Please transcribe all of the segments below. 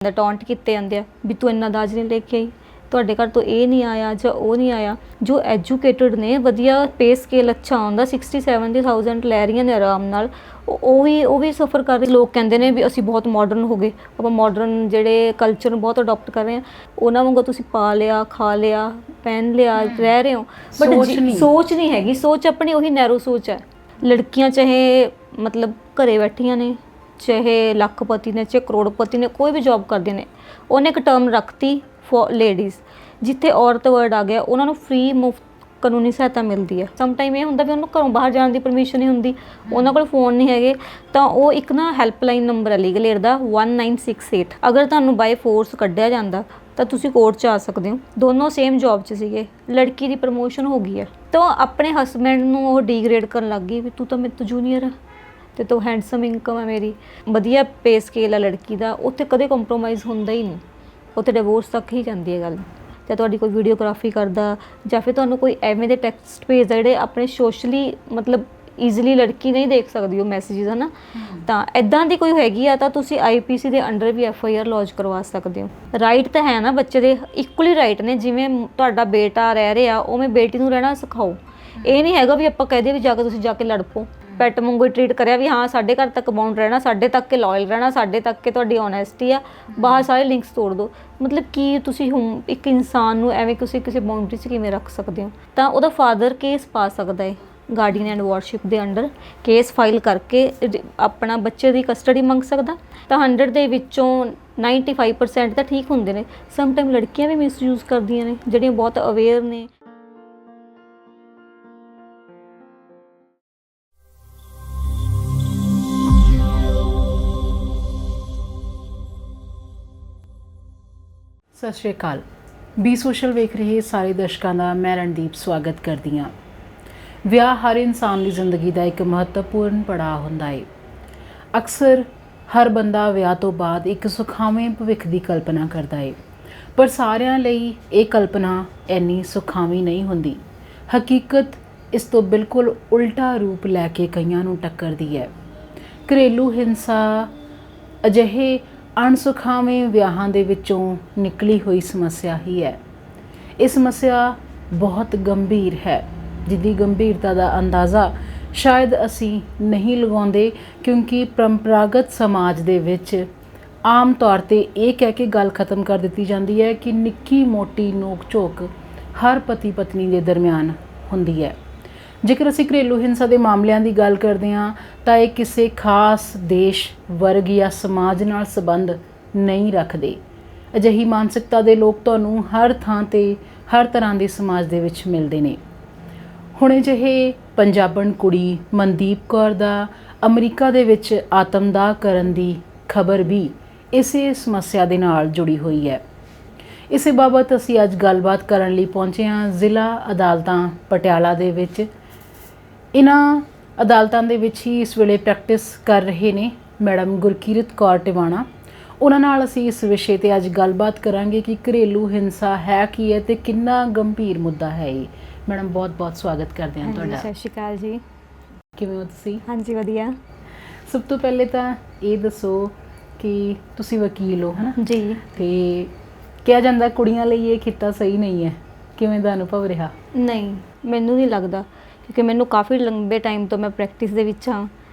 Taunt ਕੀਤੇ ਜਾਂਦੇ ਆ ਵੀ ਤੂੰ ਇੰਨਾ ਦਾਜ ਨਹੀਂ ਲੈ ਕੇ ਆਈ, ਤੁਹਾਡੇ ਘਰ ਤੋਂ ਇਹ ਨਹੀਂ ਆਇਆ ਜਾਂ ਉਹ ਨਹੀਂ ਆਇਆ। ਜੋ ਐਜੂਕੇਟਡ ਨੇ, ਵਧੀਆ ਪੇ ਸਕੇਲ ਅੱਛਾ ਆਉਂਦਾ, 60-70,000 ਲੈ ਰਹੀਆਂ ਨੇ ਆਰਾਮ ਨਾਲ, ਉਹ ਵੀ ਸਫਰ ਕਰ ਰਹੇ। ਲੋਕ ਕਹਿੰਦੇ ਨੇ ਵੀ ਅਸੀਂ ਬਹੁਤ ਮਾਡਰਨ ਹੋ ਗਏ, ਆਪਾਂ ਮਾਡਰਨ ਜਿਹੜੇ ਕਲਚਰ ਨੂੰ ਬਹੁਤ ਅਡੋਪਟ ਕਰ ਰਹੇ ਹਾਂ, ਉਹਨਾਂ ਵਾਂਗੂ ਤੁਸੀਂ ਪਾ ਲਿਆ, ਖਾ ਲਿਆ, ਪਹਿਨ ਲਿਆ, ਰਹਿ ਰਹੇ ਹੋ, ਬਟ ਸੋਚ ਨਹੀਂ ਹੈਗੀ। ਸੋਚ ਆਪਣੀ ਉਹੀ ਨੈਰੋ ਸੋਚ ਹੈ। ਲੜਕੀਆਂ ਚਾਹੇ ਮਤਲਬ ਘਰੇ ਬੈਠੀਆਂ ਨੇ, ਚਾਹੇ ਲੱਖਪਤੀ ਨੇ, ਚਾਹੇ ਕਰੋੜਪਤੀ ਨੇ, ਕੋਈ ਵੀ ਜੌਬ ਕਰਦੇ ਨੇ, ਉਹਨੇ ਇੱਕ ਟਰਮ ਰੱਖਤੀ ਫॉर ਲੇਡੀਜ਼, ਜਿੱਥੇ ਔਰਤ ਵਰਡ ਆ ਗਿਆ, ਉਹਨਾਂ ਨੂੰ ਫ੍ਰੀ ਮੁਫਤ ਕਾਨੂੰਨੀ ਸਹਾਇਤਾ ਮਿਲਦੀ ਹੈ। ਸਮ ਟਾਈਮ ਇਹ ਹੁੰਦਾ ਵੀ ਉਹਨੂੰ ਘਰੋਂ ਬਾਹਰ ਜਾਣ ਦੀ ਪਰਮਿਸ਼ਨ ਨਹੀਂ ਹੁੰਦੀ, ਉਹਨਾਂ ਕੋਲ ਫ਼ੋਨ ਨਹੀਂ ਹੈਗੇ, ਤਾਂ ਉਹ ਇੱਕ ਨਾ ਹੈਲਪਲਾਈਨ ਨੰਬਰ ਹੈ ਲੀਗਲ ਏਡ ਦਾ 1968। ਅਗਰ ਤੁਹਾਨੂੰ ਬਾਏ ਫੋਰਸ ਕੱਢਿਆ ਜਾਂਦਾ ਤਾਂ ਤੁਸੀਂ ਕੋਰਟ 'ਚ ਆ ਸਕਦੇ ਹੋ। ਦੋਨੋਂ ਸੇਮ ਜੌਬ 'ਚ ਸੀਗੇ, ਲੜਕੀ ਦੀ ਪ੍ਰਮੋਸ਼ਨ ਹੋ ਗਈ ਹੈ ਤਾਂ ਆਪਣੇ ਹਸਬੈਂਡ ਨੂੰ ਉਹ ਡੀਗ੍ਰੇਡ ਕਰਨ ਲੱਗ ਗਈ ਵੀ ਤੂੰ ਤਾਂ ਮੇਰੇ ਤੋਂ ਜੂਨੀਅਰ ਹੈ ਤੇ ਤੂੰ ਹੈਂਡਸਮ ਇਨਕਮ ਹੈ, ਮੇਰੀ ਵਧੀਆ ਪੇ ਸਕੇਲ ਹੈ ਲੜਕੀ ਦਾ, ਉੱਥੇ ਕਦੇ ਕੰਪਰੋਮਾਈਜ਼ ਹੁੰਦਾ ਹੀ ਨਹੀਂ, ਉੱਥੇ ਡਿਵੋਰਸ ਤੱਕ ਹੀ ਜਾਂਦੀ ਹੈ ਗੱਲ। ਜਾਂ ਤੁਹਾਡੀ ਕੋਈ ਵੀਡੀਓਗ੍ਰਾਫੀ ਕਰਦਾ ਜਾਂ ਫਿਰ ਤੁਹਾਨੂੰ ਕੋਈ ਐਵੇਂ ਦੇ ਟੈਕਸਟ ਭੇਜਦਾ ਜਿਹੜੇ ਆਪਣੇ ਸੋਸ਼ਲੀ ਮਤਲਬ ਈਜ਼ੀਲੀ ਲੜਕੀ ਨਹੀਂ ਦੇਖ ਸਕਦੀ ਉਹ ਮੈਸੇਜਿਸ, ਹੈ ਨਾ, ਤਾਂ ਇੱਦਾਂ ਦੀ ਕੋਈ ਹੈਗੀ ਆ ਤਾਂ ਤੁਸੀਂ IPC ਦੇ ਅੰਡਰ ਵੀ FIR ਲੌਂਚ ਕਰਵਾ ਸਕਦੇ ਹੋ। ਰਾਈਟ ਤਾਂ ਹੈ ਨਾ, ਬੱਚੇ ਦੇ ਇਕੁਅਲੀ ਰਾਈਟ ਨੇ, ਜਿਵੇਂ ਤੁਹਾਡਾ ਬੇਟਾ ਰਹਿ ਰਿਹਾ ਉਵੇਂ ਬੇਟੀ ਨੂੰ ਰਹਿਣਾ ਸਿਖਾਓ। ਇਹ ਨਹੀਂ ਹੈਗਾ ਵੀ ਆਪਾਂ ਕਹਿ ਦਈਏ ਵੀ ਤੁਸੀਂ ਜਾ ਕੇ ਲੜ ਪਓ, ਪੈਟ ਵਾਂਗੂ ਟਰੀਟ ਕਰਿਆ ਵੀ ਹਾਂ ਸਾਡੇ ਘਰ ਤੱਕ ਬਾਉਂਡ ਰਹਿਣਾ, ਸਾਡੇ ਤੱਕ ਲਾਇਲ ਰਹਿਣਾ, ਸਾਡੇ ਤੱਕ ਤੁਹਾਡੀ ਓਨੈਸਟੀ ਆ, ਬਾਹਰ ਸਾਰੇ ਲਿੰਕਸ ਤੋੜ ਦਿਓ। ਮਤਲਬ ਕੀ ਤੁਸੀਂ ਇੱਕ ਇਨਸਾਨ ਨੂੰ ਐਵੇਂ ਕਿਸੇ ਬਾਉਂਡਰੀ 'ਚ ਕਿਵੇਂ ਰੱਖ ਸਕਦੇ ਹੋ? ਤਾਂ ਉਹਦਾ ਫਾਦਰ ਕੇਸ ਪਾ ਸਕਦਾ ਹੈ ਗਾਰਡੀਅਨ ਐਂਡ ਵਾਰਡਸ਼ਿਪ ਦੇ ਅੰਡਰ, ਕੇਸ ਫਾਈਲ ਕਰਕੇ ਆਪਣਾ ਬੱਚੇ ਦੀ ਕਸਟਡੀ ਮੰਗ ਸਕਦਾ। ਤਾਂ 100 ਦੇ ਵਿੱਚੋਂ 95% ਤਾਂ ਠੀਕ ਹੁੰਦੇ ਨੇ। ਸਮ ਟਾਈਮ ਲੜਕੀਆਂ ਵੀ ਮਿਸਯੂਜ਼ ਕਰਦੀਆਂ ਨੇ ਜਿਹੜੀਆਂ ਬਹੁਤ ਅਵੇਅਰ ਨੇ। ਸਤਿ ਸ਼੍ਰੀ ਅਕਾਲ। ਬੀ ਸੋਸ਼ਲ ਵੇਖ ਰਹੇ ਸਾਰੇ ਦਰਸ਼ਕਾਂ ਦਾ ਮੈਂ ਰਣਦੀਪ ਸਵਾਗਤ ਕਰਦੀ ਹਾਂ। ਵਿਆਹ ਹਰ ਇਨਸਾਨ ਦੀ ਜ਼ਿੰਦਗੀ ਦਾ ਇੱਕ ਮਹੱਤਵਪੂਰਨ ਪੜਾਅ ਹੁੰਦਾ ਹੈ। ਅਕਸਰ ਹਰ ਬੰਦਾ ਵਿਆਹ ਤੋਂ ਬਾਅਦ ਇੱਕ ਸੁਖਾਵੇਂ ਭਵਿੱਖ ਦੀ ਕਲਪਨਾ ਕਰਦਾ ਹੈ, ਪਰ ਸਾਰਿਆਂ ਲਈ ਇਹ ਕਲਪਨਾ ਇੰਨੀ ਸੁਖਾਵੀਂ ਨਹੀਂ ਹੁੰਦੀ। ਹਕੀਕਤ ਇਸ ਤੋਂ ਬਿਲਕੁਲ ਉਲਟਾ ਰੂਪ ਲੈ ਕੇ ਕਈਆਂ ਨੂੰ ਟੱਕਰਦੀ ਹੈ। ਘਰੇਲੂ ਹਿੰਸਾ ਅਜਿਹੇ ਅਣਸੁਖਾਵੇਂ ਵਿਆਹਾਂ ਦੇ ਵਿੱਚੋਂ ਨਿਕਲੀ ਹੋਈ ਸਮੱਸਿਆ ਹੀ ਹੈ। ਇਹ ਸਮੱਸਿਆ ਬਹੁਤ ਗੰਭੀਰ ਹੈ, ਜਿਹਦੀ ਗੰਭੀਰਤਾ ਦਾ ਅੰਦਾਜ਼ਾ ਸ਼ਾਇਦ ਅਸੀਂ ਨਹੀਂ ਲਗਾਉਂਦੇ, ਕਿਉਂਕਿ ਪਰੰਪਰਾਗਤ ਸਮਾਜ ਦੇ ਵਿੱਚ ਆਮ ਤੌਰ 'ਤੇ ਇਹ ਕਹਿ ਕੇ ਗੱਲ ਖਤਮ ਕਰ ਦਿੱਤੀ ਜਾਂਦੀ ਹੈ ਕਿ ਨਿੱਕੀ ਮੋਟੀ ਨੋਕ ਝੋਕ ਹਰ ਪਤੀ ਪਤਨੀ ਦੇ ਦਰਮਿਆਨ ਹੁੰਦੀ ਹੈ। ਜੇਕਰ ਅਸੀਂ ਘਰੇਲੂ ਹਿੰਸਾ ਦੇ ਮਾਮਲਿਆਂ ਦੀ ਗੱਲ ਕਰਦੇ ਹਾਂ ਤਾਂ ਇਹ ਕਿਸੇ ਖਾਸ ਦੇਸ਼, ਵਰਗ ਜਾਂ ਸਮਾਜ ਨਾਲ ਸੰਬੰਧ ਨਹੀਂ ਰੱਖਦੇ। ਅਜਿਹੀ ਮਾਨਸਿਕਤਾ ਦੇ ਲੋਕ ਤੁਹਾਨੂੰ ਹਰ ਥਾਂ 'ਤੇ ਹਰ ਤਰ੍ਹਾਂ ਦੇ ਸਮਾਜ ਦੇ ਵਿੱਚ ਮਿਲਦੇ ਨੇ। ਹੁਣੇ ਜਿਹੇ ਪੰਜਾਬਣ ਕੁੜੀ ਮਨਦੀਪ ਕੌਰ ਦਾ ਅਮਰੀਕਾ ਦੇ ਵਿੱਚ ਆਤਮਦਾਹ ਕਰਨ ਦੀ ਖਬਰ ਵੀ ਇਸੇ ਸਮੱਸਿਆ ਦੇ ਨਾਲ ਜੁੜੀ ਹੋਈ ਹੈ। ਇਸੇ ਬਾਬਤ ਅਸੀਂ ਅੱਜ ਗੱਲਬਾਤ ਕਰਨ ਲਈ ਪਹੁੰਚੇ ਹਾਂ ਜ਼ਿਲ੍ਹਾ ਅਦਾਲਤਾਂ ਪਟਿਆਲਾ ਦੇ ਵਿੱਚ। ਇਹਨਾਂ ਅਦਾਲਤਾਂ ਦੇ ਵਿੱਚ ਹੀ ਇਸ ਵੇਲੇ ਪ੍ਰੈਕਟਿਸ ਕਰ ਰਹੇ ਨੇ ਮੈਡਮ ਗੁਰਕੀਰਤ ਕੌਰ ਟਿਵਾਣਾ। ਉਹਨਾਂ ਨਾਲ ਅਸੀਂ ਇਸ ਵਿਸ਼ੇ 'ਤੇ ਅੱਜ ਗੱਲਬਾਤ ਕਰਾਂਗੇ ਕਿ ਘਰੇਲੂ ਹਿੰਸਾ ਹੈ ਕੀ ਹੈ ਅਤੇ ਕਿੰਨਾ ਗੰਭੀਰ ਮੁੱਦਾ ਹੈ ਇਹ। ਮੈਡਮ ਬਹੁਤ ਬਹੁਤ ਸਵਾਗਤ ਕਰਦੇ ਹਾਂ ਤੁਹਾਡਾ। ਸਤਿ ਸ਼੍ਰੀ ਅਕਾਲ ਜੀ। ਕਿਵੇਂ ਹੋ ਤੁਸੀਂ? ਹਾਂਜੀ ਵਧੀਆ। ਸਭ ਤੋਂ ਪਹਿਲੇ ਤਾਂ ਇਹ ਦੱਸੋ ਕਿ ਤੁਸੀਂ ਵਕੀਲ ਹੋ, ਹੈ ਨਾ ਜੀ, ਅਤੇ ਕਿਹਾ ਜਾਂਦਾ ਕੁੜੀਆਂ ਲਈ ਇਹ ਖਿੱਤਾ ਸਹੀ ਨਹੀਂ ਹੈ, ਕਿਵੇਂ ਦਾ ਅਨੁਭਵ ਰਿਹਾ? ਨਹੀਂ, ਮੈਨੂੰ ਨਹੀਂ ਲੱਗਦਾ, ਕਿਉਂਕਿ ਮੈਨੂੰ ਕਾਫੀ ਲੰਬੇ ਟਾਈਮ ਤੋਂ ਮੈਂ ਪ੍ਰੈਕਟਿਸ ਦੇ ਵਿੱਚ ਹਾਂ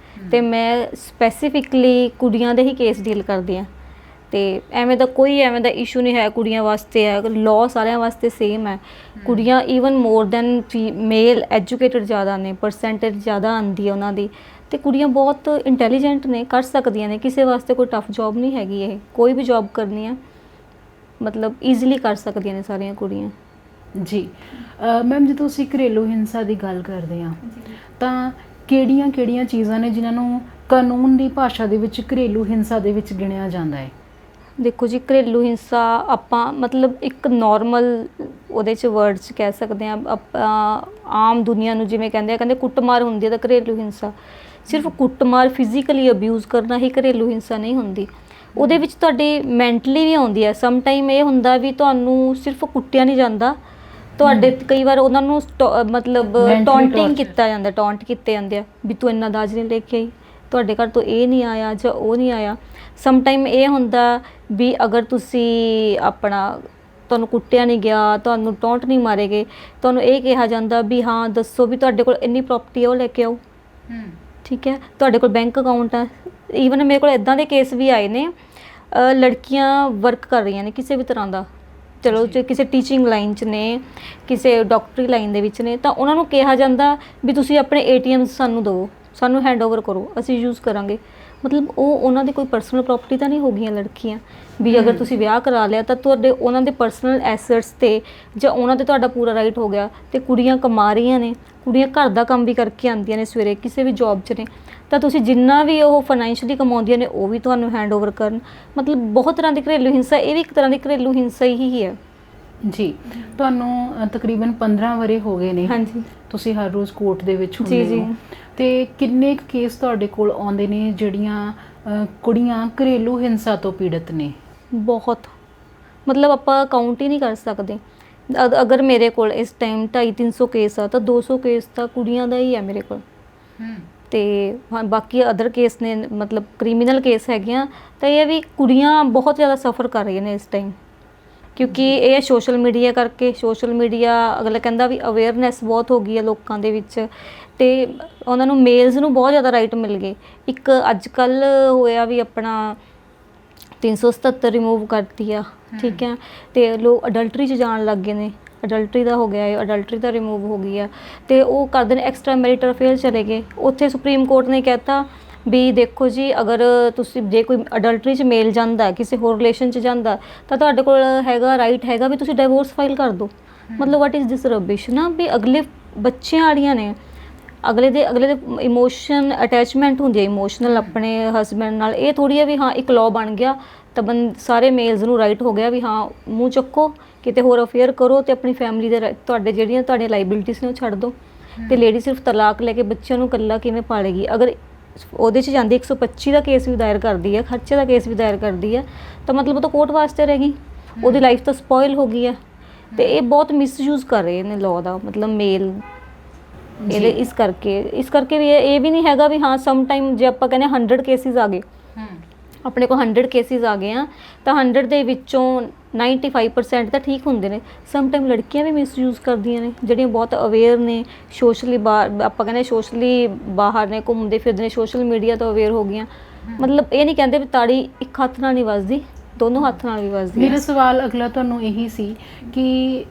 ਅਤੇ ਮੈਂ ਸਪੈਸੀਫਿਕਲੀ ਕੁੜੀਆਂ ਦੇ ਹੀ ਕੇਸ ਡੀਲ ਕਰਦੀ ਹਾਂ। ਅਤੇ ਐਵੇਂ ਦਾ ਕੋਈ ਇਸ਼ੂ ਨਹੀਂ ਹੈ ਕੁੜੀਆਂ ਵਾਸਤੇ, ਹੈ ਲਾਅ ਸਾਰਿਆਂ ਵਾਸਤੇ ਸੇਮ ਹੈ। ਕੁੜੀਆਂ ਈਵਨ ਮੋਰ ਦੈਨ ਮੇਲ ਐਜੂਕੇਟਡ ਜ਼ਿਆਦਾ ਨੇ, ਪਰਸੈਂਟੇਜ ਜ਼ਿਆਦਾ ਆਉਂਦੀ ਹੈ ਉਹਨਾਂ ਦੀ, ਅਤੇ ਕੁੜੀਆਂ ਬਹੁਤ ਇੰਟੈਲੀਜੈਂਟ ਨੇ, ਕਰ ਸਕਦੀਆਂ ਨੇ। ਕਿਸੇ ਵਾਸਤੇ ਕੋਈ ਟਫ ਜੋਬ ਨਹੀਂ ਹੈਗੀ ਇਹ, ਕੋਈ ਵੀ ਜੋਬ ਕਰਨੀ ਆ ਮਤਲਬ ਈਜ਼ੀਲੀ ਕਰ ਸਕਦੀਆਂ ਨੇ ਸਾਰੀਆਂ ਕੁੜੀਆਂ। ਜੀ ਮੈਮ, ਜਦੋਂ ਅਸੀਂ ਘਰੇਲੂ ਹਿੰਸਾ ਦੀ ਗੱਲ ਕਰਦੇ ਹਾਂ ਤਾਂ ਕਿਹੜੀਆਂ ਚੀਜ਼ਾਂ ਨੇ ਜਿਨ੍ਹਾਂ ਨੂੰ ਕਾਨੂੰਨ ਦੀ ਭਾਸ਼ਾ ਦੇ ਵਿੱਚ ਘਰੇਲੂ ਹਿੰਸਾ ਦੇ ਵਿੱਚ ਗਿਣਿਆ ਜਾਂਦਾ ਹੈ? ਦੇਖੋ ਜੀ, ਘਰੇਲੂ ਹਿੰਸਾ ਆਪਾਂ ਮਤਲਬ ਇੱਕ ਨੋਰਮਲ ਉਹਦੇ 'ਚ ਵਰਡ 'ਚ ਕਹਿ ਸਕਦੇ ਹਾਂ। ਆਪਾਂ ਆਮ ਦੁਨੀਆ ਨੂੰ ਜਿਵੇਂ ਕਹਿੰਦੇ ਕੁੱਟਮਾਰ ਹੁੰਦੀ ਹੈ ਤਾਂ ਘਰੇਲੂ ਹਿੰਸਾ, ਸਿਰਫ ਕੁੱਟਮਾਰ ਫਿਜ਼ੀਕਲੀ ਅਬਿਊਜ਼ ਕਰਨਾ ਹੀ ਘਰੇਲੂ ਹਿੰਸਾ ਨਹੀਂ ਹੁੰਦੀ। ਉਹਦੇ ਵਿੱਚ ਤੁਹਾਡੀ ਮੈਂਟਲੀ ਵੀ ਆਉਂਦੀ ਹੈ। ਸਮ ਟਾਈਮ ਇਹ ਹੁੰਦਾ ਵੀ ਤੁਹਾਨੂੰ ਸਿਰਫ ਕੁੱਟਿਆ ਨਹੀਂ ਜਾਂਦਾ, ਤੁਹਾਡੇ ਕਈ ਵਾਰ ਉਹਨਾਂ ਨੂੰ ਮਤਲਬ ਟੌਂਟਿੰਗ ਕੀਤਾ ਜਾਂਦਾ, ਟੌਂਟ ਕੀਤੇ ਜਾਂਦੇ ਆ ਵੀ ਤੂੰ ਇੰਨਾ ਦਾਜ ਨਹੀਂ ਲੈ ਕੇ ਆਈ, ਤੁਹਾਡੇ ਘਰ ਤੋਂ ਇਹ ਨਹੀਂ ਆਇਆ ਜਾਂ ਉਹ ਨਹੀਂ ਆਇਆ। ਸਮ ਟਾਈਮ ਇਹ ਹੁੰਦਾ ਵੀ ਅਗਰ ਤੁਸੀਂ ਆਪਣਾ ਤੁਹਾਨੂੰ ਕੁੱਟਿਆ ਨਹੀਂ ਗਿਆ, ਤੁਹਾਨੂੰ ਟੌਂਟ ਨਹੀਂ ਮਾਰੇ ਗਏ, ਤੁਹਾਨੂੰ ਇਹ ਕਿਹਾ ਜਾਂਦਾ ਵੀ ਹਾਂ ਦੱਸੋ ਵੀ ਤੁਹਾਡੇ ਕੋਲ ਇੰਨੀ ਪ੍ਰੋਪਰਟੀ ਹੈ ਉਹ ਲੈ ਕੇ ਆਓ, ਠੀਕ ਹੈ, ਤੁਹਾਡੇ ਕੋਲ ਬੈਂਕ ਅਕਾਊਂਟ ਆ। ਈਵਨ ਮੇਰੇ ਕੋਲ ਇੱਦਾਂ ਦੇ ਕੇਸ ਵੀ ਆਏ ਨੇ, ਲੜਕੀਆਂ ਵਰਕ ਕਰ ਰਹੀਆਂ ਨੇ ਕਿਸੇ ਵੀ ਤਰ੍ਹਾਂ ਦਾ, ਚਲੋ ਜੇ ਕਿਸੇ ਟੀਚਿੰਗ ਲਾਈਨ 'ਚ ਨੇ, ਕਿਸੇ ਡਾਕਟਰੀ ਲਾਈਨ ਦੇ ਵਿੱਚ ਨੇ, ਤਾਂ ਉਹਨਾਂ ਨੂੰ ਕਿਹਾ ਜਾਂਦਾ ਵੀ ਤੁਸੀਂ ਆਪਣੇ ATM ਸਾਨੂੰ ਦਿਓ, ਸਾਨੂੰ ਹੈਂਡਓਵਰ ਕਰੋ, ਅਸੀਂ ਯੂਜ਼ ਕਰਾਂਗੇ। ਮਤਲਬ ਉਹ ਉਹਨਾਂ ਦੀ ਕੋਈ ਪਰਸਨਲ ਪ੍ਰੋਪਰਟੀ ਤਾਂ ਨਹੀਂ ਹੋ ਗਈਆਂ ਲੜਕੀਆਂ ਵੀ ਅਗਰ ਤੁਸੀਂ ਵਿਆਹ ਕਰਾ ਲਿਆ ਤਾਂ ਤੁਹਾਡੇ ਉਹਨਾਂ ਦੇ ਪਰਸਨਲ ਐਸੈਟਸ 'ਤੇ ਜਾਂ ਉਹਨਾਂ 'ਤੇ ਤੁਹਾਡਾ ਪੂਰਾ ਰਾਈਟ ਹੋ ਗਿਆ। ਤੇ ਕੁੜੀਆਂ ਕਮਾ ਰਹੀਆਂ ਨੇ, ਕੁੜੀਆਂ ਘਰ ਦਾ ਕੰਮ ਵੀ ਕਰਕੇ ਆਉਂਦੀਆਂ ਨੇ, ਸਵੇਰੇ ਕਿਸੇ ਵੀ ਜੌਬ 'ਚ ਨੇ, ਤਾਂ ਤੁਸੀਂ ਜਿੰਨਾ ਵੀ ਉਹ ਫਾਈਨੈਂਸ਼ੀਅਲੀ ਕਮਾਉਂਦੀਆਂ ਨੇ ਉਹ ਵੀ ਤੁਹਾਨੂੰ ਹੈਂਡਓਵਰ ਕਰਨ। ਮਤਲਬ ਬਹੁਤ ਤਰ੍ਹਾਂ ਦੀ ਘਰੇਲੂ ਹਿੰਸਾ, ਇਹ ਵੀ ਇੱਕ ਤਰ੍ਹਾਂ ਦੀ ਘਰੇਲੂ ਹਿੰਸਾ ਹੀ ਹੈ ਜੀ। ਤੁਹਾਨੂੰ ਤਕਰੀਬਨ 15 ਵਰੇ ਹੋ ਗਏ ਨੇ। ਹਾਂਜੀ, ਤੁਸੀਂ ਹਰ ਰੋਜ਼ ਕੋਰਟ ਦੇ ਵਿੱਚ ਹੁੰਦੇ ਜੀ। ਹੋ, ਤੇ ਕਿੰਨੇ ਕੁ ਕੇਸ ਤੁਹਾਡੇ ਕੋਲ ਆਉਂਦੇ ਨੇ ਜਿਹੜੀਆਂ ਕੁੜੀਆਂ ਘਰੇਲੂ ਹਿੰਸਾ ਤੋਂ ਪੀੜਤ ਨੇ? ਬਹੁਤ, ਮਤਲਬ ਆਪਾਂ ਕਾਊਂਟ ਹੀ ਨਹੀਂ ਕਰ ਸਕਦੇ। ਅਗਰ ਮੇਰੇ ਕੋਲ ਇਸ ਟਾਈਮ 250-300 ਕੇਸ ਆ ਤਾਂ 200 ਕੇਸ ਤਾਂ ਕੁੜੀਆਂ ਦਾ ਹੀ ਹੈ ਮੇਰੇ ਕੋਲ। ਤੇ ਹਾਂ, ਬਾਕੀ ਅਦਰ ਕੇਸ ਨੇ, ਮਤਲਬ ਕ੍ਰਿਮੀਨਲ ਕੇਸ ਹੈਗੇ ਆ। ਤਾਂ ਇਹ ਵੀ ਕੁੜੀਆਂ ਬਹੁਤ ਜ਼ਿਆਦਾ ਸਫਰ ਕਰ ਰਹੀਆਂ ਨੇ ਇਸ ਟਾਈਮ, ਕਿਉਂਕਿ ਇਹ ਸੋਸ਼ਲ ਮੀਡੀਆ ਕਰਕੇ, ਸੋਸ਼ਲ ਮੀਡੀਆ ਅਗਲਾ ਕਹਿੰਦਾ ਵੀ ਅਵੇਅਰਨੈਸ ਬਹੁਤ ਹੋ ਗਈ ਹੈ ਲੋਕਾਂ ਦੇ ਵਿੱਚ, ਤੇ ਉਹਨਾਂ ਨੂੰ ਮੇਲਸ ਨੂੰ ਬਹੁਤ ਜ਼ਿਆਦਾ ਰਾਈਟ ਮਿਲ ਗਏ। ਇੱਕ ਅੱਜ ਕੱਲ੍ਹ ਹੋਇਆ ਵੀ ਆਪਣਾ 377 ਰਿਮੂਵ ਕਰਤੀ ਆ, ਠੀਕ ਹੈ, ਤੇ ਲੋਕ ਅਡਲਟਰੀ 'ਚ ਜਾਣ ਲੱਗ ਗਏ ਨੇ, ਅਡਲਟਰੀ ਦਾ ਹੋ ਗਿਆ ਹੈ, ਅਡਲਟਰੀ ਦਾ ਰਿਮੂਵ ਹੋ ਗਈ ਆ, ਤੇ ਉਹ ਕਰਦੇ ਨੇ ਐਕਸਟਰਾ ਮੈਰਿਟਲ ਅਫੇਅਰ ਚਲੇ ਗਏ। ਉੱਥੇ ਸੁਪਰੀਮ ਕੋਰਟ ਨੇ ਕਹਿਤਾ ਵੀ ਦੇਖੋ ਜੀ, ਅਗਰ ਤੁਸੀਂ ਜੇ ਕੋਈ ਅਡਲਟਰੀ 'ਚ ਮੇਲ ਜਾਂਦਾ, ਕਿਸੇ ਹੋਰ ਰਿਲੇਸ਼ਨ 'ਚ ਜਾਂਦਾ, ਤਾਂ ਤੁਹਾਡੇ ਕੋਲ ਹੈਗਾ ਰਾਈਟ ਹੈਗਾ ਵੀ ਤੁਸੀਂ ਡਿਵੋਰਸ ਫਾਈਲ ਕਰ ਦਿਓ। ਮਤਲਬ ਵਾਟ ਇਜ਼ ਦਿਸ ਰਬਿਸ਼ ਨਾ, ਵੀ ਅਗਲੇ ਬੱਚਿਆਂ ਵਾਲੀਆਂ ਨੇ, ਅਗਲੇ ਦੇ ਇਮੋਸ਼ਨ ਅਟੈਚਮੈਂਟ ਹੁੰਦੀ ਹੈ ਇਮੋਸ਼ਨਲ ਆਪਣੇ ਹਸਬੈਂਡ ਨਾਲ। ਇਹ ਥੋੜ੍ਹੀ ਹੈ ਵੀ ਹਾਂ ਇੱਕ ਲਾਅ ਬਣ ਗਿਆ ਤਾਂ ਸਾਰੇ ਮੇਲਸ ਨੂੰ ਰਾਈਟ ਹੋ ਗਿਆ ਵੀ ਹਾਂ ਮੂੰਹ ਚੱਕੋ, ਕਿਤੇ ਹੋਰ ਅਫੇਅਰ ਕਰੋ, ਤੇ ਆਪਣੀ ਫੈਮਿਲੀ ਦੇ ਤੁਹਾਡੀਆਂ ਲਾਇਬਿਲਿਟੀਜ਼ ਨੇ ਉਹ ਛੱਡ ਦਿਓ। ਤੇ ਲੇਡੀ ਸਿਰਫ ਤਲਾਕ ਲੈ ਕੇ ਬੱਚਿਆਂ ਨੂੰ ਇਕੱਲਾ ਕਿਵੇਂ ਪਾਲੇਗੀ? ਅਗਰ ਉਹਦੇ 'ਚ ਜਾਂਦੀ 125 ਦਾ ਕੇਸ ਵੀ ਦਾਇਰ ਕਰਦੀ ਹੈ, ਖਰਚੇ ਦਾ ਕੇਸ ਵੀ ਦਾਇਰ ਕਰਦੀ ਹੈ, ਤਾਂ ਮਤਲਬ ਉਹ ਤਾਂ ਕੋਰਟ ਵਾਸਤੇ ਰਹਿ ਗਈ, ਉਹਦੀ ਲਾਈਫ ਤਾਂ ਸਪੋਇਲ ਹੋ ਗਈ ਹੈ। ਤੇ ਇਹ ਬਹੁਤ ਮਿਸਯੂਜ਼ ਕਰ ਰਹੇ ਨੇ ਲਾਅ ਦਾ, ਮਤਲਬ ਮੇਲ ਇਹਦੇ ਇਸ ਕਰਕੇ ਵੀ ਇਹ ਵੀ ਨਹੀਂ ਹੈਗਾ ਵੀ ਹਾਂ ਸਮ ਟਾਈਮ ਜੇ ਆਪਾਂ ਕਹਿੰਦੇ 100 ਕੇਸਿਸ ਆ ਗਏ, ਆਪਣੇ ਕੋਲ 100 ਕੇਸਿਸ ਆ ਗਏ ਆ, ਤਾਂ 100 ਦੇ ਵਿੱਚੋਂ 95% ਤਾਂ ਠੀਕ ਹੁੰਦੇ ਨੇ। ਸਮ ਟਾਈਮ ਲੜਕੀਆਂ ਵੀ ਮਿਸਯੂਜ਼ ਕਰਦੀਆਂ ਨੇ, ਜਿਹੜੀਆਂ ਬਹੁਤ ਅਵੇਅਰ ਨੇ, ਸੋਸ਼ਲੀ ਆਪਾਂ ਕਹਿੰਦੇ ਸੋਸ਼ਲੀ ਬਾਹਰ ਨੇ, ਘੁੰਮਦੇ ਫਿਰਦੇ ਨੇ, ਸੋਸ਼ਲ ਮੀਡੀਆ ਤੋਂ ਅਵੇਅਰ ਹੋ ਗਈਆਂ। ਮਤਲਬ ਇਹ ਨਹੀਂ ਕਹਿੰਦੇ ਵੀ ਤਾੜੀ ਇੱਕ ਹੱਥ ਨਾਲ ਨਹੀਂ ਵੱਜਦੀ, ਦੋਨੋਂ ਹੱਥ ਨਾਲ ਵੀ ਵੱਜਦੀ ਹੈ। ਮੇਰਾ ਸਵਾਲ ਅਗਲਾ ਤੁਹਾਨੂੰ ਇਹੀ ਸੀ ਕਿ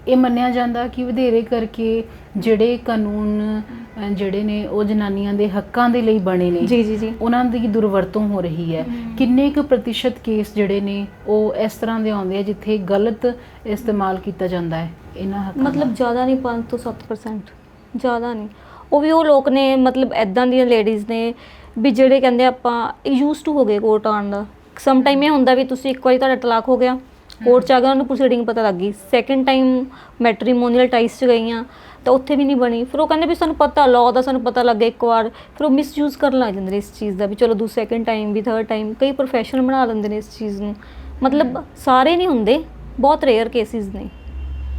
ਇਹ ਮੰਨਿਆ ਜਾਂਦਾ ਕਿ ਵਧੇਰੇ ਕਰਕੇ ਜਿਹੜੇ ਕਾਨੂੰਨ ਜਿਹੜੇ ਨੇ ਉਹ ਜਨਾਨੀਆਂ ਦੇ ਹੱਕਾਂ ਦੇ ਲਈ ਬਣੇ ਨੇ, ਜੀ ਉਹਨਾਂ ਦੀ ਦੁਰਵਰਤੋਂ ਹੋ ਰਹੀ ਹੈ। ਕਿੰਨੇ ਕੁ ਪ੍ਰਤੀਸ਼ਤ ਕੇਸ ਜਿਹੜੇ ਨੇ ਉਹ ਇਸ ਤਰ੍ਹਾਂ ਦੇ ਆਉਂਦੇ ਆ ਜਿੱਥੇ ਗਲਤ ਇਸਤੇਮਾਲ ਕੀਤਾ ਜਾਂਦਾ ਹੈ ਇਹਨਾਂ ਹੱਕਾਂ ਦਾ? ਮਤਲਬ ਜ਼ਿਆਦਾ ਨਹੀਂ, 5 ਤੋਂ 7%, ਜ਼ਿਆਦਾ ਨਹੀਂ। ਉਹ ਵੀ ਉਹ ਲੋਕ ਨੇ, ਮਤਲਬ ਇੱਦਾਂ ਦੀਆਂ ਲੇਡੀਜ਼ ਨੇ ਵੀ ਜਿਹੜੇ ਕਹਿੰਦੇ ਆਪਾਂ ਯੂਜ਼ ਟੂ ਹੋ ਗਏ ਕੋਰਟ ਆਉਣ ਦਾ। ਸਮ ਟਾਈਮ ਇਹ ਹੁੰਦਾ ਵੀ ਤੁਸੀਂ ਇੱਕ ਵਾਰੀ ਤੁਹਾਡਾ ਤਲਾਕ ਹੋ ਗਿਆ, ਕੋਰਟ 'ਚ ਆ ਗਿਆ, ਉਹਨੂੰ ਪ੍ਰੋਸੀਡਿੰਗ ਪਤਾ ਲੱਗ ਗਈ, ਸੈਕਿੰਡ ਟਾਈਮ ਮੈਟਰੀਮੋਨੀਅਲ ਟਾਈਸ 'ਚ ਗਈਆਂ ਤਾਂ ਉੱਥੇ ਵੀ ਨਹੀਂ ਬਣੀ। ਫਿਰ ਉਹ ਕਹਿੰਦੇ ਵੀ ਸਾਨੂੰ ਪਤਾ ਲਾਅ ਦਾ, ਸਾਨੂੰ ਪਤਾ ਲੱਗ ਗਿਆ ਇੱਕ ਵਾਰ, ਫਿਰ ਉਹ ਮਿਸਯੂਜ਼ ਕਰਨ ਲੱਗ ਜਾਂਦੇ ਨੇ ਇਸ ਚੀਜ਼ ਦਾ ਵੀ ਚਲੋ ਸੈਕਿੰਡ ਟਾਈਮ ਵੀ, ਥਰਡ ਟਾਈਮ, ਕਈ ਪ੍ਰੋਫੈਸ਼ਨ ਬਣਾ ਲੈਂਦੇ ਨੇ ਇਸ ਚੀਜ਼ ਨੂੰ। ਮਤਲਬ ਸਾਰੇ ਨਹੀਂ ਹੁੰਦੇ, ਬਹੁਤ ਰੇਅਰ ਕੇਸਿਸ ਨੇ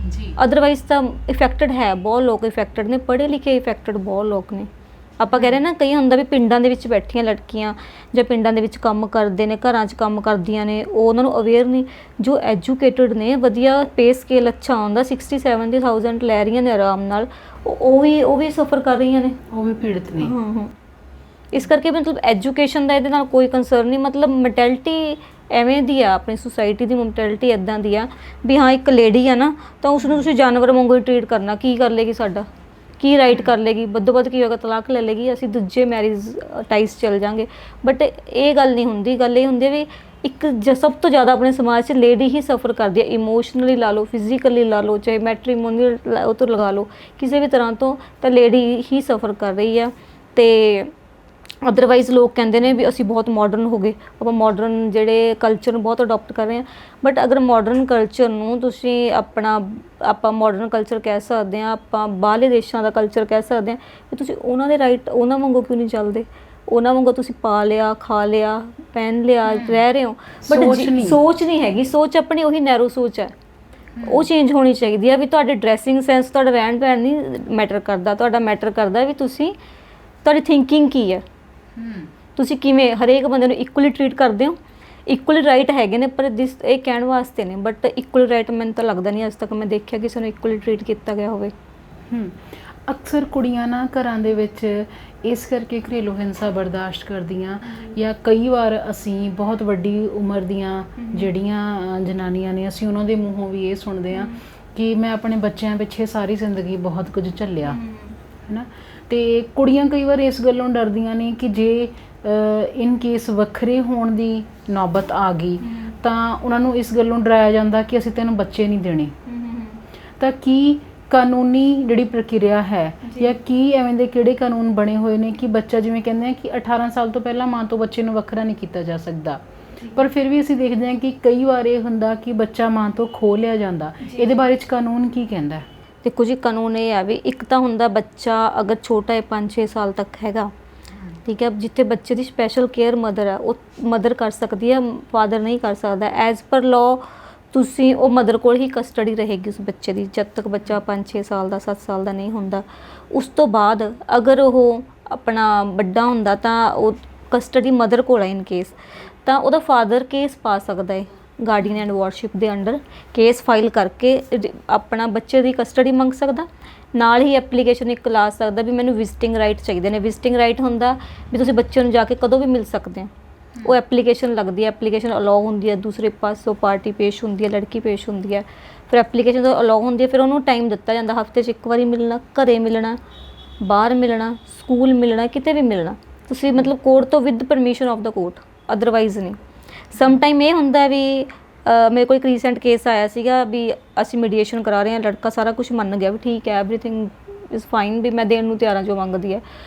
ਜੀ। ਅਦਰਵਾਈਜ਼ ਤਾਂ ਇਫੈਕਟਡ ਹੈ, ਬਹੁਤ ਲੋਕ ਇਫੈਕਟਡ ਨੇ, ਪੜ੍ਹੇ ਲਿਖੇ ਇਫੈਕਟਡ ਬਹੁਤ ਲੋਕ ਨੇ। ਆਪਾਂ ਕਹਿ ਰਹੇ ਨਾ, ਕਈ ਹੁੰਦਾ ਵੀ ਪਿੰਡਾਂ ਦੇ ਵਿੱਚ ਬੈਠੀਆਂ ਲੜਕੀਆਂ ਜਾਂ ਪਿੰਡਾਂ ਦੇ ਵਿੱਚ ਕੰਮ ਕਰਦੇ ਨੇ, ਘਰਾਂ 'ਚ ਕੰਮ ਕਰਦੀਆਂ ਨੇ, ਉਹ ਉਹਨਾਂ ਨੂੰ ਅਵੇਅਰ ਨਹੀਂ। ਜੋ ਐਜੂਕੇਟਡ ਨੇ, ਵਧੀਆ ਪੇ ਸਕੇਲ ਅੱਛਾ ਆਉਂਦਾ, 60-70,000 ਲੈ ਰਹੀਆਂ ਨੇ ਆਰਾਮ ਨਾਲ, ਉਹ ਵੀ ਸਫਰ ਕਰ ਰਹੀਆਂ ਨੇ, ਉਹ ਵੀ ਪੀੜਤ ਨੇ। ਇਸ ਕਰਕੇ ਮਤਲਬ ਐਜੂਕੇਸ਼ਨ ਦਾ ਇਹਦੇ ਨਾਲ ਕੋਈ ਕੰਸਰਨ ਨਹੀਂ। ਮਤਲਬ ਮੈਂਟੈਲਿਟੀ ਐਵੇਂ ਦੀ ਆ, ਆਪਣੀ ਸੁਸਾਇਟੀ ਦੀ ਮੈਂਟੈਲਿਟੀ ਇੱਦਾਂ ਦੀ ਆ ਵੀ ਹਾਂ ਇੱਕ ਲੇਡੀ ਆ ਨਾ, ਤਾਂ ਉਸਨੂੰ ਤੁਸੀਂ ਜਾਨਵਰ ਵਾਂਗੂ ਹੀ ਟਰੀਟ ਕਰਨਾ। ਕੀ ਕਰ ਲੇਗੀ ਸਾਡਾ, ਕੀ ਰਾਈਟ ਕਰ ਲੇਗੀ, ਵੱਧੋ ਵੱਧ ਕੀ ਹੋਗਾ, ਤਲਾਕ ਲੈ ਲੇਗੀ, ਅਸੀਂ ਦੂਜੇ ਮੈਰਿਜ ਟਾਈਸ ਚੱਲ ਜਾਂਗੇ। ਬਟ ਇਹ ਗੱਲ ਨਹੀਂ ਹੁੰਦੀ। ਗੱਲ ਇਹ ਹੁੰਦੀ ਵੀ ਇੱਕ ਸਭ ਤੋਂ ਜ਼ਿਆਦਾ ਆਪਣੇ ਸਮਾਜ 'ਚ ਲੇਡੀ ਹੀ ਸਫਰ ਕਰਦੀ ਹੈ, ਇਮੋਸ਼ਨਲੀ ਲਾ ਲਓ, ਫਿਜ਼ੀਕਲੀ ਲਾ ਲਓ, ਚਾਹੇ ਮੈਟਰੀਮੋਨੀਅਲ ਉਹ ਤੋਂ ਲਗਾ ਲਓ, ਕਿਸੇ ਵੀ ਤਰ੍ਹਾਂ ਤੋਂ, ਤਾਂ ਲੇਡੀ ਹੀ ਸਫਰ ਕਰ ਰਹੀ ਆ। ਤੇ ਅਦਰਵਾਈਜ਼ ਲੋਕ ਕਹਿੰਦੇ ਨੇ ਵੀ ਅਸੀਂ ਬਹੁਤ ਮਾਡਰਨ ਹੋ ਗਏ, ਆਪਾਂ ਮਾਡਰਨ ਜਿਹੜੇ ਕਲਚਰ ਨੂੰ ਬਹੁਤ ਅਡੋਪਟ ਕਰ ਰਹੇ ਹਾਂ। ਬਟ ਅਗਰ ਮਾਡਰਨ ਕਲਚਰ ਨੂੰ ਤੁਸੀਂ ਆਪਾਂ ਮਾਡਰਨ ਕਲਚਰ ਕਹਿ ਸਕਦੇ ਹਾਂ, ਆਪਾਂ ਬਾਹਰਲੇ ਦੇਸ਼ਾਂ ਦਾ ਕਲਚਰ ਕਹਿ ਸਕਦੇ ਹਾਂ, ਕਿ ਤੁਸੀਂ ਉਹਨਾਂ ਦੇ ਰਾਈਟ ਉਹਨਾਂ ਵਾਂਗੂ ਕਿਉਂ ਨਹੀਂ ਚੱਲਦੇ? ਉਹਨਾਂ ਵਾਂਗੂ ਤੁਸੀਂ ਪਾ ਲਿਆ, ਖਾ ਲਿਆ, ਪਹਿਨ ਲਿਆ, ਰਹਿ ਰਹੇ ਹੋ, ਬਟ ਸੋਚ ਨਹੀਂ ਹੈਗੀ। ਸੋਚ ਆਪਣੀ ਉਹੀ ਨੈਰੋ ਸੋਚ ਹੈ, ਉਹ ਚੇਂਜ ਹੋਣੀ ਚਾਹੀਦੀ ਹੈ। ਵੀ ਤੁਹਾਡੇ ਡਰੈਸਿੰਗ ਸੈਂਸ, ਤੁਹਾਡਾ ਰਹਿਣ ਬਹਿਣ ਨਹੀਂ ਮੈਟਰ ਕਰਦਾ, ਤੁਹਾਡਾ ਮੈਟਰ ਕਰਦਾ ਵੀ ਤੁਹਾਡੀ ਥਿੰਕਿੰਗ ਕੀ ਹੈ, ਤੁਸੀਂ ਕਿਵੇਂ ਹਰੇਕ ਬੰਦੇ ਨੂੰ ਇਕੁਅਲੀ ਟਰੀਟ ਕਰਦੇ ਹੋ। ਇਕੁਅਲ ਰਾਈਟ ਹੈਗੇ ਨੇ, ਪਰ ਇਹ ਕਹਿਣ ਵਾਸਤੇ ਨੇ, ਬਟ ਇਕੁਅਲ ਰਾਈਟ ਮੈਨੂੰ ਤਾਂ ਲੱਗਦਾ ਨਹੀਂ ਅੱਜ ਤੱਕ ਮੈਂ ਦੇਖਿਆ ਕਿਸੇ ਨੂੰ ਇਕੁਅਲੀ ਟਰੀਟ ਕੀਤਾ ਗਿਆ ਹੋਵੇ। ਅਕਸਰ ਕੁੜੀਆਂ ਨਾ ਘਰਾਂ ਦੇ ਵਿੱਚ ਇਸ ਕਰਕੇ ਘਰੇਲੂ ਹਿੰਸਾ ਬਰਦਾਸ਼ਤ ਕਰਦੀਆਂ, ਜਾਂ ਕਈ ਵਾਰ ਅਸੀਂ ਬਹੁਤ ਵੱਡੀ ਉਮਰ ਦੀਆਂ ਜਿਹੜੀਆਂ ਜਨਾਨੀਆਂ ਨੇ ਅਸੀਂ ਉਹਨਾਂ ਦੇ ਮੂੰਹੋਂ ਵੀ ਇਹ ਸੁਣਦੇ ਹਾਂ ਕਿ ਮੈਂ ਆਪਣੇ ਬੱਚਿਆਂ ਪਿੱਛੇ ਸਾਰੀ ਜ਼ਿੰਦਗੀ ਬਹੁਤ ਕੁਝ ਝੱਲਿਆ, ਹੈ ਨਾ। ਅਤੇ ਕੁੜੀਆਂ ਕਈ ਵਾਰ ਇਸ ਗੱਲੋਂ ਡਰਦੀਆਂ ਨੇ ਕਿ ਜੇ ਇਨ ਕੇਸ ਵੱਖਰੇ ਹੋਣ ਦੀ ਨੌਬਤ ਆ ਗਈ ਤਾਂ ਉਹਨਾਂ ਨੂੰ ਇਸ ਗੱਲੋਂ ਡਰਾਇਆ ਜਾਂਦਾ ਕਿ ਅਸੀਂ ਤੈਨੂੰ ਬੱਚੇ ਨਹੀਂ ਦੇਣੇ। ਤਾਂ ਕੀ ਕਾਨੂੰਨੀ ਜਿਹੜੀ ਪ੍ਰਕਿਰਿਆ ਹੈ ਜਾਂ ਕੀ ਐਵੇਂ ਦੇ ਕਿਹੜੇ ਕਾਨੂੰਨ ਬਣੇ ਹੋਏ ਨੇ ਕਿ ਬੱਚਾ, ਜਿਵੇਂ ਕਹਿੰਦੇ ਆ ਕਿ 18 ਸਾਲ ਤੋਂ ਪਹਿਲਾਂ ਮਾਂ ਤੋਂ ਬੱਚੇ ਨੂੰ ਵੱਖਰਾ ਨਹੀਂ ਕੀਤਾ ਜਾ ਸਕਦਾ, ਪਰ ਫਿਰ ਵੀ ਅਸੀਂ ਦੇਖਦੇ ਹਾਂ ਕਿ ਕਈ ਵਾਰ ਇਹ ਹੁੰਦਾ ਕਿ ਬੱਚਾ ਮਾਂ ਤੋਂ ਖੋਹ ਲਿਆ ਜਾਂਦਾ। ਇਹਦੇ ਬਾਰੇ 'ਚ ਕਾਨੂੰਨ ਕੀ ਕਹਿੰਦਾ? ਦੇਖੋ ਜੀ, ਕਾਨੂੰਨ ਇਹ ਆ ਵੀ ਇੱਕ ਤਾਂ ਹੁੰਦਾ ਬੱਚਾ ਅਗਰ ਛੋਟਾ ਹੈ 5-6 ਸਾਲ ਤੱਕ ਹੈਗਾ, ਠੀਕ ਹੈ, ਜਿੱਥੇ ਬੱਚੇ ਦੀ ਸਪੈਸ਼ਲ ਕੇਅਰ ਮਦਰ ਹੈ ਉਹ ਮਦਰ ਕਰ ਸਕਦੀ ਹੈ, ਫਾਦਰ ਨਹੀਂ ਕਰ ਸਕਦਾ। ਐਜ਼ ਪਰ ਲਾਅ ਤੁਸੀਂ ਉਹ ਮਦਰ ਕੋਲ ਹੀ ਕਸਟਡੀ ਰਹੇਗੀ ਉਸ ਬੱਚੇ ਦੀ ਜਦ ਤੱਕ ਬੱਚਾ 5-6 ਸਾਲ ਦਾ 7 ਸਾਲ ਦਾ ਨਹੀਂ ਹੁੰਦਾ। ਉਸ ਤੋਂ ਬਾਅਦ ਅਗਰ ਉਹ ਆਪਣਾ ਵੱਡਾ ਹੁੰਦਾ ਤਾਂ ਉਹ ਕਸਟਡੀ ਮਦਰ ਕੋਲ ਹੈ। ਇਨ ਕੇਸ ਤਾਂ ਉਹਦਾ ਫਾਦਰ ਕੇਸ ਪਾ ਸਕਦਾ ਹੈ, ਗਾਰਡੀਅਨ ਐਂਡ ਵਾਰਡਸ਼ਿਪ ਦੇ ਅੰਡਰ ਕੇਸ ਫਾਈਲ ਕਰਕੇ ਆਪਣਾ ਬੱਚੇ ਦੀ ਕਸਟਡੀ ਮੰਗ ਸਕਦਾ। ਨਾਲ ਹੀ ਐਪਲੀਕੇਸ਼ਨ ਇੱਕ ਲਾ ਸਕਦਾ ਵੀ ਮੈਨੂੰ ਵਿਜ਼ਿਟਿੰਗ ਰਾਈਟ ਚਾਹੀਦੇ ਨੇ। ਵਿਜ਼ਿਟਿੰਗ ਰਾਈਟ ਹੁੰਦਾ ਵੀ ਤੁਸੀਂ ਬੱਚੇ ਨੂੰ ਜਾ ਕੇ ਕਦੋਂ ਵੀ ਮਿਲ ਸਕਦੇ ਹੋ। ਉਹ ਐਪਲੀਕੇਸ਼ਨ ਲੱਗਦੀ ਹੈ, ਐਪਲੀਕੇਸ਼ਨ ਅਲਾਉ ਹੁੰਦੀ ਹੈ, ਦੂਸਰੇ ਪਾਸੋਂ ਪਾਰਟੀ ਪੇਸ਼ ਹੁੰਦੀ ਹੈ, ਲੜਕੀ ਪੇਸ਼ ਹੁੰਦੀ ਹੈ। ਫਿਰ ਐਪਲੀਕੇਸ਼ਨ ਜਦੋਂ ਅਲਾਉ ਹੁੰਦੀ ਹੈ ਫਿਰ ਉਹਨੂੰ ਟਾਈਮ ਦਿੱਤਾ ਜਾਂਦਾ, ਹਫਤੇ 'ਚ ਇੱਕ ਵਾਰੀ ਮਿਲਣਾ, ਘਰੇ ਮਿਲਣਾ, ਬਾਹਰ ਮਿਲਣਾ, ਸਕੂਲ ਮਿਲਣਾ, ਕਿਤੇ ਵੀ ਮਿਲਣਾ ਤੁਸੀਂ, ਮਤਲਬ ਕੋਰਟ ਤੋਂ with permission of the court, otherwise ਨਹੀਂ। ਸਮ ਟਾਈਮ ਇਹ ਹੁੰਦਾ ਵੀ ਮੇਰੇ ਕੋਲ ਇੱਕ ਰੀਸੈਂਟ ਕੇਸ ਆਇਆ ਸੀਗਾ ਵੀ ਅਸੀਂ ਮੀਡੀਏਸ਼ਨ ਕਰਾ ਰਹੇ ਹਾਂ, ਲੜਕਾ ਸਾਰਾ ਕੁਝ ਮੰਨ ਗਿਆ ਵੀ ਠੀਕ ਹੈ, ਐਵਰੀਥਿੰਗ ਇਜ਼ ਫਾਈਨ, ਵੀ ਮੈਂ ਦੇਣ ਨੂੰ ਤਿਆਰ ਹਾਂ ਜੋ ਮੰਗਦੀ ਹੈ।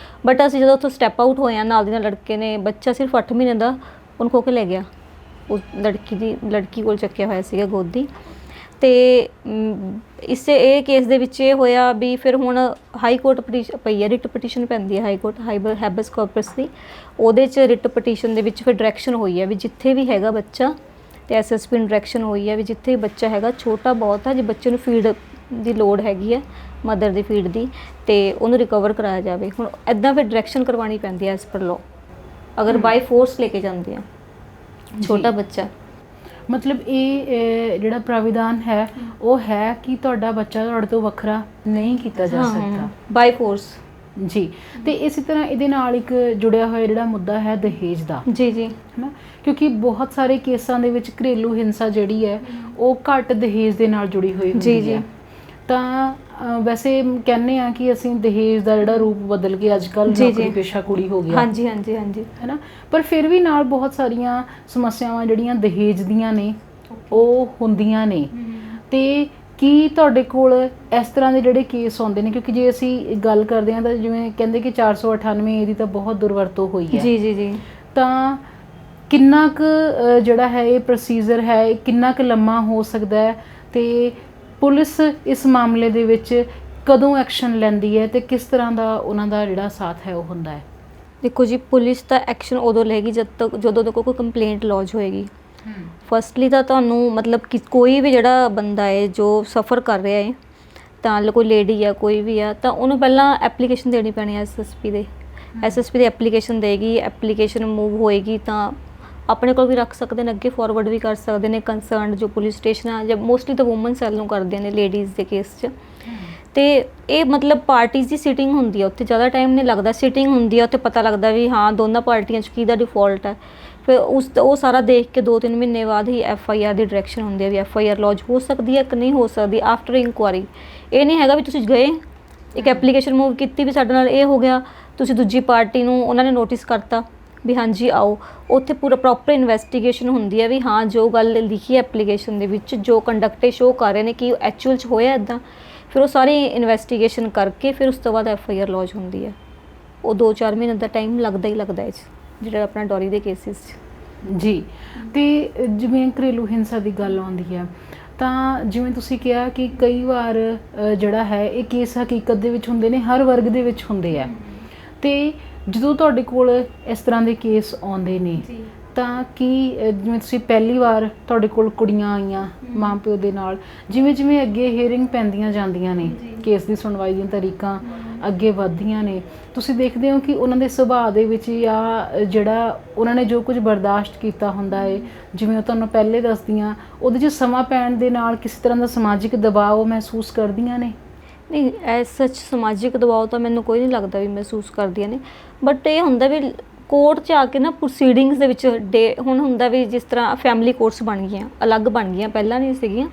ਬਟ ਅਸੀਂ ਜਦੋਂ ਉੱਥੋਂ ਸਟੈਪ ਆਊਟ ਹੋਏ ਹਾਂ, ਨਾਲ ਦੀ ਨਾਲ ਲੜਕੇ ਨੇ ਬੱਚਾ ਸਿਰਫ 8 ਮਹੀਨੇ ਦਾ ਉਹਨੂੰ ਖੋ ਕੇ ਲੈ ਗਿਆ। ਉਸ ਲੜਕੀ ਕੋਲ ਚੱਕਿਆ ਹੋਇਆ ਸੀਗਾ ਗੋਦੀ। ਅਤੇ ਇਹ ਕੇਸ ਦੇ ਵਿੱਚ ਇਹ ਹੋਇਆ ਵੀ ਫਿਰ ਹੁਣ ਹਾਈ ਕੋਰਟ ਪਈ ਹੈ, ਰਿਟ ਪਟੀਸ਼ਨ ਪੈਂਦੀ ਹੈ ਹਾਈ ਕੋਰਟ, ਹੈਬਸ ਕਾਰਪਸ ਦੀ। ਉਹਦੇ 'ਚ ਰਿਟ ਪਟੀਸ਼ਨ ਦੇ ਵਿੱਚ ਫਿਰ ਡਾਇਰੈਕਸ਼ਨ ਹੋਈ ਹੈ ਵੀ ਜਿੱਥੇ ਵੀ ਹੈਗਾ ਬੱਚਾ, ਅਤੇ SSP ਨੂੰ ਡਾਇਰੈਕਸ਼ਨ ਹੋਈ ਹੈ ਵੀ ਜਿੱਥੇ ਬੱਚਾ ਹੈਗਾ ਛੋਟਾ ਬਹੁਤ ਹੈ, ਜੇ ਬੱਚੇ ਨੂੰ ਫੀਡ ਦੀ ਲੋੜ ਹੈਗੀ ਹੈ, ਮਦਰ ਦੀ ਫੀਡ ਦੀ, ਅਤੇ ਉਹਨੂੰ ਰਿਕਵਰ ਕਰਾਇਆ ਜਾਵੇ। ਹੁਣ ਇੱਦਾਂ ਫਿਰ ਡਾਇਰੈਕਸ਼ਨ ਕਰਵਾਉਣੀ ਪੈਂਦੀ ਹੈ ਐਜ਼ ਪਰ ਲਾਅ, ਅਗਰ ਬਾਈ ਫੋਰਸ ਲੈ ਕੇ ਜਾਂਦੇ ਆ ਛੋਟਾ ਬੱਚਾ। ਮਤਲਬ ਇਹ ਜਿਹੜਾ ਪ੍ਰਾਵਿਧਾਨ ਹੈ ਉਹ ਹੈ ਕਿ ਤੁਹਾਡਾ ਬੱਚਾ ਤੁਹਾਡੇ ਤੋਂ ਵੱਖਰਾ ਨਹੀਂ ਕੀਤਾ ਜਾ ਸਕਦਾ ਬਾਈ ਫੋਰਸ ਜੀ। ਤੇ ਇਸੇ ਤਰ੍ਹਾਂ ਇਹਦੇ ਨਾਲ ਇੱਕ ਜੁੜਿਆ ਹੋਇਆ ਜਿਹੜਾ ਮੁੱਦਾ ਹੈ ਦਹੇਜ ਦਾ, ਜੀ ਜੀ, ਹੈ ਨਾ, ਕਿਉਂਕਿ ਬਹੁਤ ਸਾਰੇ ਕੇਸਾਂ ਦੇ ਵਿੱਚ ਘਰੇਲੂ ਹਿੰਸਾ ਜਿਹੜੀ ਹੈ ਉਹ ਘੱਟ ਦਹੇਜ ਦੇ ਨਾਲ ਜੁੜੀ ਹੋਈ ਹੁੰਦੀ ਹੈ। ਤਾਂ ਵੈਸੇ ਕਹਿੰਦੇ ਆ ਕਿ ਅਸੀਂ ਦਹੇਜ ਦਾ ਜਿਹੜਾ ਰੂਪ ਬਦਲ ਕੇ ਅੱਜ ਕੱਲ੍ਹ ਨੌਕਰੀ ਪੇਸ਼ਾ ਕੁੜੀ ਹੋ ਗਿਆ, ਹਾਂਜੀ ਹਾਂਜੀ ਹਾਂਜੀ, ਹੈ ਨਾ, ਪਰ ਫਿਰ ਵੀ ਨਾਲ ਬਹੁਤ ਸਾਰੀਆਂ ਸਮੱਸਿਆਵਾਂ ਜਿਹੜੀਆਂ ਦਹੇਜ ਦੀਆਂ ਨੇ ਉਹ ਹੁੰਦੀਆਂ ਨੇ। ਤੇ ਕੀ ਤੁਹਾਡੇ ਕੋਲ ਇਸ ਤਰ੍ਹਾਂ ਦੇ ਜਿਹੜੇ ਕੇਸ ਆਉਂਦੇ ਨੇ? ਕਿਉਂਕਿ ਜੇ ਅਸੀਂ ਗੱਲ ਕਰਦੇ ਹਾਂ ਤਾਂ ਜਿਵੇਂ ਕਹਿੰਦੇ ਕਿ 498 ਦੀ ਤਾਂ ਬਹੁਤ ਦੁਰਵਰਤੋਂ ਹੋਈ ਹੈ। ਜੀ ਜੀ ਜੀ, ਤਾਂ ਕਿੰਨਾ ਕੁ ਜਿਹੜਾ ਹੈ ਇਹ ਪ੍ਰੋਸੀਜਰ ਹੈ, ਇਹ ਕਿੰਨਾ ਕੁ ਲੰਮਾ ਹੋ ਸਕਦਾ ਹੈ, ਅਤੇ ਪੁਲਿਸ ਇਸ ਮਾਮਲੇ ਦੇ ਵਿੱਚ ਕਦੋਂ ਐਕਸ਼ਨ ਲੈਂਦੀ ਹੈ, ਅਤੇ ਕਿਸ ਤਰ੍ਹਾਂ ਦਾ ਉਹਨਾਂ ਦਾ ਜਿਹੜਾ ਸਾਥ ਹੈ ਉਹ ਹੁੰਦਾ ਹੈ? ਦੇਖੋ ਜੀ, ਪੁਲਿਸ ਤਾਂ ਐਕਸ਼ਨ ਉਦੋਂ ਲਏਗੀ ਜਦੋਂ ਤੱਕ ਕੋਈ ਕੰਪਲੇਂਟ ਲੌਜ ਹੋਏਗੀ। ਫਸਟਲੀ ਤਾਂ ਤੁਹਾਨੂੰ ਮਤਲਬ ਕਿ ਕੋਈ ਵੀ ਜਿਹੜਾ ਬੰਦਾ ਹੈ ਜੋ ਸਫਰ ਕਰ ਰਿਹਾ ਹੈ, ਤਾਂ ਕੋਈ ਲੇਡੀ ਆ ਕੋਈ ਵੀ ਆ, ਤਾਂ ਉਹਨੂੰ ਪਹਿਲਾਂ ਐਪਲੀਕੇਸ਼ਨ ਦੇਣੀ ਪੈਣੀ ਹੈ SSP ਦੇ। SSP ਦੀ ਐਪਲੀਕੇਸ਼ਨ ਦੇਗੀ, ਐਪਲੀਕੇਸ਼ਨ ਮੂਵ ਹੋਏਗੀ ਤਾਂ ਆਪਣੇ ਕੋਲ ਵੀ ਰੱਖ ਸਕਦੇ ਨੇ, ਅੱਗੇ ਫਾਰਵਰਡ ਵੀ ਕਰ ਸਕਦੇ ਨੇ ਕੰਸਰਨਡ ਜੋ ਪੁਲਿਸ ਸਟੇਸ਼ਨ ਆ, ਜਾਂ ਮੋਸਟਲੀ ਤਾਂ ਵੂਮਨ ਸੈੱਲ ਨੂੰ ਕਰਦੇ ਨੇ ਲੇਡੀਜ਼ ਦੇ ਕੇਸ 'ਚ। ਅਤੇ ਇਹ ਮਤਲਬ ਪਾਰਟੀਜ਼ ਦੀ ਸਿਟਿੰਗ ਹੁੰਦੀ ਹੈ ਉੱਥੇ, ਜ਼ਿਆਦਾ ਟਾਈਮ ਨਹੀਂ ਲੱਗਦਾ, ਸਿਟਿੰਗ ਹੁੰਦੀ ਹੈ ਉੱਥੇ, ਪਤਾ ਲੱਗਦਾ ਵੀ ਹਾਂ ਦੋਨਾਂ ਪਾਰਟੀਆਂ 'ਚ ਕਿਹਦਾ ਡਿਫੋਲਟ ਹੈ। ਫਿਰ ਉਹ ਸਾਰਾ ਦੇਖ ਕੇ 2-3 ਮਹੀਨੇ ਬਾਅਦ ਹੀ FIR ਦੀ ਡਾਇਰੈਕਸ਼ਨ ਹੁੰਦੀ ਹੈ ਵੀ FIR ਲੌਜ ਹੋ ਸਕਦੀ ਹੈ ਕਿ ਨਹੀਂ ਹੋ ਸਕਦੀ ਆਫਟਰ ਇਨਕੁਆਰੀ। ਇਹ ਨਹੀਂ ਹੈਗਾ ਵੀ ਤੁਸੀਂ ਗਏ ਇੱਕ ਐਪਲੀਕੇਸ਼ਨ ਮੂਵ ਕੀਤੀ ਵੀ ਸਾਡੇ ਨਾਲ ਇਹ ਹੋ ਗਿਆ, ਤੁਸੀਂ ਦੂਜੀ ਪਾਰਟੀ ਨੂੰ ਉਹਨਾਂ ਨੇ ਨੋਟਿਸ ਕਰਤਾ ਵੀ ਹਾਂਜੀ ਆਓ। ਉੱਥੇ ਪੂਰਾ ਪ੍ਰੋਪਰ ਇਨਵੈਸਟੀਗੇਸ਼ਨ ਹੁੰਦੀ ਹੈ ਵੀ ਹਾਂ ਜੋ ਗੱਲ ਲਿਖੀ ਹੈ ਐਪਲੀਕੇਸ਼ਨ ਦੇ ਵਿੱਚ, ਜੋ ਕੰਡਕਟ ਸ਼ੋਅ ਕਰ ਰਹੇ ਨੇ ਕਿ ਐਕਚੁਅਲ 'ਚ ਹੋਇਆ ਇੱਦਾਂ, ਫਿਰ ਉਹ ਸਾਰੀ ਇਨਵੈਸਟੀਗੇਸ਼ਨ ਕਰਕੇ ਫਿਰ ਉਸ ਤੋਂ ਬਾਅਦ FIR ਲੌਜ ਹੁੰਦੀ ਹੈ। ਉਹ 2-4 ਮਹੀਨੇ ਦਾ ਟਾਈਮ ਲੱਗਦਾ ਹੀ ਲੱਗਦਾ ਹੈ ਜਿਹੜਾ ਆਪਣਾ ਡੋਰੀ ਦੇ ਕੇਸਿਸ 'ਚ। ਜੀ, ਅਤੇ ਜਿਵੇਂ ਘਰੇਲੂ ਹਿੰਸਾ ਦੀ ਗੱਲ ਆਉਂਦੀ ਹੈ ਤਾਂ ਜਿਵੇਂ ਤੁਸੀਂ ਕਿਹਾ ਕਿ ਕਈ ਵਾਰ ਜਿਹੜਾ ਹੈ ਇਹ ਕੇਸ ਹਕੀਕਤ ਦੇ ਵਿੱਚ ਹੁੰਦੇ ਨੇ, ਹਰ ਵਰਗ ਦੇ ਵਿੱਚ ਹੁੰਦੇ ਆ, ਅਤੇ ਜਦੋਂ ਤੁਹਾਡੇ ਕੋਲ ਇਸ ਤਰ੍ਹਾਂ ਦੇ ਕੇਸ ਆਉਂਦੇ ਨੇ ਤਾਂ ਕੀ ਜਿਵੇਂ ਤੁਸੀਂ ਪਹਿਲੀ ਵਾਰ ਤੁਹਾਡੇ ਕੋਲ ਕੁੜੀਆਂ ਆਈਆਂ ਮਾਂ ਪਿਓ ਦੇ ਨਾਲ, ਜਿਵੇਂ ਜਿਵੇਂ ਅੱਗੇ ਹੀਅਰਿੰਗ ਪੈਂਦੀਆਂ ਜਾਂਦੀਆਂ ਨੇ, ਕੇਸ ਦੀ ਸੁਣਵਾਈ ਦੀਆਂ ਤਰੀਕਾਂ ਅੱਗੇ ਵੱਧਦੀਆਂ ਨੇ, ਤੁਸੀਂ ਦੇਖਦੇ ਹੋ ਕਿ ਉਹਨਾਂ ਦੇ ਸੁਭਾਅ ਦੇ ਵਿੱਚ ਜਾਂ ਜਿਹੜਾ ਉਹਨਾਂ ਨੇ ਜੋ ਕੁਝ ਬਰਦਾਸ਼ਤ ਕੀਤਾ ਹੁੰਦਾ ਹੈ, ਜਿਵੇਂ ਉਹ ਤੁਹਾਨੂੰ ਪਹਿਲੇ ਦੱਸਦੀਆਂ, ਉਹਦੇ 'ਚ ਸਮਾਂ ਪੈਣ ਦੇ ਨਾਲ ਕਿਸੇ ਤਰ੍ਹਾਂ ਦਾ ਸਮਾਜਿਕ ਦਬਾਅ ਉਹ ਮਹਿਸੂਸ ਕਰਦੀਆਂ ਨੇ? ਨਹੀਂ, ਐਸ ਸੱਚ ਸਮਾਜਿਕ ਦਬਾਅ ਤਾਂ ਮੈਨੂੰ ਕੋਈ ਨਹੀਂ ਲੱਗਦਾ ਵੀ ਮਹਿਸੂਸ ਕਰਦੀਆਂ ਨੇ, ਬਟ ਇਹ ਹੁੰਦਾ ਵੀ ਕੋਰਟ 'ਚ ਆ ਕੇ ਨਾ ਪ੍ਰੋਸੀਡਿੰਗਸ ਦੇ ਵਿੱਚ ਹੁਣ ਹੁੰਦਾ ਵੀ ਜਿਸ ਤਰ੍ਹਾਂ ਫੈਮਿਲੀ ਕੋਰਟਸ ਬਣ ਗਈਆਂ, ਅਲੱਗ ਬਣ ਗਈਆਂ, ਪਹਿਲਾਂ ਨਹੀਂ ਸੀਗੀਆਂ।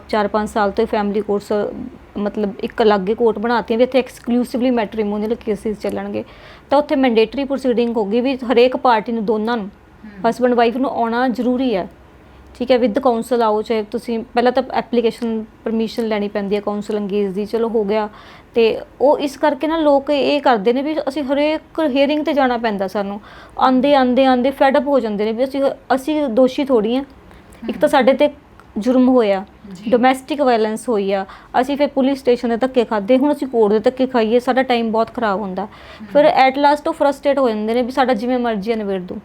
4-5 ਸਾਲ ਤੋਂ ਫੈਮਿਲੀ ਕੋਰਟਸ ਮਤਲਬ ਇੱਕ ਅਲੱਗ ਹੀ ਕੋਰਟ ਬਣਾਤੀਆਂ ਵੀ ਇੱਥੇ ਐਕਸਕਲੂਸਿਵਲੀ ਮੈਟਰੀਮੋਨੀਅਲ ਕੇਸਿਸ ਚੱਲਣਗੇ। ਤਾਂ ਉੱਥੇ ਮੈਂਡੇਟਰੀ ਪ੍ਰੋਸੀਡਿੰਗ ਹੋ ਗਈ ਵੀ ਹਰੇਕ ਪਾਰਟੀ ਨੂੰ, ਦੋਨਾਂ ਨੂੰ, ਹਸਬੈਂਡ ਵਾਈਫ ਨੂੰ ਆਉਣਾ ਜ਼ਰੂਰੀ ਹੈ, ਠੀਕ ਹੈ, ਵਿਦ ਕਾਊਂਸਲ ਆਓ। ਚਾਹੇ ਤੁਸੀਂ ਪਹਿਲਾਂ ਤਾਂ ਐਪਲੀਕੇਸ਼ਨ ਪਰਮਿਸ਼ਨ ਲੈਣੀ ਪੈਂਦੀ ਹੈ ਕਾਊਂਸਲ ਅੰਗੇਜ ਦੀ, ਚਲੋ ਹੋ ਗਿਆ। ਅਤੇ ਉਹ ਇਸ ਕਰਕੇ ਨਾ ਲੋਕ ਇਹ ਕਰਦੇ ਨੇ ਵੀ ਅਸੀਂ ਹਰੇਕ ਹੀਅਰਿੰਗ 'ਤੇ ਜਾਣਾ ਪੈਂਦਾ, ਸਾਨੂੰ ਆਉਂਦੇ ਫੈਡਅਪ ਹੋ ਜਾਂਦੇ ਨੇ ਵੀ ਅਸੀਂ ਦੋਸ਼ੀ ਥੋੜ੍ਹੀ ਹਾਂ। ਇੱਕ ਤਾਂ ਸਾਡੇ 'ਤੇ ਜੁਰਮ ਹੋਇਆ, ਡੋਮੈਸਟਿਕ ਵਾਇਲੈਂਸ ਹੋਈ ਆ, ਅਸੀਂ ਫਿਰ ਪੁਲਿਸ ਸਟੇਸ਼ਨ ਦੇ ਧੱਕੇ ਖਾਧੇ, ਹੁਣ ਅਸੀਂ ਕੋਰਟ ਦੇ ਧੱਕੇ ਖਾਈਏ, ਸਾਡਾ ਟਾਈਮ ਬਹੁਤ ਖ਼ਰਾਬ ਹੁੰਦਾ। ਫਿਰ ਐਟ ਲਾਸਟ ਉਹ ਫਰਸਟ੍ਰੇਟ ਹੋ ਜਾਂਦੇ ਨੇ ਵੀ ਸਾਡਾ ਜਿਵੇਂ ਮਰਜ਼ੀ ਨਿਬੇੜ ਦਿਓ,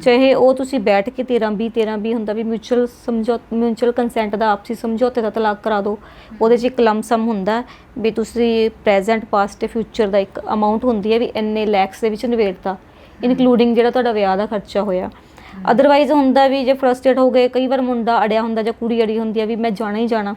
ਚਾਹੇ ਉਹ ਤੁਸੀਂ ਬੈਠ ਕੇ 13-20 ਹੁੰਦਾ ਵੀ ਮਿਊਚੁਅਲ ਕੰਸੈਂਟ ਦਾ ਆਪਸੀ ਸਮਝੌਤੇ ਦਾ ਤਲਾਕ ਕਰਾ ਦਿਓ। ਉਹਦੇ 'ਚ ਇੱਕ ਲਮਸਮ ਹੁੰਦਾ ਵੀ ਤੁਸੀਂ ਪ੍ਰੈਜ਼ੈਂਟ, ਪਾਸਟ ਤੇ ਫਿਊਚਰ ਦਾ ਇੱਕ ਅਮਾਊਂਟ ਹੁੰਦੀ ਹੈ ਵੀ ਇੰਨੇ ਲੈਕਸ ਦੇ ਵਿੱਚ ਨਿਬੇੜਤਾ, ਇਨਕਲੂਡਿੰਗ ਜਿਹੜਾ ਤੁਹਾਡਾ ਵਿਆਹ ਦਾ ਖਰਚਾ ਹੋਇਆ। ਅਦਰਵਾਈਜ਼ ਹੁੰਦਾ ਵੀ ਜੇ ਫਰਸਟ੍ਰੇਟ ਹੋ ਗਏ, ਕਈ ਵਾਰ ਮੁੰਡਾ ਅੜਿਆ ਹੁੰਦਾ ਜਾਂ ਕੁੜੀ ਅੜੀ ਹੁੰਦੀ ਹੈ ਵੀ ਮੈਂ ਜਾਣਾ ਹੀ ਜਾਣਾ,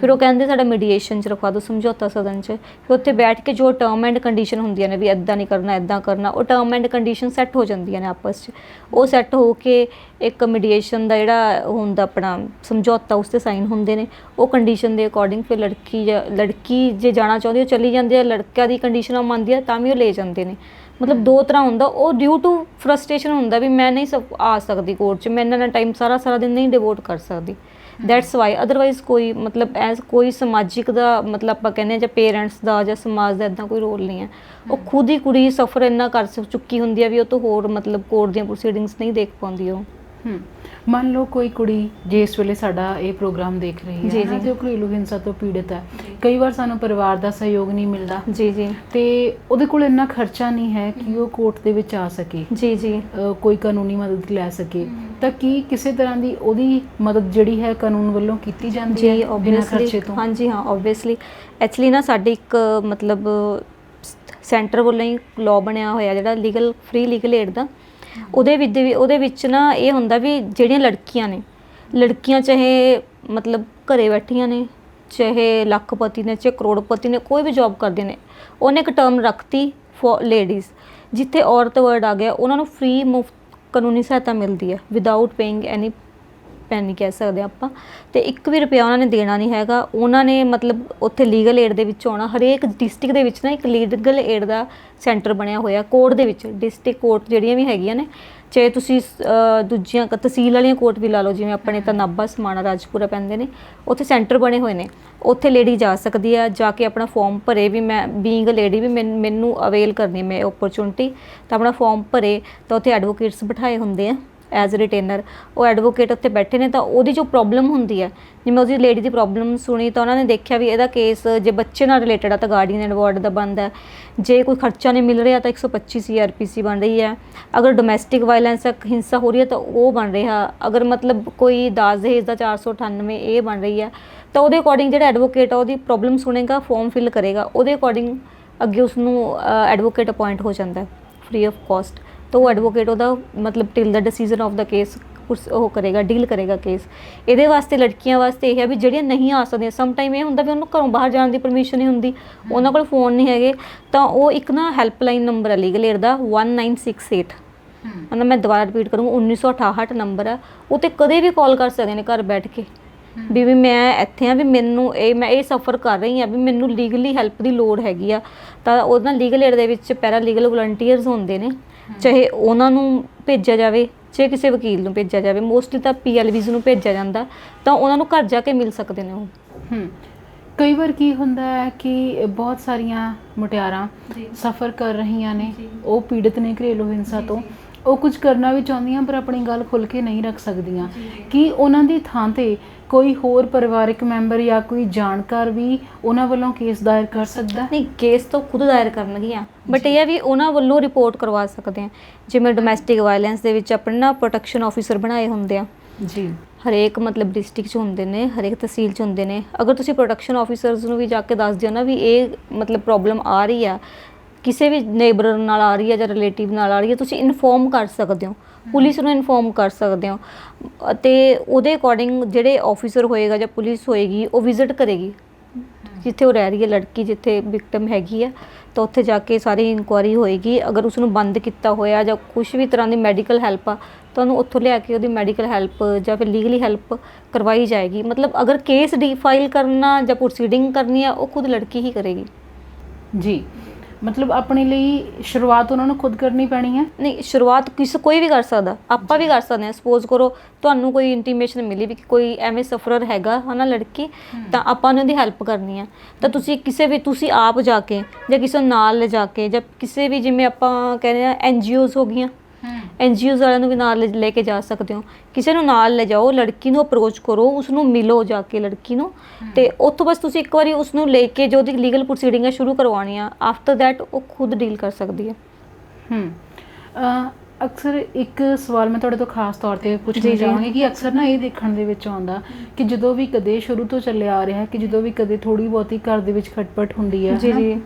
ਫਿਰ ਉਹ ਕਹਿੰਦੇ ਸਾਡਾ ਮੀਡੀਏਸ਼ਨ 'ਚ ਰਖਵਾ ਦਿਓ, ਸਮਝੌਤਾ ਸਦਨ 'ਚ। ਫਿਰ ਉੱਥੇ ਬੈਠ ਕੇ ਜੋ ਟਰਮ ਐਂਡ ਕੰਡੀਸ਼ਨ ਹੁੰਦੀਆਂ ਨੇ ਵੀ ਇੱਦਾਂ ਨਹੀਂ ਕਰਨਾ, ਇੱਦਾਂ ਕਰਨਾ, ਉਹ ਟਰਮ ਐਂਡ ਕੰਡੀਸ਼ਨ ਸੈੱਟ ਹੋ ਜਾਂਦੀਆਂ ਨੇ ਆਪਸ 'ਚ। ਉਹ ਸੈੱਟ ਹੋ ਕੇ ਇੱਕ ਮੀਡੀਏਸ਼ਨ ਦਾ ਜਿਹੜਾ ਹੁੰਦਾ ਆਪਣਾ ਸਮਝੌਤਾ, ਉਸ 'ਤੇ ਸਾਈਨ ਹੁੰਦੇ ਨੇ। ਉਹ ਕੰਡੀਸ਼ਨ ਦੇ ਅਕੋਰਡਿੰਗ ਫਿਰ ਲੜਕੀ ਜੇ ਜਾਣਾ ਚਾਹੁੰਦੀ ਉਹ ਚਲੀ ਜਾਂਦੀ ਹੈ, ਲੜਕਾ ਦੀ ਕੰਡੀਸ਼ਨ ਉਹ ਮੰਨਦੀ ਹੈ ਤਾਂ ਵੀ ਉਹ ਲੈ ਜਾਂਦੇ ਨੇ। ਮਤਲਬ ਦੋ ਤਰ੍ਹਾਂ ਹੁੰਦਾ, ਉਹ ਡਿਊ ਟੂ ਫਰਸਟ੍ਰੇਸ਼ਨ ਹੁੰਦਾ ਵੀ ਮੈਂ ਨਹੀਂ ਆ ਸਕਦੀ ਕੋਰਟ 'ਚ, ਮੈਂ ਇਹਨਾਂ ਨਾਲ ਟਾਈਮ ਸਾਰਾ ਦਿਨ ਨਹੀਂ ਡਿਵੋਟ ਕਰ ਸਕਦੀ, ਦੈਟਸ ਵਾਈ। ਅਦਰਵਾਈਜ਼ ਕੋਈ ਮਤਲਬ ਐਜ਼ ਕੋਈ ਸਮਾਜਿਕ ਦਾ ਮਤਲਬ ਆਪਾਂ ਕਹਿੰਦੇ ਹਾਂ ਜਾਂ ਪੇਰੈਂਟਸ ਦਾ ਜਾਂ ਸਮਾਜ ਦਾ ਇੱਦਾਂ ਕੋਈ ਰੋਲ ਨਹੀਂ ਹੈ। ਉਹ ਖੁਦ ਹੀ ਕੁੜੀ ਸਫਰ ਇੰਨਾ ਕਰ ਚੁੱਕੀ ਹੁੰਦੀ ਹੈ ਵੀ ਉਹ ਤੋਂ ਹੋਰ ਮਤਲਬ ਕੋਰਟ ਦੀਆਂ ਪ੍ਰੋਸੀਡਿੰਗਸ ਨਹੀਂ ਦੇਖ ਪਾਉਂਦੀ ਉਹ। ਮੰਨ ਲਓ ਕੋਈ ਕੁੜੀ ਜੇ ਇਸ ਵੇਲੇ ਸਾਡਾ ਇਹ ਪ੍ਰੋਗਰਾਮ ਦੇਖ ਰਹੀ ਹੈ ਨਾ, ਜੋ ਘਰੇਲੂ ਹਿੰਸਾ ਤੋਂ ਪੀੜਤ ਹੈ, ਕਈ ਵਾਰ ਸਾਨੂੰ ਪਰਿਵਾਰ ਦਾ ਸਹਿਯੋਗ ਨਹੀਂ ਮਿਲਦਾ ਤੇ ਉਹਦੇ ਕੋਲ ਇੰਨਾ ਖਰਚਾ ਨਹੀਂ ਹੈ ਕਿ ਉਹ ਕੋਰਟ ਦੇ ਵਿੱਚ ਆ ਸਕੇ, ਕੋਈ ਕਾਨੂੰਨੀ ਮਦਦ ਲੈ ਸਕੇ, ਤਾਂ ਕੀ ਕਿਸੇ ਤਰ੍ਹਾਂ ਦੀ ਉਹਦੀ ਮਦਦ ਜਿਹੜੀ ਹੈ ਕਾਨੂੰਨ ਵੱਲੋਂ ਕੀਤੀ ਜਾਂਦੀ ਹੈ ਬਿਨਾਂ ਖਰਚੇ ਤੋਂ? ਹਾਂਜੀ ਹਾਂ, ਓਬਵੀਅਸਲੀ। ਐਕਚੁਅਲੀ ਨਾ ਸਾਡੇ ਇੱਕ ਮਤਲਬ ਸੈਂਟਰ ਵੱਲੋਂ ਹੀ ਲਾਅ ਬਣਿਆ ਹੋਇਆ ਜਿਹੜਾ ਫ੍ਰੀ ਲੀਗਲ ਏਡ ਦਾ। ਉਹਦੇ ਵਿੱਚ ਨਾ ਇਹ ਹੁੰਦਾ ਵੀ ਜਿਹੜੀਆਂ ਲੜਕੀਆਂ ਚਾਹੇ ਮਤਲਬ ਘਰੇ ਬੈਠੀਆਂ ਨੇ, ਚਾਹੇ ਲੱਖਪਤੀ ਨੇ, ਚਾਹੇ ਕਰੋੜਪਤੀ ਨੇ, ਕੋਈ ਵੀ ਜੌਬ ਕਰਦੇ ਨੇ, ਉਹਨੇ ਇੱਕ ਟਰਮ ਰੱਖਤੀ ਫॉर ਲੇਡੀਜ਼, ਜਿੱਥੇ ਔਰਤ ਵਰਡ ਆ ਗਿਆ, ਉਹਨਾਂ ਨੂੰ ਫ੍ਰੀ ਮੁਫਤ ਕਾਨੂੰਨੀ ਸਹਾਇਤਾ ਮਿਲਦੀ ਹੈ ਵਿਦਾਊਟ ਪੇਇੰਗ ਐਨੀ ਪੈਨੀ ਕਹਿ ਸਕਦੇ ਆਪਾਂ। ਅਤੇ 1 ਵੀ ਰੁਪਇਆ ਉਹਨਾਂ ਨੇ ਦੇਣਾ ਨਹੀਂ ਹੈਗਾ। ਉਹਨਾਂ ਨੇ ਮਤਲਬ ਉੱਥੇ ਲੀਗਲ ਏਡ ਦੇ ਵਿੱਚ ਆਉਣਾ। ਹਰੇਕ ਡਿਸਟ੍ਰਿਕਟ ਦੇ ਵਿੱਚ ਨਾ ਇੱਕ ਲੀਗਲ ਏਡ ਦਾ ਸੈਂਟਰ ਬਣਿਆ ਹੋਇਆ ਕੋਰਟ ਦੇ ਵਿੱਚ। ਡਿਸਟ੍ਰਿਕਟ ਕੋਰਟ ਜਿਹੜੀਆਂ ਵੀ ਹੈਗੀਆਂ ਨੇ, ਚਾਹੇ ਤੁਸੀਂ ਦੂਜੀਆਂ ਤਹਿਸੀਲ ਵਾਲੀਆਂ ਕੋਰਟ ਵੀ ਲਾ ਲਓ, ਜਿਵੇਂ ਆਪਣੇ ਤਾਂ ਨਾਭਾ, ਸਮਾਣਾ, ਰਾਜਪੁਰਾ ਪੈਂਦੇ ਨੇ, ਉੱਥੇ ਸੈਂਟਰ ਬਣੇ ਹੋਏ ਨੇ। ਉੱਥੇ ਲੇਡੀ ਜਾ ਸਕਦੀ ਆ, ਜਾ ਕੇ ਆਪਣਾ ਫਾਰਮ ਭਰੇ ਵੀ ਮੈਂ ਬੀਇੰਗ ਲੇਡੀ ਵੀ ਮੈਨੂੰ ਅਵੇਲ ਕਰਨੀ ਮੈਂ ਓਪਰਚੁਨਿਟੀ, ਤਾਂ ਆਪਣਾ ਫਾਰਮ ਭਰੇ। ਤਾਂ ਉੱਥੇ ਐਡਵੋਕੇਟਸ ਬਿਠਾਏ ਹੁੰਦੇ ਆ ਐਜ਼ ਰਿਟੇਨਰ। ਉਹ ਐਡਵੋਕੇਟ ਉੱਥੇ ਬੈਠੇ ਨੇ, ਤਾਂ ਉਹਦੀ ਜੋ ਪ੍ਰੋਬਲਮ ਹੁੰਦੀ ਹੈ, ਜਿਵੇਂ ਉਹਦੀ ਲੇਡੀ ਦੀ ਪ੍ਰੋਬਲਮ ਸੁਣੀ, ਤਾਂ ਉਹਨਾਂ ਨੇ ਦੇਖਿਆ ਵੀ ਇਹਦਾ ਕੇਸ ਜੇ ਬੱਚੇ ਨਾਲ ਰਿਲੇਟਡ ਆ ਤਾਂ ਗਾਰਡੀਅਨ ਐਵਾਰਡ ਦਾ ਬਣਦਾ, ਜੇ ਕੋਈ ਖਰਚਾ ਨਹੀਂ ਮਿਲ ਰਿਹਾ ਤਾਂ 125 CRPC ਬਣ ਰਹੀ ਹੈ, ਅਗਰ ਡੋਮੈਸਟਿਕ ਵਾਇਲੈਂਸ ਹਿੰਸਾ ਹੋ ਰਹੀ ਹੈ ਤਾਂ ਉਹ ਬਣ ਰਿਹਾ, ਅਗਰ ਮਤਲਬ ਕੋਈ ਦਾਜ ਦਹੇਜ ਦਾ 498 ਇਹ ਬਣ ਰਹੀ ਹੈ। ਤਾਂ ਉਹਦੇ ਅਕੋਰਡਿੰਗ ਜਿਹੜਾ ਐਡਵੋਕੇਟ ਆ ਉਹਦੀ ਪ੍ਰੋਬਲਮ ਸੁਣੇਗਾ, ਫਾਰਮ ਫਿਲ ਕਰੇਗਾ, ਉਹਦੇ ਅਕੋਰਡਿੰਗ ਅੱਗੇ ਉਸਨੂੰ ਐਡਵੋਕੇਟ ਅਪੋਇੰਟ ਹੋ ਜਾਂਦਾ ਫ੍ਰੀ ਆਫ ਕੋਸਟ। ਤਾਂ ਉਹ ਐਡਵੋਕੇਟ ਉਹਦਾ ਮਤਲਬ till the decision of the case ਉਹ ਕਰੇਗਾ, ਡੀਲ ਕਰੇਗਾ ਕੇਸ। ਇਹਦੇ ਵਾਸਤੇ ਲੜਕੀਆਂ ਵਾਸਤੇ ਇਹ ਹੈ ਵੀ ਜਿਹੜੀਆਂ ਨਹੀਂ ਆ ਸਕਦੀਆਂ, ਸਮ ਟਾਈਮ ਇਹ ਹੁੰਦਾ ਵੀ ਉਹਨੂੰ ਘਰੋਂ ਬਾਹਰ ਜਾਣ ਦੀ ਪਰਮਿਸ਼ਨ ਨਹੀਂ ਹੁੰਦੀ, ਉਹਨਾਂ ਕੋਲ ਫੋਨ ਨਹੀਂ ਹੈਗੇ, ਤਾਂ ਉਹ ਇੱਕ ਨਾ ਹੈਲਪਲਾਈਨ ਨੰਬਰ ਹੈ ਲੀਗਲ ਏਡ ਦਾ 1968, ਮਤਲਬ ਮੈਂ ਦੁਬਾਰਾ ਰਿਪੀਟ ਕਰੂੰਗਾ 1968 ਨੰਬਰ ਹੈ। ਉਹ 'ਤੇ ਕਦੇ ਵੀ ਕਾਲ ਕਰ ਸਕਦੇ ਨੇ ਘਰ ਬੈਠ ਕੇ ਵੀ ਮੈਂ ਇੱਥੇ ਹਾਂ, ਵੀ ਮੈਂ ਇਹ ਸਫਰ ਕਰ ਰਹੀ ਹਾਂ, ਵੀ ਮੈਨੂੰ ਲੀਗਲੀ ਹੈਲਪ ਦੀ ਲੋੜ ਹੈਗੀ ਆ। ਤਾਂ ਉਹਦੇ ਨਾਲ ਲੀਗਲ ਏਡ ਦੇ ਵਿੱਚ ਪੈਰਾ ਲੀਗਲ ਵਲੰਟੀਅਰਸ ਹੁੰਦੇ ਨੇ, ਚਾਹੇ ਉਹਨਾਂ ਨੂੰ ਭੇਜਿਆ ਜਾਵੇ, ਚਾਹੇ ਕਿਸੇ ਵਕੀਲ ਨੂੰ ਭੇਜਿਆ ਜਾਵੇ, ਮੋਸਟਲੀ ਤਾਂ PLVs ਨੂੰ ਭੇਜਿਆ ਜਾਂਦਾ, ਤਾਂ ਉਹਨਾਂ ਨੂੰ ਘਰ ਜਾ ਕੇ ਮਿਲ ਸਕਦੇ ਨੇ ਉਹ। ਕਈ ਵਾਰ ਕੀ ਹੁੰਦਾ ਹੈ ਕਿ ਬਹੁਤ ਸਾਰੀਆਂ ਮੁਟਿਆਰਾਂ ਸਫਰ ਕਰ ਰਹੀਆਂ ਨੇ, ਉਹ ਪੀੜਤ ਨੇ ਘਰੇਲੂ ਹਿੰਸਾ ਤੋਂ, ਉਹ ਕੁਝ ਕਰਨਾ ਵੀ ਚਾਹੁੰਦੀਆਂ ਪਰ ਆਪਣੀ ਗੱਲ ਖੁੱਲ੍ਹ ਕੇ ਨਹੀਂ ਰੱਖ ਸਕਦੀਆਂ। ਕੀ ਉਹਨਾਂ ਦੀ ਥਾਂ 'ਤੇ ਕੋਈ ਹੋਰ ਪਰਿਵਾਰਕ ਮੈਂਬਰ ਜਾਂ ਕੋਈ ਜਾਣਕਾਰ ਵੀ ਉਹਨਾਂ ਵੱਲੋਂ ਕੇਸ ਦਾਇਰ ਕਰ ਸਕਦਾ? ਨਹੀਂ, ਕੇਸ ਤਾਂ ਖੁਦ ਦਾਇਰ ਕਰਨਗੀਆਂ, ਬਟ ਇਹ ਹੈ ਵੀ ਉਹਨਾਂ ਵੱਲੋਂ ਰਿਪੋਰਟ ਕਰਵਾ ਸਕਦੇ ਆ। ਜਿਵੇਂ ਡੋਮੈਸਟਿਕ ਵਾਇਲੈਂਸ ਦੇ ਵਿੱਚ ਆਪਣੇ ਨਾ ਪ੍ਰੋਟੈਕਸ਼ਨ ਆਫਿਸਰ ਬਣਾਏ ਹੁੰਦੇ ਆ ਜੀ, ਹਰੇਕ ਮਤਲਬ ਡਿਸਟ੍ਰਿਕਟ 'ਚ ਹੁੰਦੇ ਨੇ, ਹਰੇਕ ਤਹਿਸੀਲ 'ਚ ਹੁੰਦੇ ਨੇ। ਅਗਰ ਤੁਸੀਂ ਪ੍ਰੋਟੈਕਸ਼ਨ ਆਫਿਸਰਸ ਨੂੰ ਵੀ ਜਾ ਕੇ ਦੱਸ ਦਿਓ ਨਾ ਵੀ ਇਹ ਮਤਲਬ ਪ੍ਰੋਬਲਮ ਆ ਰਹੀ ਆ, ਕਿਸੇ ਵੀ ਨੇਬਰ ਨਾਲ ਆ ਰਹੀ ਹੈ ਜਾਂ ਰਿਲੇਟਿਵ ਨਾਲ ਆ ਰਹੀ ਹੈ, ਤੁਸੀਂ ਇਨਫੋਰਮ ਕਰ ਸਕਦੇ ਹੋ, ਪੁਲਿਸ ਨੂੰ ਇਨਫੋਰਮ ਕਰ ਸਕਦੇ ਹੋ। ਅਤੇ ਉਹਦੇ ਅਕੋਰਡਿੰਗ ਜਿਹੜੇ ਆਫਿਸਰ ਹੋਏਗਾ ਜਾਂ ਪੁਲਿਸ ਹੋਏਗੀ ਉਹ ਵਿਜ਼ਿਟ ਕਰੇਗੀ ਜਿੱਥੇ ਉਹ ਰਹਿ ਰਹੀ ਹੈ ਲੜਕੀ, ਜਿੱਥੇ ਵਿਕਟਮ ਹੈਗੀ ਆ, ਤਾਂ ਉੱਥੇ ਜਾ ਕੇ ਸਾਰੀ ਇਨਕੁਆਇਰੀ ਹੋਏਗੀ। ਅਗਰ ਉਸਨੂੰ ਬੰਦ ਕੀਤਾ ਹੋਇਆ ਜਾਂ ਕੁਛ ਵੀ ਤਰ੍ਹਾਂ ਦੀ ਮੈਡੀਕਲ ਹੈਲਪ ਆ ਤਾਂ ਉਹਨੂੰ ਉੱਥੋਂ ਲਿਆ ਕੇ ਉਹਦੀ ਮੈਡੀਕਲ ਹੈਲਪ ਜਾਂ ਫਿਰ ਲੀਗਲੀ ਹੈਲਪ ਕਰਵਾਈ ਜਾਏਗੀ। ਮਤਲਬ ਅਗਰ ਕੇਸ ਫਾਈਲ ਕਰਨਾ ਜਾਂ ਪ੍ਰੋਸੀਡਿੰਗ ਕਰਨੀ ਆ ਉਹ ਖੁਦ ਲੜਕੀ ਹੀ ਕਰੇਗੀ। ਜੀ, ਮਤਲਬ ਆਪਣੇ ਲਈ ਸ਼ੁਰੂਆਤ ਉਹਨਾਂ ਨੂੰ ਖੁਦ ਕਰਨੀ ਪੈਣੀ ਹੈ? ਨਹੀਂ, ਸ਼ੁਰੂਆਤ ਕੋਈ ਵੀ ਕਰ ਸਕਦਾ, ਆਪਾਂ ਵੀ ਕਰ ਸਕਦੇ ਹਾਂ। ਸਪੋਜ਼ ਕਰੋ ਤੁਹਾਨੂੰ ਕੋਈ ਇੰਟੀਮੇਸ਼ਨ ਮਿਲੀ ਵੀ ਕੋਈ ਐਵੇਂ ਸਫਰਰ ਹੈਗਾ ਹੈ ਨਾ ਲੜਕੀ, ਤਾਂ ਆਪਾਂ ਨੇ ਉਹਦੀ ਹੈਲਪ ਕਰਨੀ ਆ, ਤਾਂ ਤੁਸੀਂ ਤੁਸੀਂ ਆਪ ਜਾ ਕੇ ਜਾਂ ਕਿਸੇ ਨੂੰ ਨਾਲ ਲਿਜਾ ਕੇ ਜਾਂ ਕਿਸੇ ਵੀ, ਜਿਵੇਂ ਆਪਾਂ ਕਹਿੰਦੇ ਹਾਂ NGOs ਹੋ ਗਈਆਂ, NGOs ਵਾਲਿਆਂ ਨੂੰ ਵੀ ਨਾਲ ਲੈ ਕੇ ਜਾ ਸਕਦੇ ਹੋ। ਕਿਸੇ ਨੂੰ ਨਾਲ ਲੈ ਜਾਓ, ਲੜਕੀ ਨੂੰ ਅਪਰੋਚ ਕਰੋ, ਉਸਨੂੰ ਮਿਲੋ ਜਾ ਕੇ ਲੜਕੀ ਨੂੰ, ਅਤੇ ਉੱਥੋਂ ਬਸ ਤੁਸੀਂ ਇੱਕ ਵਾਰੀ ਉਸਨੂੰ ਲੈ ਕੇ ਜੋ ਉਹਦੀ ਲੀਗਲ ਪ੍ਰੋਸੀਡਿੰਗ ਹੈ ਸ਼ੁਰੂ ਕਰਵਾਉਣੀ ਆ। ਆਫਟਰ ਦੈਟ ਉਹ ਖੁਦ ਡੀਲ ਕਰ ਸਕਦੀ ਹੈ। ਅਕਸਰ ਇੱਕ ਸਵਾਲ ਮੈਂ ਤੁਹਾਡੇ ਤੋਂ ਖਾਸ ਤੌਰ ਤੇ ਪੁੱਛਣਾ ਚਾਹਾਂਗੀ ਕਿ ਅਕਸਰ ਨਾ ਇਹ ਦੇਖਣ ਦੇ ਵਿੱਚ ਆਉਂਦਾ ਕਿ ਜਦੋਂ ਵੀ ਕਦੇ ਸ਼ੁਰੂ ਤੋਂ ਚੱਲਿਆ ਆ ਰਿਹਾ ਕਿ ਜਦੋਂ ਵੀ ਕਦੇ ਥੋੜ੍ਹੀ ਬਹੁਤੀ ਘਰ ਦੇ ਵਿੱਚ ਖਟਪਟ ਹੁੰਦੀ ਹੈ ਜੀ,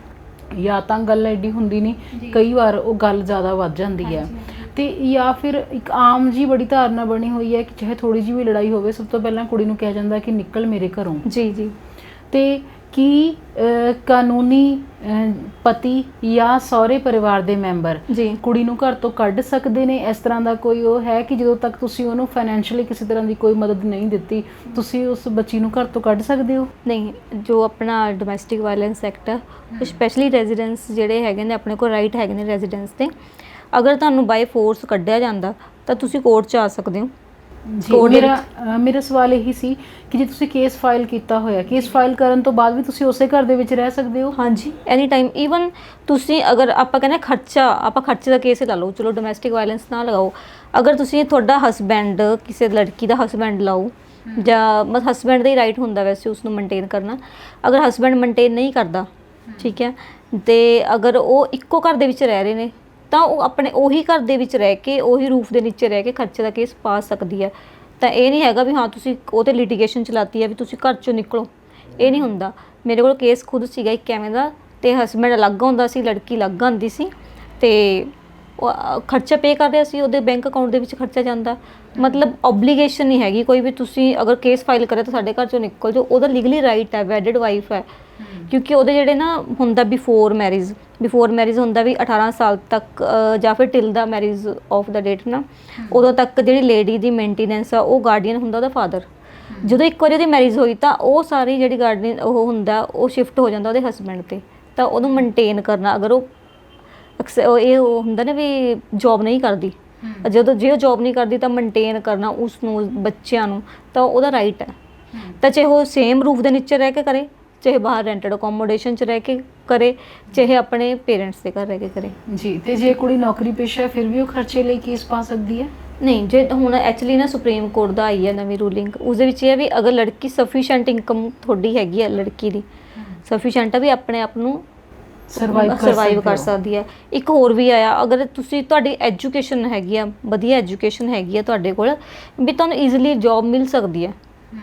ਜਾਂ ਤਾਂ ਗੱਲ ਐਡੀ ਹੁੰਦੀ ਨਹੀਂ, ਕਈ ਵਾਰ ਉਹ ਗੱਲ ਜ਼ਿਆਦਾ ਵੱਧ ਜਾਂਦੀ ਹੈ, ਅਤੇ ਜਾਂ ਫਿਰ ਇੱਕ ਆਮ ਜੀ ਬੜੀ ਧਾਰਨਾ ਬਣੀ ਹੋਈ ਹੈ ਕਿ ਚਾਹੇ ਥੋੜ੍ਹੀ ਜਿਹੀ ਵੀ ਲੜਾਈ ਹੋਵੇ ਸਭ ਤੋਂ ਪਹਿਲਾਂ ਕੁੜੀ ਨੂੰ ਕਿਹਾ ਜਾਂਦਾ ਕਿ ਨਿਕਲ ਮੇਰੇ ਘਰੋਂ। ਜੀ ਜੀ। ਅਤੇ ਕੀ ਕਾਨੂੰਨੀ ਪਤੀ ਜਾਂ ਸਹੁਰੇ ਪਰਿਵਾਰ ਦੇ ਮੈਂਬਰ ਜੀ ਕੁੜੀ ਨੂੰ ਘਰ ਤੋਂ ਕੱਢ ਸਕਦੇ ਨੇ? ਇਸ ਤਰ੍ਹਾਂ ਦਾ ਕੋਈ ਉਹ ਹੈ ਕਿ ਜਦੋਂ ਤੱਕ ਤੁਸੀਂ ਉਹਨੂੰ ਫਾਈਨੈਂਸ਼ੀਅਲੀ ਕਿਸੇ ਤਰ੍ਹਾਂ ਦੀ ਕੋਈ ਮਦਦ ਨਹੀਂ ਦਿੱਤੀ ਤੁਸੀਂ ਉਸ ਬੱਚੀ ਨੂੰ ਘਰ ਤੋਂ ਕੱਢ ਸਕਦੇ ਹੋ? ਨਹੀਂ, ਜੋ ਆਪਣਾ ਡੋਮੈਸਟਿਕ ਵਾਇਲੈਂਸ ਐਕਟ ਹੈ ਉਹ ਸਪੈਸ਼ਲੀ ਰੈਜ਼ੀਡੈਂਸ ਜਿਹੜੇ ਹੈਗੇ ਨੇ ਆਪਣੇ ਕੋਲ ਰਾਈਟ ਹੈਗੇ ਨੇ ਰੈਜ਼ੀਡੈਂਸ 'ਤੇ। ਅਗਰ ਤੁਹਾਨੂੰ ਬਾਈ ਫੋਰਸ ਕੱਢਿਆ ਜਾਂਦਾ ਤਾਂ ਤੁਸੀਂ ਕੋਰਟ 'ਚ ਆ ਸਕਦੇ ਹੋ। ਜੀ, ਮੇਰਾ ਸਵਾਲ ਇਹੀ ਸੀ ਕਿ ਜੇ ਤੁਸੀਂ ਕੇਸ ਫਾਈਲ ਕੀਤਾ ਹੋਇਆ, ਕੇਸ ਫਾਈਲ ਕਰਨ ਤੋਂ ਬਾਅਦ ਵੀ ਤੁਸੀਂ ਉਸੇ ਘਰ ਦੇ ਵਿੱਚ ਰਹਿ ਸਕਦੇ ਹੋ? ਹਾਂਜੀ, ਐਨੀ ਟਾਈਮ। ਈਵਨ ਤੁਸੀਂ ਅਗਰ ਆਪਾਂ ਕਹਿੰਦੇ ਖਰਚੇ ਦਾ ਕੇਸ ਲਾ ਲਓ, ਚਲੋ ਡੋਮੈਸਟਿਕ ਵਾਇਲੈਂਸ ਨਾ ਲਗਾਓ, ਅਗਰ ਤੁਸੀਂ ਤੁਹਾਡਾ ਹਸਬੈਂਡ ਕਿਸੇ ਲੜਕੀ ਦਾ ਹਸਬੈਂਡ ਲਾਓ, ਜਾਂ ਮਤਲਬ ਹਸਬੈਂਡ ਦਾ ਹੀ ਰਾਈਟ ਹੁੰਦਾ ਵੈਸੇ ਉਸਨੂੰ ਮੇਨਟੇਨ ਕਰਨਾ। ਅਗਰ ਹਸਬੈਂਡ ਮੇਨਟੇਨ ਨਹੀਂ ਕਰਦਾ, ਠੀਕ ਹੈ, ਅਤੇ ਅਗਰ ਉਹ ਇੱਕੋ ਘਰ ਦੇ ਵਿੱਚ ਰਹਿ ਰਹੇ ਨੇ ਤਾਂ ਉਹ ਆਪਣੇ ਉਹੀ ਘਰ ਦੇ ਵਿੱਚ ਰਹਿ ਕੇ, ਉਹੀ ਰੂਫ ਦੇ ਨੀਚੇ ਰਹਿ ਕੇ ਖਰਚੇ ਦਾ ਕੇਸ ਪਾ ਸਕਦੀ ਹੈ। ਤਾਂ ਇਹ ਨਹੀਂ ਹੈਗਾ ਵੀ ਹਾਂ ਤੁਸੀਂ ਉਹ 'ਤੇ ਲਿਟੀਗੇਸ਼ਨ ਚਲਾਤੀ ਹੈ ਵੀ ਤੁਸੀਂ ਘਰ 'ਚੋਂ ਨਿਕਲੋ, ਇਹ ਨਹੀਂ ਹੁੰਦਾ। ਮੇਰੇ ਕੋਲ ਕੇਸ ਖੁਦ ਸੀਗਾ ਇੱਕ ਐਵੇਂ ਦਾ, ਅਤੇ ਹਸਬੈਂਡ ਅਲੱਗ ਹੁੰਦਾ ਸੀ, ਲੜਕੀ ਅਲੱਗ ਆਉਂਦੀ ਸੀ, ਅਤੇ ਉਹ ਖਰਚਾ ਪੇ ਕਰ ਰਿਹਾ ਸੀ, ਉਹਦੇ ਬੈਂਕ ਅਕਾਊਂਟ ਦੇ ਵਿੱਚ ਖਰਚਾ ਜਾਂਦਾ। ਮਤਲਬ ਓਬਲੀਗੇਸ਼ਨ ਨਹੀਂ ਹੈਗੀ ਕੋਈ ਵੀ, ਤੁਸੀਂ ਅਗਰ ਕੇਸ ਫਾਈਲ ਕਰੇ ਤਾਂ ਸਾਡੇ ਘਰ 'ਚੋਂ ਨਿਕਲ ਜਾਓ, ਉਹਦਾ ਲੀਗਲੀ ਰਾਈਟ ਹੈ, ਵੈਡਿਡ ਵਾਈਫ ਹੈ। ਕਿਉਂਕਿ ਉਹਦੇ ਜਿਹੜੇ ਨਾ ਹੁੰਦਾ ਬਿਫੋਰ ਮੈਰਿਜ ਹੁੰਦਾ ਵੀ 18 ਸਾਲ ਤੱਕ ਜਾਂ ਫਿਰ till the marriage of the date ਨਾ, ਉਦੋਂ ਤੱਕ ਜਿਹੜੀ ਲੇਡੀ ਦੀ ਮੇਨਟੇਨੈਂਸ ਆ ਉਹ ਗਾਰਡੀਅਨ ਹੁੰਦਾ ਉਹਦਾ ਫਾਦਰ। ਜਦੋਂ ਇੱਕ ਵਾਰੀ ਉਹਦੀ ਮੈਰਿਜ ਹੋਈ ਤਾਂ ਉਹ ਸਾਰੀ ਜਿਹੜੀ ਗਾਰਡੀਅਨ ਉਹ ਹੁੰਦਾ ਉਹ ਸ਼ਿਫਟ ਹੋ ਜਾਂਦਾ ਉਹਦੇ ਹਸਬੈਂਡ 'ਤੇ। ਤਾਂ ਉਹਨੂੰ ਮੇਨਟੇਨ ਕਰਨਾ, ਅਗਰ ਉਹ ਇਹ ਹੁੰਦਾ ਨਾ ਵੀ ਜੋਬ ਨਹੀਂ ਕਰਦੀ, ਜੇ ਉਹ ਜੋਬ ਨਹੀਂ ਕਰਦੀ ਤਾਂ ਮੇਨਟੇਨ ਕਰਨਾ ਉਸਨੂੰ, ਬੱਚਿਆਂ ਨੂੰ, ਤਾਂ ਉਹਦਾ ਰਾਈਟ ਹੈ। ਤਾਂ ਚਾਹੇ ਉਹ ਸੇਮ ਰੂਫ ਦੇ ਨੀਚੇ ਰਹਿ ਕੇ ਕਰੇ, ਚਾਹੇ ਬਾਹਰ ਰੈਂਟਡ ਅਕੋਮੋਡੇਸ਼ਨ 'ਚ ਰਹਿ ਕੇ ਕਰੇ, ਚਾਹੇ ਆਪਣੇ ਪੇਰੈਂਟਸ ਦੇ ਘਰ ਰਹਿ ਕੇ ਕਰੇ। ਜੀ, ਤੇ ਜੇ ਕੁੜੀ ਨੌਕਰੀ ਪੇਸ਼ਾ ਹੈ ਫਿਰ ਵੀ ਉਹ ਖਰਚੇ ਲਈ ਕੇਸ ਪਾ ਸਕਦੀ ਹੈ? ਨਹੀਂ, ਜੇ ਹੁਣ ਐਕਚੁਅਲੀ ਨਾ ਸੁਪਰੀਮ ਕੋਰਟ ਦਾ ਆਈ ਹੈ ਨਵੀਂ ਰੂਲਿੰਗ, ਉਸਦੇ ਵਿੱਚ ਇਹ ਹੈ ਵੀ ਅਗਰ ਲੜਕੀ ਸਫੀਸ਼ੀਐਂਟ ਇਨਕਮ ਤੁਹਾਡੀ ਹੈਗੀ ਹੈ, ਲੜਕੀ ਦੀ ਸਫੀਸ਼ੀਐਂਟ ਹੈ ਵੀ ਆਪਣੇ ਆਪ ਨੂੰ ਸਰਵਾਈਵ ਕਰ ਸਕਦੀ ਹੈ। ਇੱਕ ਹੋਰ ਵੀ ਆਇਆ, ਅਗਰ ਤੁਹਾਡੀ ਐਜੂਕੇਸ਼ਨ ਹੈਗੀ ਆ, ਵਧੀਆ ਐਜੂਕੇਸ਼ਨ ਹੈਗੀ ਆ ਤੁਹਾਡੇ ਕੋਲ, ਵੀ ਤੁਹਾਨੂੰ ਈਜ਼ੀਲੀ ਜੋਬ ਮਿਲ ਸਕਦੀ ਹੈ,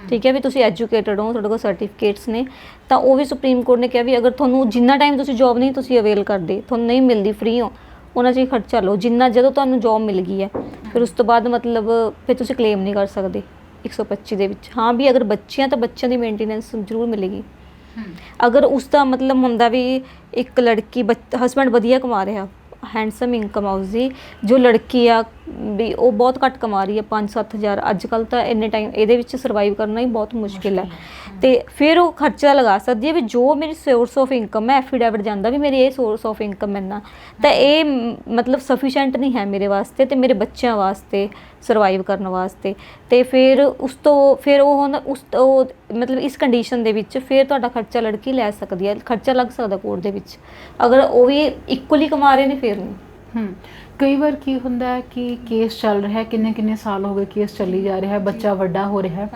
ਠੀਕ ਹੈ, ਵੀ ਤੁਸੀਂ ਐਜੂਕੇਟਡ ਹੋ, ਤੁਹਾਡੇ ਕੋਲ ਸਰਟੀਫਿਕੇਟਸ ਨੇ, ਤਾਂ ਉਹ ਵੀ ਸੁਪਰੀਮ ਕੋਰਟ ਨੇ ਕਿਹਾ ਵੀ ਅਗਰ ਤੁਹਾਨੂੰ ਜਿੰਨਾ ਟਾਈਮ ਤੁਸੀਂ ਜੋਬ ਨਹੀਂ ਤੁਸੀਂ ਅਵੇਲ ਕਰਦੇ, ਤੁਹਾਨੂੰ ਨਹੀਂ ਮਿਲਦੀ, ਫ੍ਰੀ ਹੋ, ਉਹਨਾਂ 'ਚ ਹੀ ਖਰਚਾ ਲਓ ਜਿੰਨਾ, ਜਦੋਂ ਤੁਹਾਨੂੰ ਜੋਬ ਮਿਲ ਗਈ ਹੈ ਫਿਰ ਉਸ ਤੋਂ ਬਾਅਦ ਮਤਲਬ ਫਿਰ ਤੁਸੀਂ ਕਲੇਮ ਨਹੀਂ ਕਰ ਸਕਦੇ 125 ਦੇ ਵਿੱਚ। ਹਾਂ ਵੀ ਅਗਰ ਬੱਚਿਆਂ ਤਾਂ ਬੱਚਿਆਂ ਦੀ ਮੇਨਟੇਨੈਂਸ ਜ਼ਰੂਰ ਮਿਲੇਗੀ। ਅਗਰ ਉਸ ਦਾ ਮਤਲਬ ਹੁੰਦਾ ਵੀ ਇੱਕ ਲੜਕੀ ਹਸਬੈਂਡ ਵਧੀਆ ਕਮਾ ਰਿਹਾ, ਹੈਂਡਸਮ ਇਨਕਮ ਆ ਉਸਦੀ, ਜੋ ਲੜਕੀ ਆ ਵੀ ਉਹ ਬਹੁਤ ਘੱਟ ਕਮਾ ਰਹੀ ਹੈ, 5-7 ਹਜ਼ਾਰ। ਅੱਜ ਕੱਲ੍ਹ ਤਾਂ ਇੰਨੇ ਟਾਈਮ ਇਹਦੇ ਵਿੱਚ ਸਰਵਾਈਵ ਕਰਨਾ ਹੀ ਬਹੁਤ ਮੁਸ਼ਕਿਲ ਹੈ, ਅਤੇ ਫਿਰ ਉਹ ਖਰਚਾ ਲਗਾ ਸਕਦੀ ਹੈ ਵੀ ਜੋ ਮੇਰੀ ਸੋਰਸ ਆਫ ਇਨਕਮ ਹੈ, ਐਫੀਡੈਵਿਟ ਜਾਂਦਾ ਵੀ ਮੇਰੀ ਇਹ ਸੋਰਸ ਆਫ ਇਨਕਮ ਇੰਨਾ, ਤਾਂ ਇਹ ਮਤਲਬ ਸਫੀਸ਼ੀਐਂਟ ਨਹੀਂ ਹੈ ਮੇਰੇ ਵਾਸਤੇ ਅਤੇ ਮੇਰੇ ਬੱਚਿਆਂ ਵਾਸਤੇ ਸਰਵਾਈਵ ਕਰਨ ਵਾਸਤੇ। ਅਤੇ ਫਿਰ ਉਹ ਮਤਲਬ ਇਸ ਕੰਡੀਸ਼ਨ ਦੇ ਵਿੱਚ ਫਿਰ ਤੁਹਾਡਾ ਖਰਚਾ ਲੜਕੀ ਲੈ ਸਕਦੀ ਹੈ, ਖਰਚਾ ਲੱਗ ਸਕਦਾ ਕੋਰਟ ਦੇ ਵਿੱਚ, ਅਗਰ ਉਹ ਵੀ ਇਕੁਅਲੀ ਕਮਾ ਰਹੇ ਨੇ ਫਿਰ ਨਹੀਂ। ਕਈ ਵਾਰ ਕੀ ਹੁੰਦਾ ਹੈ ਕਿ ਕੇਸ ਚੱਲ ਰਿਹਾ, ਕਿੰਨੇ ਸਾਲ ਹੋ ਗਏ ਕੇਸ ਚੱਲੀ ਜਾ ਰਿਹਾ ਹੈ, ਬੱਚਾ ਵੱਡਾ ਹੋ ਰਿਹਾ ਹੈ,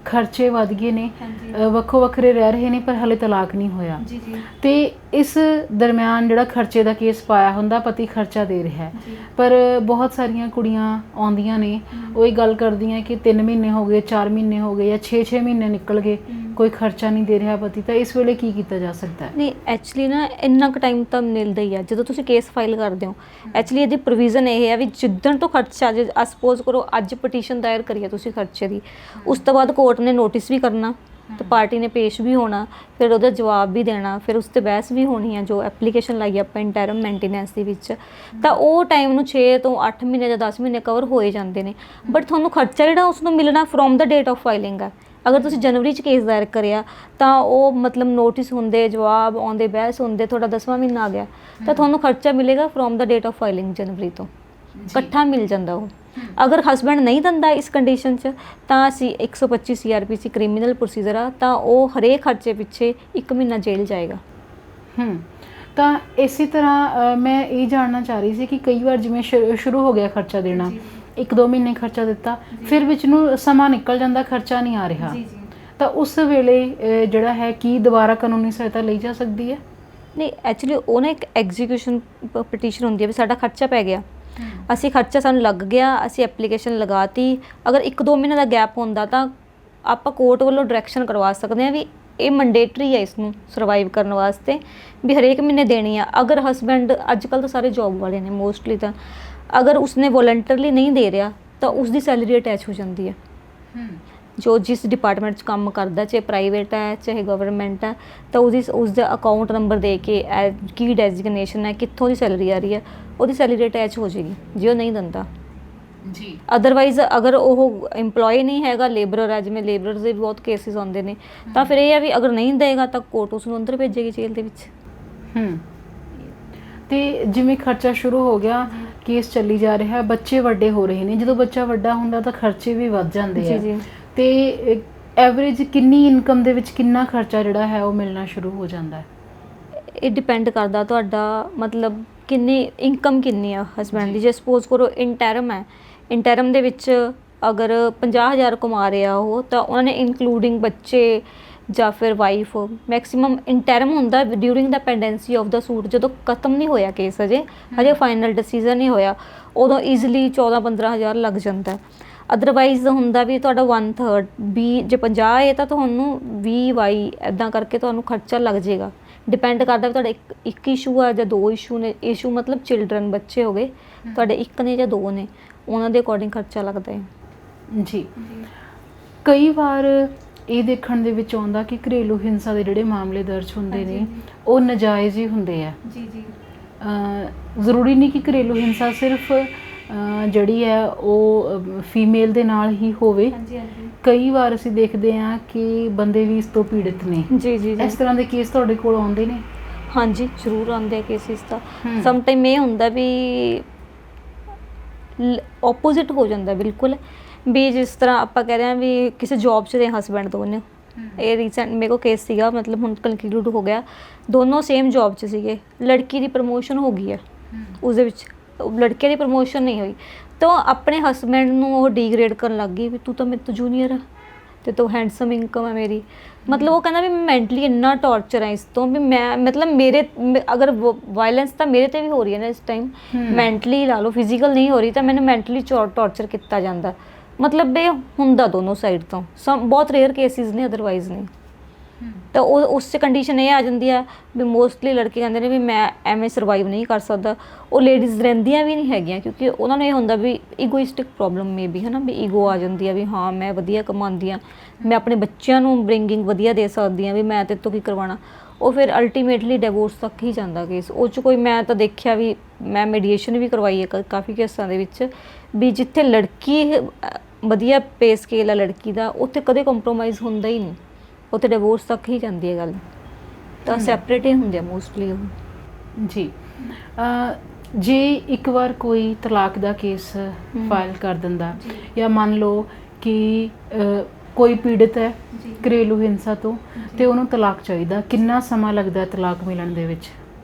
ਖਰਚੇ ਵੱਧ ਗਏ ਨੇ, ਹਾਂਜੀ। ਵੱਖੋ ਵੱਖਰੇ ਰਹਿ ਰਹੇ ਨੇ ਪਰ ਹਲੇ ਤਲਾਕ ਨਹੀਂ ਹੋਇਆ। ਜੀ ਜੀ ਤੇ ਇਸ ਦਰਮਿਆਨ ਜਿਹੜਾ ਖਰਚੇ ਦਾ ਕੇਸ ਪਾਇਆ ਹੁੰਦਾ, ਪਤੀ ਖਰਚਾ ਦੇ ਰਿਹਾ ਹੈ, ਜੀ। ਪਰ ਬਹੁਤ ਸਾਰੀਆਂ ਕੁੜੀਆਂ ਆਉਂਦੀਆਂ ਨੇ, ਉਹ ਇਹ ਗੱਲ ਕਰਦੀਆਂ ਕਿ 3 ਮਹੀਨੇ ਹੋ ਗਏ, 4 ਮਹੀਨੇ ਹੋ ਗਏ ਜਾਂ 6 ਮਹੀਨੇ ਨਿਕਲ ਗਏ, ਕੋਈ ਖਰਚਾ ਨਹੀਂ ਦੇ ਰਿਹਾ ਪਤੀ, ਤਾਂ ਇਸ ਵੇਲੇ ਕੀ ਕੀਤਾ ਜਾ ਸਕਦਾ ਹੈ? ਨਹੀਂ, ਐਕਚੁਅਲੀ ਨਾ ਇੰਨਾ ਕੁ ਟਾਈਮ ਤਾਂ ਮਿਲਦਾ ਹੀ ਆ ਜਦੋਂ ਤੁਸੀਂ ਕੇਸ ਫਾਈਲ ਕਰਦੇ ਹੋ। ਐਕਚੁਅਲੀ ਇਹਦੀ ਪ੍ਰੋਵੀਜ਼ਨ ਇਹ ਹੈ ਵੀ ਜਿੱਦਣ ਤੋਂ ਖਰਚਾ, ਜੇ ਸਪੋਜ਼ ਕਰੋ ਅੱਜ ਪਟੀਸ਼ਨ ਦਾਇਰ ਕਰੀਏ ਤੁਸੀਂ ਖਰਚੇ ਦੀ, ਉਸ ਤੋਂ ਬਾਅਦ ਕੋਰਟ ਨੇ ਨੋਟਿਸ ਵੀ ਕਰਨਾ ਤੇ ਪਾਰਟੀ ਨੇ ਪੇਸ਼ ਵੀ ਹੋਣਾ, ਫਿਰ ਉਹਦਾ ਜਵਾਬ ਵੀ ਦੇਣਾ, ਫਿਰ ਉਸ ਤੇ ਬਹਿਸ ਵੀ ਹੋਣੀ ਹੈ ਜੋ ਐਪਲੀਕੇਸ਼ਨ ਲਾਈ ਆਪਾਂ ਇੰਟਰਮ ਮੇਨਟੇਨੈਂਸ ਦੇ ਵਿੱਚ, ਤਾਂ ਉਹ ਟਾਈਮ ਨੂੰ 6 ਤੋਂ 8 ਮਹੀਨੇ ਜਾਂ 10 ਮਹੀਨੇ ਕਵਰ ਹੋਏ ਜਾਂਦੇ ਨੇ। ਬਟ ਤੁਹਾਨੂੰ ਖਰਚਾ ਜਿਹੜਾ ਉਸ ਨੂੰ ਮਿਲਣਾ from the date of filing ਹੈ। ਅਗਰ ਤੁਸੀਂ ਜਨਵਰੀ 'ਚ ਕੇਸ ਦਾਇਰ ਕਰਿਆ ਤਾਂ ਉਹ ਮਤਲਬ ਨੋਟਿਸ ਹੁੰਦੇ, ਜਵਾਬ ਆਉਂਦੇ, ਬਹਿਸ ਹੁੰਦੇ, ਤੁਹਾਡਾ 10ਵਾਂ ਮਹੀਨਾ ਆ ਗਿਆ ਤਾਂ ਤੁਹਾਨੂੰ ਖਰਚਾ ਮਿਲੇਗਾ from the date of filing ਜਨਵਰੀ ਤੋਂ ਇਕੱਠਾ ਮਿਲ ਜਾਂਦਾ ਉਹ। ਅਗਰ ਹਸਬੈਂਡ ਨਹੀਂ ਦਿੰਦਾ ਇਸ ਕੰਡੀਸ਼ਨ 'ਚ ਤਾਂ ਅਸੀਂ 125 CRPC ਕ੍ਰਿਮੀਨਲ ਪ੍ਰੋਸੀਜਰ ਆ, ਤਾਂ ਉਹ ਹਰੇਕ ਖਰਚੇ ਪਿੱਛੇ 1 ਮਹੀਨਾ ਜੇਲ੍ਹ ਜਾਏਗਾ। ਤਾਂ ਇਸੇ ਤਰ੍ਹਾਂ ਮੈਂ ਇਹ ਜਾਣਨਾ ਚਾਹ ਰਹੀ ਸੀ ਕਿ ਕਈ ਵਾਰ ਜਿਵੇਂ ਸ਼ੁਰੂ ਹੋ ਗਿਆ ਖਰਚਾ ਦੇਣਾ, 1-2 ਮਹੀਨੇ ਖਰਚਾ ਦਿੱਤਾ, ਫਿਰ ਵਿੱਚ ਨੂੰ ਸਮਾਂ ਨਿਕਲ ਜਾਂਦਾ, ਖਰਚਾ ਨਹੀਂ ਆ ਰਿਹਾ, ਤਾਂ ਉਸ ਵੇਲੇ ਜਿਹੜਾ ਹੈ ਕੀ ਦੁਬਾਰਾ ਕਾਨੂੰਨੀ ਸਹਾਇਤਾ ਲਈ ਜਾ ਸਕਦੀ ਹੈ? ਨਹੀਂ, ਐਕਚੁਅਲੀ ਉਹ ਨਾ ਇੱਕ ਐਗਜ਼ੀਕਿਊਸ਼ਨ ਪਟੀਸ਼ਨ ਹੁੰਦੀ ਹੈ ਵੀ ਸਾਡਾ ਖਰਚਾ ਪੈ ਗਿਆ, ਅਸੀਂ ਖਰਚਾ ਸਾਨੂੰ ਲੱਗ ਗਿਆ, ਅਸੀਂ ਐਪਲੀਕੇਸ਼ਨ ਲਗਾਤੀ, ਅਗਰ 1-2 ਮਹੀਨੇ ਦਾ ਗੈਪ ਹੁੰਦਾ ਤਾਂ ਆਪਾਂ ਕੋਰਟ ਵੱਲੋਂ ਡਾਇਰੈਕਸ਼ਨ ਕਰਵਾ ਸਕਦੇ ਹਾਂ ਵੀ ਇਹ ਮੈਂਡੇਟਰੀ ਹੈ ਇਸ ਨੂੰ ਸਰਵਾਈਵ ਕਰਨ ਵਾਸਤੇ ਵੀ ਹਰੇਕ ਮਹੀਨੇ ਦੇਣੀ ਆ। ਅਗਰ ਹਸਬੈਂਡ, ਅੱਜ ਕੱਲ੍ਹ ਤਾਂ ਸਾਰੇ ਜੋਬ ਵਾਲੇ ਨੇ ਮੋਸਟਲੀ, ਤਾਂ ਅਗਰ ਉਸਨੇ ਵੋਲੰਟਰਲੀ ਨਹੀਂ ਦੇ ਰਿਹਾ ਤਾਂ ਉਸਦੀ ਸੈਲਰੀ ਅਟੈਚ ਹੋ ਜਾਂਦੀ ਹੈ। ਜੋ ਜਿਸ ਡਿਪਾਰਟਮੈਂਟ 'ਚ ਕੰਮ ਕਰਦਾ, ਚਾਹੇ ਪ੍ਰਾਈਵੇਟ ਹੈ ਚਾਹੇ ਗਵਰਨਮੈਂਟ ਹੈ, ਤਾਂ ਉਸਦਾ ਅਕਾਊਂਟ ਨੰਬਰ ਦੇ ਕੇ ਕੀ ਡੈਜ਼ਿਗਨੇਸ਼ਨ ਹੈ, ਕਿੱਥੋਂ ਦੀ ਸੈਲਰੀ ਆ ਰਹੀ ਹੈ, ਉਹਦੀ ਸੈਲਰੀ ਅਟੈਚ ਹੋ ਜਾਏਗੀ ਜੇ ਉਹ ਨਹੀਂ ਦਿੰਦਾ ਜੀ। ਅਦਰਵਾਈਜ਼ ਅਗਰ ਉਹ EMPLOYE ਨਹੀਂ ਹੈਗਾ, ਲੇਬਰਰ ਹੈ, ਜਿਵੇਂ ਲੇਬਰਰਸ ਦੇ ਬਹੁਤ ਕੇਸਿਸ ਆਉਂਦੇ ਨੇ, ਤਾਂ ਫਿਰ ਇਹ ਹੈ ਵੀ ਅਗਰ ਨਹੀਂ ਦੇਗਾ ਤਾਂ ਕੋਰਟ ਉਸ ਨੂੰ ਅੰਦਰ ਭੇਜੇਗੀ ਜੇਲ੍ਹ ਦੇ ਵਿੱਚ। ਤੇ ਜਿਵੇਂ ਖਰਚਾ ਸ਼ੁਰੂ ਹੋ ਗਿਆ, ਕੇਸ ਚੱਲੀ ਜਾ ਰਿਹਾ, ਬੱਚੇ ਵੱਡੇ ਹੋ ਰਹੇ ਨੇ, ਜਦੋਂ ਬੱਚਾ ਵੱਡਾ ਹੁੰਦਾ ਤਾਂ ਖਰਚੇ ਵੀ ਵੱਧ ਜਾਂਦੇ ਆ, ਜੀ। ਤੇ ਐਵਰੇਜ ਕਿੰਨੀ ਇਨਕਮ ਦੇ ਵਿੱਚ ਕਿੰਨਾ ਖਰਚਾ ਜਿਹੜਾ ਹੈ ਉਹ ਮਿਲਣਾ ਸ਼ੁਰੂ ਹੋ ਜਾਂਦਾ ਹੈ? ਇਹ ਡਿਪੈਂਡ ਕਰਦਾ ਤੁਹਾਡਾ ਮਤਲਬ ਕਿੰਨੀ ਇਨਕਮ ਕਿੰਨੀ ਆ ਹਸਬੈਂਡ ਦੀ। ਜੇ ਸਪੋਜ਼ ਕਰੋ ਇੰਟਰਮ ਹੈ, ਇੰਟਰਮ ਦੇ ਵਿੱਚ ਅਗਰ 50,000 ਕਮਾ ਰਿਹਾ ਉਹ, ਤਾਂ ਉਹਨਾਂ ਨੇ ਇਨਕਲੂਡਿੰਗ ਬੱਚੇ ਜਾਂ ਫਿਰ ਵਾਈਫ, ਮੈਕਸਿਮਮ ਇੰਟਰਮ ਹੁੰਦਾ during the pendency of the suit, ਜਦੋਂ ਖਤਮ ਨਹੀਂ ਹੋਇਆ ਕੇਸ, ਹਜੇ ਫਾਈਨਲ ਡਿਸੀਜ਼ਨ ਨਹੀਂ ਹੋਇਆ, ਉਦੋਂ ਈਜ਼ੀਲੀ 14-15,000 ਲੱਗ ਜਾਂਦਾ। ਅਦਰਵਾਈਜ਼ ਹੁੰਦਾ ਵੀ ਤੁਹਾਡਾ 1/3 ਵੀ, ਜੇ 50 ਹੈ ਤਾਂ ਤੁਹਾਨੂੰ 20-22 ਇੱਦਾਂ ਕਰਕੇ ਤੁਹਾਨੂੰ ਖਰਚਾ ਲੱਗ ਜਾਏਗਾ। ਡਿਪੈਂਡ ਕਰਦਾ ਵੀ ਤੁਹਾਡਾ ਇੱਕ ਇਸ਼ੂ ਆ ਜਾਂ 2 ਇਸ਼ੂ ਨੇ। ਇਸ਼ੂ ਮਤਲਬ ਚਿਲਡਰਨ, ਬੱਚੇ ਹੋ ਗਏ ਤੁਹਾਡੇ, 1 ਨੇ ਜਾਂ 2 ਨੇ, ਉਹਨਾਂ ਦੇ ਅਕੋਰਡਿੰਗ ਖਰਚਾ ਲੱਗਦਾ ਹੈ ਜੀ। ਕਈ ਵਾਰ ਇਹ ਦੇਖਣ ਦੇ ਵਿੱਚ ਆਉਂਦਾ ਕਿ ਘਰੇਲੂ ਹਿੰਸਾ ਦੇ ਜਿਹੜੇ ਮਾਮਲੇ ਦਰਜ ਹੁੰਦੇ ਨੇ ਉਹ ਨਜਾਇਜ਼ ਹੀ ਹੁੰਦੇ ਆ। ਜੀ। ਜ਼ਰੂਰੀ ਨਹੀਂ ਕਿ ਘਰੇਲੂ ਹਿੰਸਾ ਸਿਰਫ ਜਿਹੜੀ ਹੈ ਉਹ ਫੀਮੇਲ ਦੇ ਨਾਲ ਹੀ ਹੋਵੇ। ਕਈ ਵਾਰ ਅਸੀਂ ਦੇਖਦੇ ਹਾਂ ਕਿ ਬੰਦੇ ਵੀ ਇਸ ਤੋਂ ਪੀੜਿਤ ਨੇ। ਜੀ। ਇਸ ਤਰ੍ਹਾਂ ਦੇ ਕੇਸ ਤੁਹਾਡੇ ਕੋਲ ਆਉਂਦੇ ਨੇ? ਹਾਂਜੀ, ਜ਼ਰੂਰ ਆਉਂਦੇ ਆ ਕੇਸਿਸ ਤਾਂ। ਸਮ ਟਾਈਮ ਇਹ ਹੁੰਦਾ ਵੀ ਓਪੋਜ਼ਿਟ ਹੋ ਜਾਂਦਾ ਬਿਲਕੁਲ, ਵੀ ਜਿਸ ਤਰ੍ਹਾਂ ਆਪਾਂ ਕਹਿ ਰਹੇ ਹਾਂ ਵੀ ਕਿਸੇ ਜੌਬ 'ਚ ਦੇ ਹਸਬੈਂਡ ਦੋਨੇ, ਇਹ ਰੀਸੈਂਟ ਮੇਰੇ ਕੋਲ ਕੇਸ ਸੀਗਾ, ਮਤਲਬ ਹੁਣ ਕੰਕਲੂਡ ਹੋ ਗਿਆ, ਦੋਨੋਂ ਸੇਮ ਜੌਬ 'ਚ ਸੀਗੇ, ਲੜਕੀ ਦੀ ਪ੍ਰਮੋਸ਼ਨ ਹੋ ਗਈ ਹੈ, ਉਸਦੇ ਵਿੱਚ ਲੜਕੇ ਦੀ ਪ੍ਰਮੋਸ਼ਨ ਨਹੀਂ ਹੋਈ, ਤਾਂ ਆਪਣੇ ਹਸਬੈਂਡ ਨੂੰ ਉਹ ਡੀਗ੍ਰੇਡ ਕਰਨ ਲੱਗ ਗਈ ਵੀ ਤੂੰ ਤਾਂ ਮੇਰੇ ਤੋਂ ਜੂਨੀਅਰ ਆ ਤੇ ਤੂੰ ਹੈਂਡਸਮ ਇਨਕਮ ਹੈ ਮੇਰੀ। ਮਤਲਬ ਉਹ ਕਹਿੰਦਾ ਵੀ ਮੈਂ ਮੈਂਟਲੀ ਇੰਨਾ ਟੌਰਚਰ ਹੈ ਇਸ ਤੋਂ, ਵੀ ਮੈਂ ਮਤਲਬ ਮੇਰੇ ਅਗਰ ਵਾਇਲੈਂਸ ਤਾਂ ਮੇਰੇ 'ਤੇ ਵੀ ਹੋ ਰਹੀ ਹੈ ਨਾ ਇਸ ਟਾਈਮ, ਮੈਂਟਲੀ ਲਾ ਲਓ, ਫਿਜ਼ੀਕਲ ਨਹੀਂ ਹੋ ਰਹੀ, ਤਾਂ ਮੈਨੂੰ ਮੈਂਟਲੀ ਟੌਰਚਰ ਕੀਤਾ ਜਾਂਦਾ। ਮਤਲਬ ਇਹ ਹੁੰਦਾ ਦੋਨੋਂ ਸਾਈਡ ਤੋਂ, ਬਹੁਤ ਰੇਅਰ ਕੇਸਿਸ ਨੇ, ਅਦਰਵਾਈਜ਼ ਨਹੀਂ। ਤਾਂ ਉਹ ਉਸ 'ਚ ਕੰਡੀਸ਼ਨ ਇਹ ਆ ਜਾਂਦੀ ਆ ਵੀ ਮੋਸਟਲੀ ਲੜਕੇ ਕਹਿੰਦੇ ਨੇ ਵੀ ਮੈਂ ਐਵੇਂ ਸਰਵਾਈਵ ਨਹੀਂ ਕਰ ਸਕਦਾ। ਉਹ ਲੇਡੀਜ਼ ਰਹਿੰਦੀਆਂ ਵੀ ਨਹੀਂ ਹੈਗੀਆਂ, ਕਿਉਂਕਿ ਉਹਨਾਂ ਨੂੰ ਇਹ ਹੁੰਦਾ ਵੀ ਈਗੋਇਸਟਿਕ ਪ੍ਰੋਬਲਮ ਮੇ ਵੀ, ਹੈ ਨਾ, ਵੀ ਈਗੋ ਆ ਜਾਂਦੀ ਆ ਵੀ ਹਾਂ ਮੈਂ ਵਧੀਆ ਕਮਾਉਂਦੀ ਹਾਂ, ਮੈਂ ਆਪਣੇ ਬੱਚਿਆਂ ਨੂੰ ਬਰਿੰਗਿੰਗ ਵਧੀਆ ਦੇ ਸਕਦੀ ਹਾਂ, ਵੀ ਮੈਂ ਤੇਰੇ ਤੋਂ ਕੀ ਕਰਵਾਉਣਾ। ਉਹ ਫਿਰ ਅਲਟੀਮੇਟਲੀ ਡਿਵੋਰਸ ਤੱਕ ਹੀ ਜਾਂਦਾ ਕੇਸ। ਉਹ 'ਚ ਕੋਈ, ਮੈਂ ਤਾਂ ਦੇਖਿਆ ਵੀ, ਮੈਂ ਮੀਡੀਏਸ਼ਨ ਵੀ ਕਰਵਾਈ ਹੈ ਕਾਫੀ ਕੇਸਾਂ ਦੇ ਵਿੱਚ, ਵੀ ਜਿੱਥੇ ਲੜਕੀ ਵਧੀਆ ਪੇ ਸਕੇਲ ਆ ਲੜਕੀ ਦਾ, ਉੱਥੇ ਕਦੇ ਕੰਪਰੋਮਾਈਜ਼ ਹੁੰਦਾ ਹੀ ਨਹੀਂ, ਉੱਥੇ ਡਿਵੋਰਸ ਤੱਕ ਹੀ ਜਾਂਦੀ ਹੈ ਗੱਲ, ਤਾਂ ਸੈਪਰੇਟ ਹੀ ਹੁੰਦੇ ਆ ਮੋਸਟਲੀ ਉਹ। ਜੀ। ਜੇ ਇੱਕ ਵਾਰ ਕੋਈ ਤਲਾਕ ਦਾ ਕੇਸ ਫਾਈਲ ਕਰ ਦਿੰਦਾ, ਜਾਂ ਮੰਨ ਲਓ ਕਿ ਕੋਈ ਪੀੜਿਤ ਹੈ ਘਰੇਲੂ ਹਿੰਸਾ ਤੋਂ ਤੇ ਉਹਨੂੰ ਤਲਾਕ ਚਾਹੀਦਾ, ਕਿੰਨਾ ਸਮਾਂ ਲੱਗਦਾ ਤਲਾਕ ਮਿਲਣ ਦੇ ਵਿੱਚ?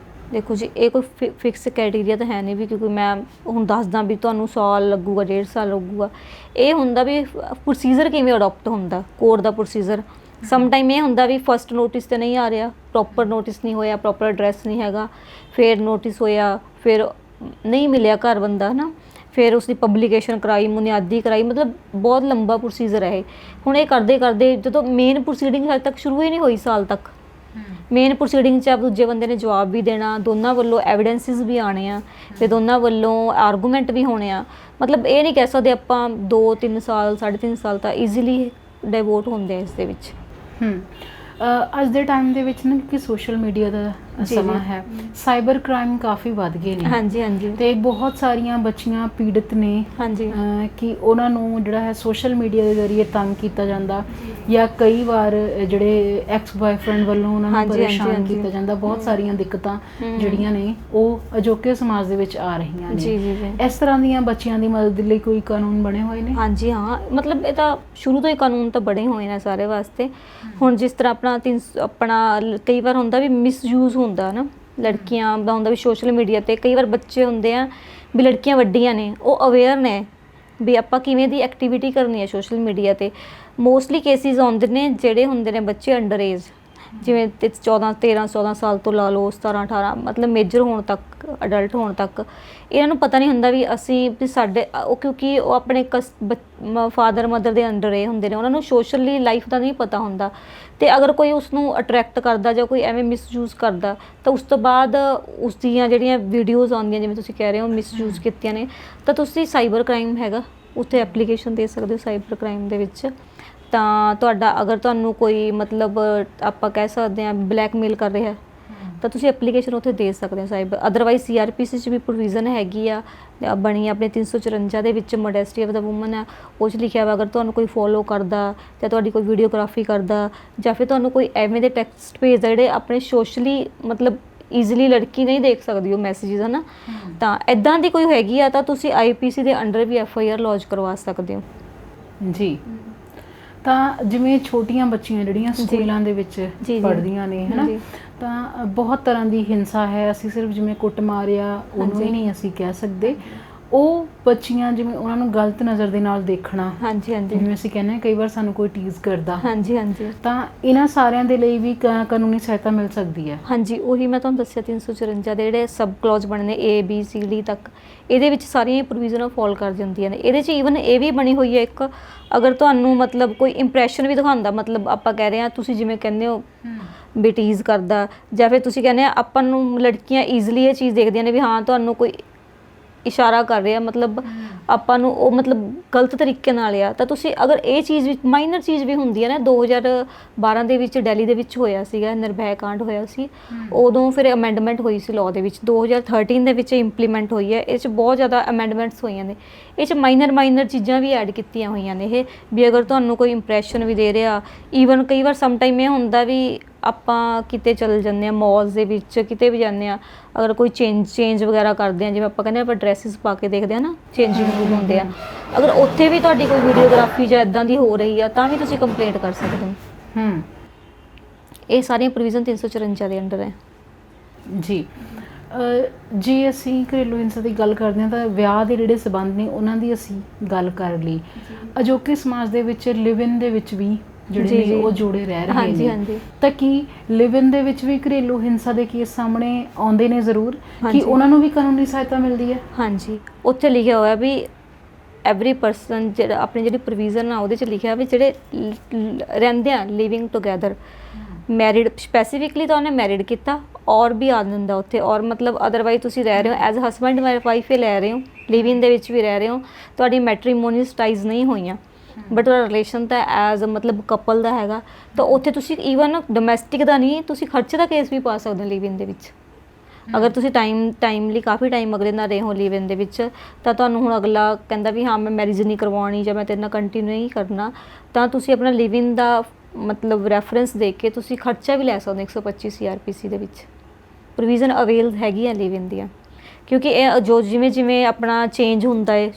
ਦੇਖੋ ਜੀ, ਇਹ ਕੋਈ ਫਿਕਸ ਕ੍ਰਾਈਟੇਰੀਆ ਤਾਂ ਹੈ ਨਹੀਂ ਵੀ ਕਿਉਂਕਿ ਮੈਂ ਹੁਣ ਦੱਸਦਾ ਵੀ ਤੁਹਾਨੂੰ ਸਾਲ ਲੱਗੂਗਾ 1.5 ਸਾਲ ਲੱਗੂਗਾ। ਇਹ ਹੁੰਦਾ ਵੀ ਪ੍ਰੋਸੀਜਰ ਕਿਵੇਂ ਅਡੋਪਟ ਹੁੰਦਾ, ਕੋਰਟ ਦਾ ਪ੍ਰੋਸੀਜਰ। ਸਮ ਟਾਈਮ ਇਹ ਹੁੰਦਾ ਵੀ ਫਸਟ ਨੋਟਿਸ ਤੇ ਨਹੀਂ ਆ ਰਿਹਾ, ਪ੍ਰੋਪਰ ਨੋਟਿਸ ਨਹੀਂ ਹੋਇਆ, ਪ੍ਰੋਪਰ ਐਡਰੈਸ ਨਹੀਂ ਹੈਗਾ, ਫਿਰ ਨੋਟਿਸ ਹੋਇਆ, ਫਿਰ ਨਹੀਂ ਮਿਲਿਆ ਘਰ ਬੰਦਾ ਹੈ ਨਾ, ਫਿਰ ਉਸਦੀ ਪਬਲੀਕੇਸ਼ਨ ਕਰਾਈ, ਮੁਨਿਆਦੀ ਕਰਾਈ, ਮਤਲਬ ਬਹੁਤ ਲੰਬਾ ਪ੍ਰੋਸੀਜਰ ਹੈ ਇਹ। ਹੁਣ ਇਹ ਕਰਦੇ ਕਰਦੇ ਜਦੋਂ ਮੇਨ ਪ੍ਰੋਸੀਡਿੰਗ ਹਜੇ ਤੱਕ ਸ਼ੁਰੂ ਹੀ ਨਹੀਂ ਹੋਈ, ਸਾਲ ਤੱਕ ਮੇਨ ਪ੍ਰੋਸੀਡਿੰਗ 'ਚ ਆਪ ਦੂਜੇ ਬੰਦੇ ਨੇ ਜਵਾਬ ਵੀ ਦੇਣਾ, ਦੋਨਾਂ ਵੱਲੋਂ ਐਵੀਡੈਂਸਿਸ ਵੀ ਆਉਣੇ ਆ ਤੇ ਦੋਨਾਂ ਵੱਲੋਂ ਆਰਗੂਮੈਂਟ ਵੀ ਹੋਣੇ ਆ। ਮਤਲਬ ਇਹ ਨਹੀਂ ਕਹਿ ਸਕਦੇ ਆਪਾਂ 2-3 ਸਾਲ 3.5 ਸਾਲ ਤਾਂ ਈਜ਼ੀਲੀ ਡਿਵੋਟ ਹੁੰਦੇ ਆ ਇਸ ਦੇ ਵਿੱਚ। ਅੱਜ ਦੇ ਟਾਈਮ ਦੇ ਵਿੱਚ ਨਾ, ਕਿਉਂਕਿ ਸੋਸ਼ਲ ਮੀਡੀਆ ਦਾ ਸਮਾਂ ਹੈ, ਸਾਈਬਰ ਕ੍ਰਾਈਮ ਕਾਫੀ ਵੱਧ ਗਏ ਨੇ। ਹਾਂਜੀ ਹਾਂਜੀ। ਤੇ ਬਹੁਤ ਸਾਰੀਆਂ ਬੱਚੀਆਂ ਪੀੜਤ ਨੇ। ਹਾਂਜੀ। ਕਿ ਉਹਨਾਂ ਨੂੰ ਜਿਹੜਾ ਹੈ ਸੋਸ਼ਲ ਮੀਡੀਆ ਦੇ ਜ਼ਰੀਏ ਤੰਗ ਕੀਤਾ ਜਾਂਦਾ, ਜਾਂ ਕਈ ਵਾਰ ਜਿਹੜੇ ਐਕਸ ਬॉयਫ੍ਰੈਂਡ ਵੱਲੋਂ ਉਹਨਾਂ ਨੂੰ ਪਰੇਸ਼ਾਨ ਕੀਤਾ ਜਾਂਦਾ। ਬਹੁਤ ਸਾਰੀਆਂ ਦਿੱਕਤਾਂ ਜਿਹੜੀਆਂ ਨੇ ਉਹ ਅਜੋਕੇ ਸਮਾਜ ਦੇ ਵਿੱਚ ਆ ਰਹੀਆਂ ਨੇ। ਜੀ ਜੀ ਜੀ। ਇਸ ਤਰ੍ਹਾਂ ਦੀਆਂ ਬੱਚੀਆਂ ਦੀ ਮਦਦ ਲਈ ਕੋਈ ਕਾਨੂੰਨ ਬਣੇ ਹੋਏ ਨੇ? ਹਾਂਜੀ ਹਾਂ, ਮਤਲਬ ਇਹ ਤਾਂ ਸ਼ੁਰੂ ਤੋਂ ਹੀ ਕਾਨੂੰਨ ਤਾਂ ਬਣੇ ਹੋਏ ਨੇ ਸਾਰੇ ਵਾਸਤੇ। ਹੁਣ ਜਿਸ ਤਰ੍ਹਾਂ ਆਪਣਾ ਕਈ ਵਾਰ ਹੁੰਦਾ ਵੀ ਮਿਸਯੂਜ਼ ਹੁੰਦਾ ਨਾ ਲੜਕੀਆਂ ਦਾ, ਹੁੰਦਾ ਵੀ ਸੋਸ਼ਲ ਮੀਡੀਆ ਤੇ ਕਈ ਵਾਰ ਬੱਚੇ ਹੁੰਦੇ ਆ ਵੀ ਲੜਕੀਆਂ ਵੱਡੀਆਂ ਨੇ, ਉਹ ਅਵੇਅਰ ਨੇ ਵੀ ਆਪਾਂ ਕਿਵੇਂ ਦੀ ਐਕਟੀਵਿਟੀ ਕਰਨੀ ਹੈ ਸੋਸ਼ਲ ਮੀਡੀਆ ਤੇ। ਮੋਸਟਲੀ ਕੇਸਿਸ ਆਉਂਦੇ ਨੇ ਜਿਹੜੇ ਹੁੰਦੇ ਨੇ ਬੱਚੇ ਅੰਡਰ ਏਜ, ਜਿਵੇਂ 13-14 ਸਾਲ ਤੋਂ ਲਾ ਲਓ, 17-18, ਮਤਲਬ ਮੇਜਰ ਹੋਣ ਤੱਕ, ਅਡਲਟ ਹੋਣ ਤੱਕ। ਇਹਨਾਂ ਨੂੰ ਪਤਾ ਨਹੀਂ ਹੁੰਦਾ ਵੀ ਅਸੀਂ ਵੀ ਸਾਡੇ ਉਹ, ਕਿਉਂਕਿ ਉਹ ਆਪਣੇ ਫਾਦਰ ਮਦਰ ਦੇ ਅੰਡਰ ਇਹ ਹੁੰਦੇ ਨੇ, ਉਹਨਾਂ ਨੂੰ ਸੋਸ਼ਲੀ ਲਾਈਫ ਦਾ ਨਹੀਂ ਪਤਾ ਹੁੰਦਾ। ਤੇ ਅਗਰ ਕੋਈ ਉਸ ਨੂੰ ਅਟਰੈਕਟ ਕਰਦਾ ਜਾਂ ਕੋਈ ਐਵੇਂ ਮਿਸਯੂਜ਼ ਕਰਦਾ, ਤਾਂ ਉਸ ਤੋਂ ਬਾਅਦ ਉਸ ਦੀਆਂ ਜਿਹੜੀਆਂ ਵੀਡੀਓਜ਼ ਆਉਂਦੀਆਂ, ਜਿਵੇਂ ਤੁਸੀਂ ਕਹਿ ਰਹੇ ਹੋ ਮਿਸਯੂਜ਼ ਕੀਤੀਆਂ ਨੇ, ਤਾਂ ਤੁਸੀਂ ਸਾਈਬਰ ਕ੍ਰਾਈਮ ਹੈਗਾ ਉੱਥੇ ਐਪਲੀਕੇਸ਼ਨ ਦੇ ਸਕਦੇ ਹੋ ਸਾਈਬਰ ਕ੍ਰਾਈਮ ਦੇ ਵਿੱਚ। ਤਾਂ ਤੁਹਾਡਾ ਅਗਰ ਤੁਹਾਨੂੰ ਕੋਈ ਮਤਲਬ ਆਪਾਂ ਕਹਿ ਸਕਦੇ ਹਾਂ ਬਲੈਕਮੇਲ ਕਰ ਰਿਹਾ, ਤਾਂ ਤੁਸੀਂ ਐਪਲੀਕੇਸ਼ਨ ਉੱਥੇ ਦੇ ਸਕਦੇ ਹੋ ਸਾਈਬਰ। ਅਦਰਵਾਈਜ਼ CRPC 'ਚ ਵੀ ਪ੍ਰੋਵੀਜ਼ਨ ਹੈਗੀ ਆ, ਬਣੀ ਆਪਣੇ 354 ਦੇ ਵਿੱਚ, ਮੋਡੈਸਟੀ ਆਫ ਦਾ ਵੂਮਨ ਹੈ, ਉਹ 'ਚ ਲਿਖਿਆ ਵਾ ਅਗਰ ਤੁਹਾਨੂੰ ਕੋਈ ਫੋਲੋ ਕਰਦਾ ਜਾਂ ਤੁਹਾਡੀ ਕੋਈ ਵੀਡੀਓਗ੍ਰਾਫੀ ਕਰਦਾ ਜਾਂ ਫਿਰ ਤੁਹਾਨੂੰ ਕੋਈ ਐਵੇਂ ਦੇ ਟੈਕਸਟ ਭੇਜਦਾ ਜਿਹੜੇ ਆਪਣੇ ਸੋਸ਼ਲੀ ਮਤਲਬ ਈਜ਼ੀਲੀ ਲੜਕੀ ਨਹੀਂ ਦੇਖ ਸਕਦੀ ਉਹ ਮੈਸੇਜਿਸ, ਹੈ ਨਾ, ਤਾਂ ਇੱਦਾਂ ਦੀ ਕੋਈ ਹੈਗੀ ਆ ਤਾਂ ਤੁਸੀਂ IPC ਦੇ ਅੰਡਰ ਵੀ FIR ਲੌਂਚ ਕਰਵਾ ਸਕਦੇ ਹੋ। ਜੀ। ਤਾਂ ਜਿਵੇਂ ਛੋਟੀਆਂ ਬੱਚੀਆਂ ਜਿਹੜੀਆਂ ਸਕੂਲਾਂ ਦੇ ਵਿੱਚ ਪੜ੍ਹਦੀਆਂ ਨੇ, ਹੈ ਨਾ, ਤਾਂ ਬਹੁਤ ਤਰ੍ਹਾਂ ਦੀ ਹਿੰਸਾ ਹੈ। ਅਸੀਂ ਸਿਰਫ ਜਿਵੇਂ ਕੁੱਟਮਾਰ ਆ ਉਹਨੂੰ ਹੀ ਨਹੀਂ ਅਸੀਂ ਕਹਿ ਸਕਦੇ, ਉਹ ਬੱਚੀਆਂ ਜਿਵੇਂ ਉਹਨਾਂ ਨੂੰ ਗਲਤ ਨਜ਼ਰ ਦੇ ਨਾਲ ਦੇਖਣਾ। ਹਾਂਜੀ ਹਾਂਜੀ। ਜਿਵੇਂ ਅਸੀਂ ਕਹਿੰਦੇ ਹਾਂ ਕਈ ਵਾਰ ਸਾਨੂੰ ਕੋਈ ਟੀਜ਼ ਕਰਦਾ। ਹਾਂਜੀ ਹਾਂਜੀ। ਤਾਂ ਇਹਨਾਂ ਸਾਰਿਆਂ ਦੇ ਲਈ ਵੀ ਕਾਨੂੰਨੀ ਸਹਾਇਤਾ ਮਿਲ ਸਕਦੀ ਹੈ? ਹਾਂਜੀ, ਉਹੀ ਮੈਂ ਤੁਹਾਨੂੰ ਦੱਸਿਆ 354 ਦੇ ਜਿਹੜੇ ਸਬ ਕਲੌਜ਼ ਬਣੇ ਨੇ A B C D ਤੱਕ, ਇਹਦੇ ਵਿੱਚ ਸਾਰੀਆਂ ਪ੍ਰੋਵੀਜ਼ਨਾਂ ਫੋਲ ਕਰ ਜਾਂਦੀਆਂ ਨੇ। ਇਹਦੇ 'ਚ ਈਵਨ ਇਹ ਵੀ ਬਣੀ ਹੋਈ ਹੈ ਇੱਕ, ਅਗਰ ਤੁਹਾਨੂੰ ਮਤਲਬ ਕੋਈ ਇੰਪ੍ਰੈਸ਼ਨ ਵੀ ਦਿਖਾਉਂਦਾ, ਮਤਲਬ ਆਪਾਂ ਕਹਿ ਰਹੇ ਹਾਂ ਤੁਸੀਂ ਜਿਵੇਂ ਕਹਿੰਦੇ ਹੋ ਵੀ ਟੀਜ਼ ਕਰਦਾ, ਜਾਂ ਫਿਰ ਤੁਸੀਂ ਕਹਿੰਦੇ ਆ ਆਪਾਂ ਨੂੰ ਲੜਕੀਆਂ ਈਜ਼ੀਲੀ ਇਹ ਚੀਜ਼ ਦੇਖਦੀਆਂ ਨੇ ਵੀ ਹਾਂ ਤੁਹਾਨੂੰ ਕੋਈ ਇਸ਼ਾਰਾ ਕਰ ਰਿਹਾ, ਮਤਲਬ ਆਪਾਂ ਨੂੰ ਉਹ ਮਤਲਬ ਗਲਤ ਤਰੀਕੇ ਨਾਲ ਆ, ਤਾਂ ਤੁਸੀਂ ਅਗਰ ਇਹ ਚੀਜ਼ ਵੀ ਮਾਈਨਰ ਚੀਜ਼ ਵੀ ਹੁੰਦੀ ਹੈ ਨਾ, 2012 ਦੇ ਵਿੱਚ ਦਿੱਲੀ ਦੇ ਵਿੱਚ ਹੋਇਆ ਸੀਗਾ, ਨਿਰਭੈ ਕਾਂਡ ਹੋਇਆ ਸੀ, ਉਦੋਂ ਫਿਰ ਅਮੈਂਡਮੈਂਟ ਹੋਈ ਸੀ ਲਾਅ ਦੇ ਵਿੱਚ, 2013 ਦੇ ਵਿੱਚ ਇੰਪਲੀਮੈਂਟ ਹੋਈ ਹੈ। ਇਹ 'ਚ ਬਹੁਤ ਜ਼ਿਆਦਾ ਅਮੈਂਡਮੈਂਟਸ ਹੋਈਆਂ ਨੇ, ਇਹ 'ਚ ਮਾਈਨਰ ਚੀਜ਼ਾਂ ਵੀ ਐਡ ਕੀਤੀਆਂ ਹੋਈਆਂ ਨੇ ਇਹ ਵੀ ਅਗਰ ਤੁਹਾਨੂੰ ਕੋਈ ਇੰਪ੍ਰੈਸ਼ਨ ਵੀ ਦੇ ਰਿਹਾ। ਈਵਨ ਕਈ ਵਾਰ ਸਮ ਟਾਈਮ ਇਹ ਹੁੰਦਾ ਵੀ ਆਪਾਂ ਕਿਤੇ ਚਲ ਜਾਂਦੇ ਹਾਂ, ਮੌਲਸ ਦੇ ਵਿੱਚ ਕਿਤੇ ਵੀ ਜਾਂਦੇ ਹਾਂ, ਅਗਰ ਕੋਈ ਚੇਂਜ ਵਗੈਰਾ ਕਰਦੇ ਹਾਂ, ਜਿਵੇਂ ਆਪਾਂ ਕਹਿੰਦੇ ਆਪਾਂ ਡਰੈਸਿਸ ਪਾ ਕੇ ਦੇਖਦੇ ਹਾਂ ਨਾ, ਚੇਂਜਿੰਗ ਰੂਮ ਹੁੰਦੇ ਆ, ਅਗਰ ਉੱਥੇ ਵੀ ਤੁਹਾਡੀ ਕੋਈ ਵੀਡੀਓਗ੍ਰਾਫੀ ਜਾਂ ਇੱਦਾਂ ਦੀ ਹੋ ਰਹੀ ਆ ਤਾਂ ਵੀ ਤੁਸੀਂ ਕੰਪਲੇਂਟ ਕਰ ਸਕਦੇ ਹੋ। ਇਹ ਸਾਰੀਆਂ ਪ੍ਰੋਵੀਜ਼ਨ 354 ਦੇ ਅੰਡਰ ਹੈ। ਜੀ। ਜੇ ਅਸੀਂ ਘਰੇਲੂ ਹਿੰਸਾ ਦੀ ਗੱਲ ਕਰਦੇ ਹਾਂ ਤਾਂ ਵਿਆਹ ਦੇ ਜਿਹੜੇ ਸਬੰਧ ਨੇ ਉਹਨਾਂ ਦੀ ਅਸੀਂ ਗੱਲ ਕਰ ਲਈ। ਅਜੋਕੇ ਸਮਾਜ ਦੇ ਵਿੱਚ ਲਿਵ ਇਨ ਦੇ ਵਿੱਚ ਵੀ ਜਿਹੜੇ ਨੇ ਉਹ ਜੋੜੇ ਰਹਿ ਰਹੇ ਨੇ, ਤਾਂ ਕੀ ਲਿਵ ਇਨ ਦੇ ਵਿੱਚ ਵੀ ਘਰੇਲੂ ਹਿੰਸਾ ਦੇ ਕੇਸ ਸਾਹਮਣੇ ਆਉਂਦੇ ਨੇ ਜ਼ਰੂਰ, ਕਿ ਉਹਨਾਂ ਨੂੰ ਵੀ ਕਾਨੂੰਨੀ ਸਹਾਇਤਾ ਮਿਲਦੀ ਹੈ? ਹਾਂਜੀ, ਉੱਥੇ ਲਿਖਿਆ ਹੋਇਆ ਵੀ ਐਵਰੀ ਪਰਸਨ, ਜਿਹੜਾ ਆਪਣੀ ਜਿਹੜੀ ਪ੍ਰੋਵੀਜ਼ਨ ਆ ਉਹਦੇ 'ਚ ਲਿਖਿਆ ਵੀ ਜਿਹੜੇ ਰਹਿੰਦੇ ਆ ਲਿਵਿੰਗ ਟੁਗੈਦਰ, ਮੈਰਿਡ ਸਪੈਸੀਫਿਕਲੀ ਤਾਂ ਉਹਨੇ ਮੈਰਿਡ ਕੀਤਾ, ਔਰ ਵੀ ਆ ਜਾਂਦਾ ਉੱਥੇ, ਔਰ ਮਤਲਬ ਅਦਰਵਾਈਜ਼ ਤੁਸੀਂ ਰਹਿ ਰਹੇ ਹੋ ਐਜ਼ ਹਸਬੈਂਡ ਵਾਈਫ ਹੀ ਲੈ ਰਹੇ ਹੋ, ਲਿਵ ਇਨ ਦੇ ਵਿੱਚ ਵੀ ਰਹਿ ਰਹੇ ਹੋ, ਤੁਹਾਡੀ ਮੈਟਰੀਮੋਨੀਅਸ ਟਾਈਜ਼ ਨਹੀਂ ਹੋਈਆਂ, ਬਟ ਤੁਹਾਡਾ ਰਿਲੇਸ਼ਨ ਤਾਂ ਐਜ਼ ਮਤਲਬ ਕਪਲ ਦਾ ਹੈਗਾ, ਤਾਂ ਉੱਥੇ ਤੁਸੀਂ ਈਵਨ ਡੋਮੈਸਟਿਕ ਦਾ ਨਹੀਂ, ਤੁਸੀਂ ਖਰਚੇ ਦਾ ਕੇਸ ਵੀ ਪਾ ਸਕਦੇ ਹੋ ਲਿਵ ਇਨ ਦੇ ਵਿੱਚ। ਅਗਰ ਤੁਸੀਂ ਟਾਈਮਲੀ ਕਾਫੀ ਟਾਈਮ ਅਗਲੇ ਨਾਲ ਰਹੇ ਹੋ ਲਿਵ ਇਨ ਦੇ ਵਿੱਚ, ਤਾਂ ਤੁਹਾਨੂੰ ਹੁਣ ਅਗਲਾ ਕਹਿੰਦਾ ਵੀ ਹਾਂ ਮੈਂ ਮੈਰਿਜ ਨਹੀਂ ਕਰਵਾਉਣੀ ਜਾਂ ਮੈਂ ਤੇਰੇ ਨਾਲ ਕੰਟੀਨਿਊ ਨਹੀਂ ਕਰਨਾ, ਤਾਂ ਤੁਸੀਂ ਆਪਣਾ ਲਿਵ ਇਨ ਦਾ ਮਤਲਬ ਰੈਫਰੈਂਸ ਦੇ ਕੇ ਤੁਸੀਂ ਖਰਚਾ ਵੀ ਲੈ ਸਕਦੇ ਹੋ 125 CRPC ਦੇ ਵਿੱਚ। ਪ੍ਰੋਵੀਜ਼ਨ ਅਵੇਲ ਹੈਗੀ ਆ ਲਿਵ ਇਨ ਦੀਆਂ, ਕਿਉਂਕਿ ਇਹ ਜੋ ਜਿਵੇਂ ਆਪਣਾ ਚੇਂਜ ਹੁੰਦਾ ਹੈ,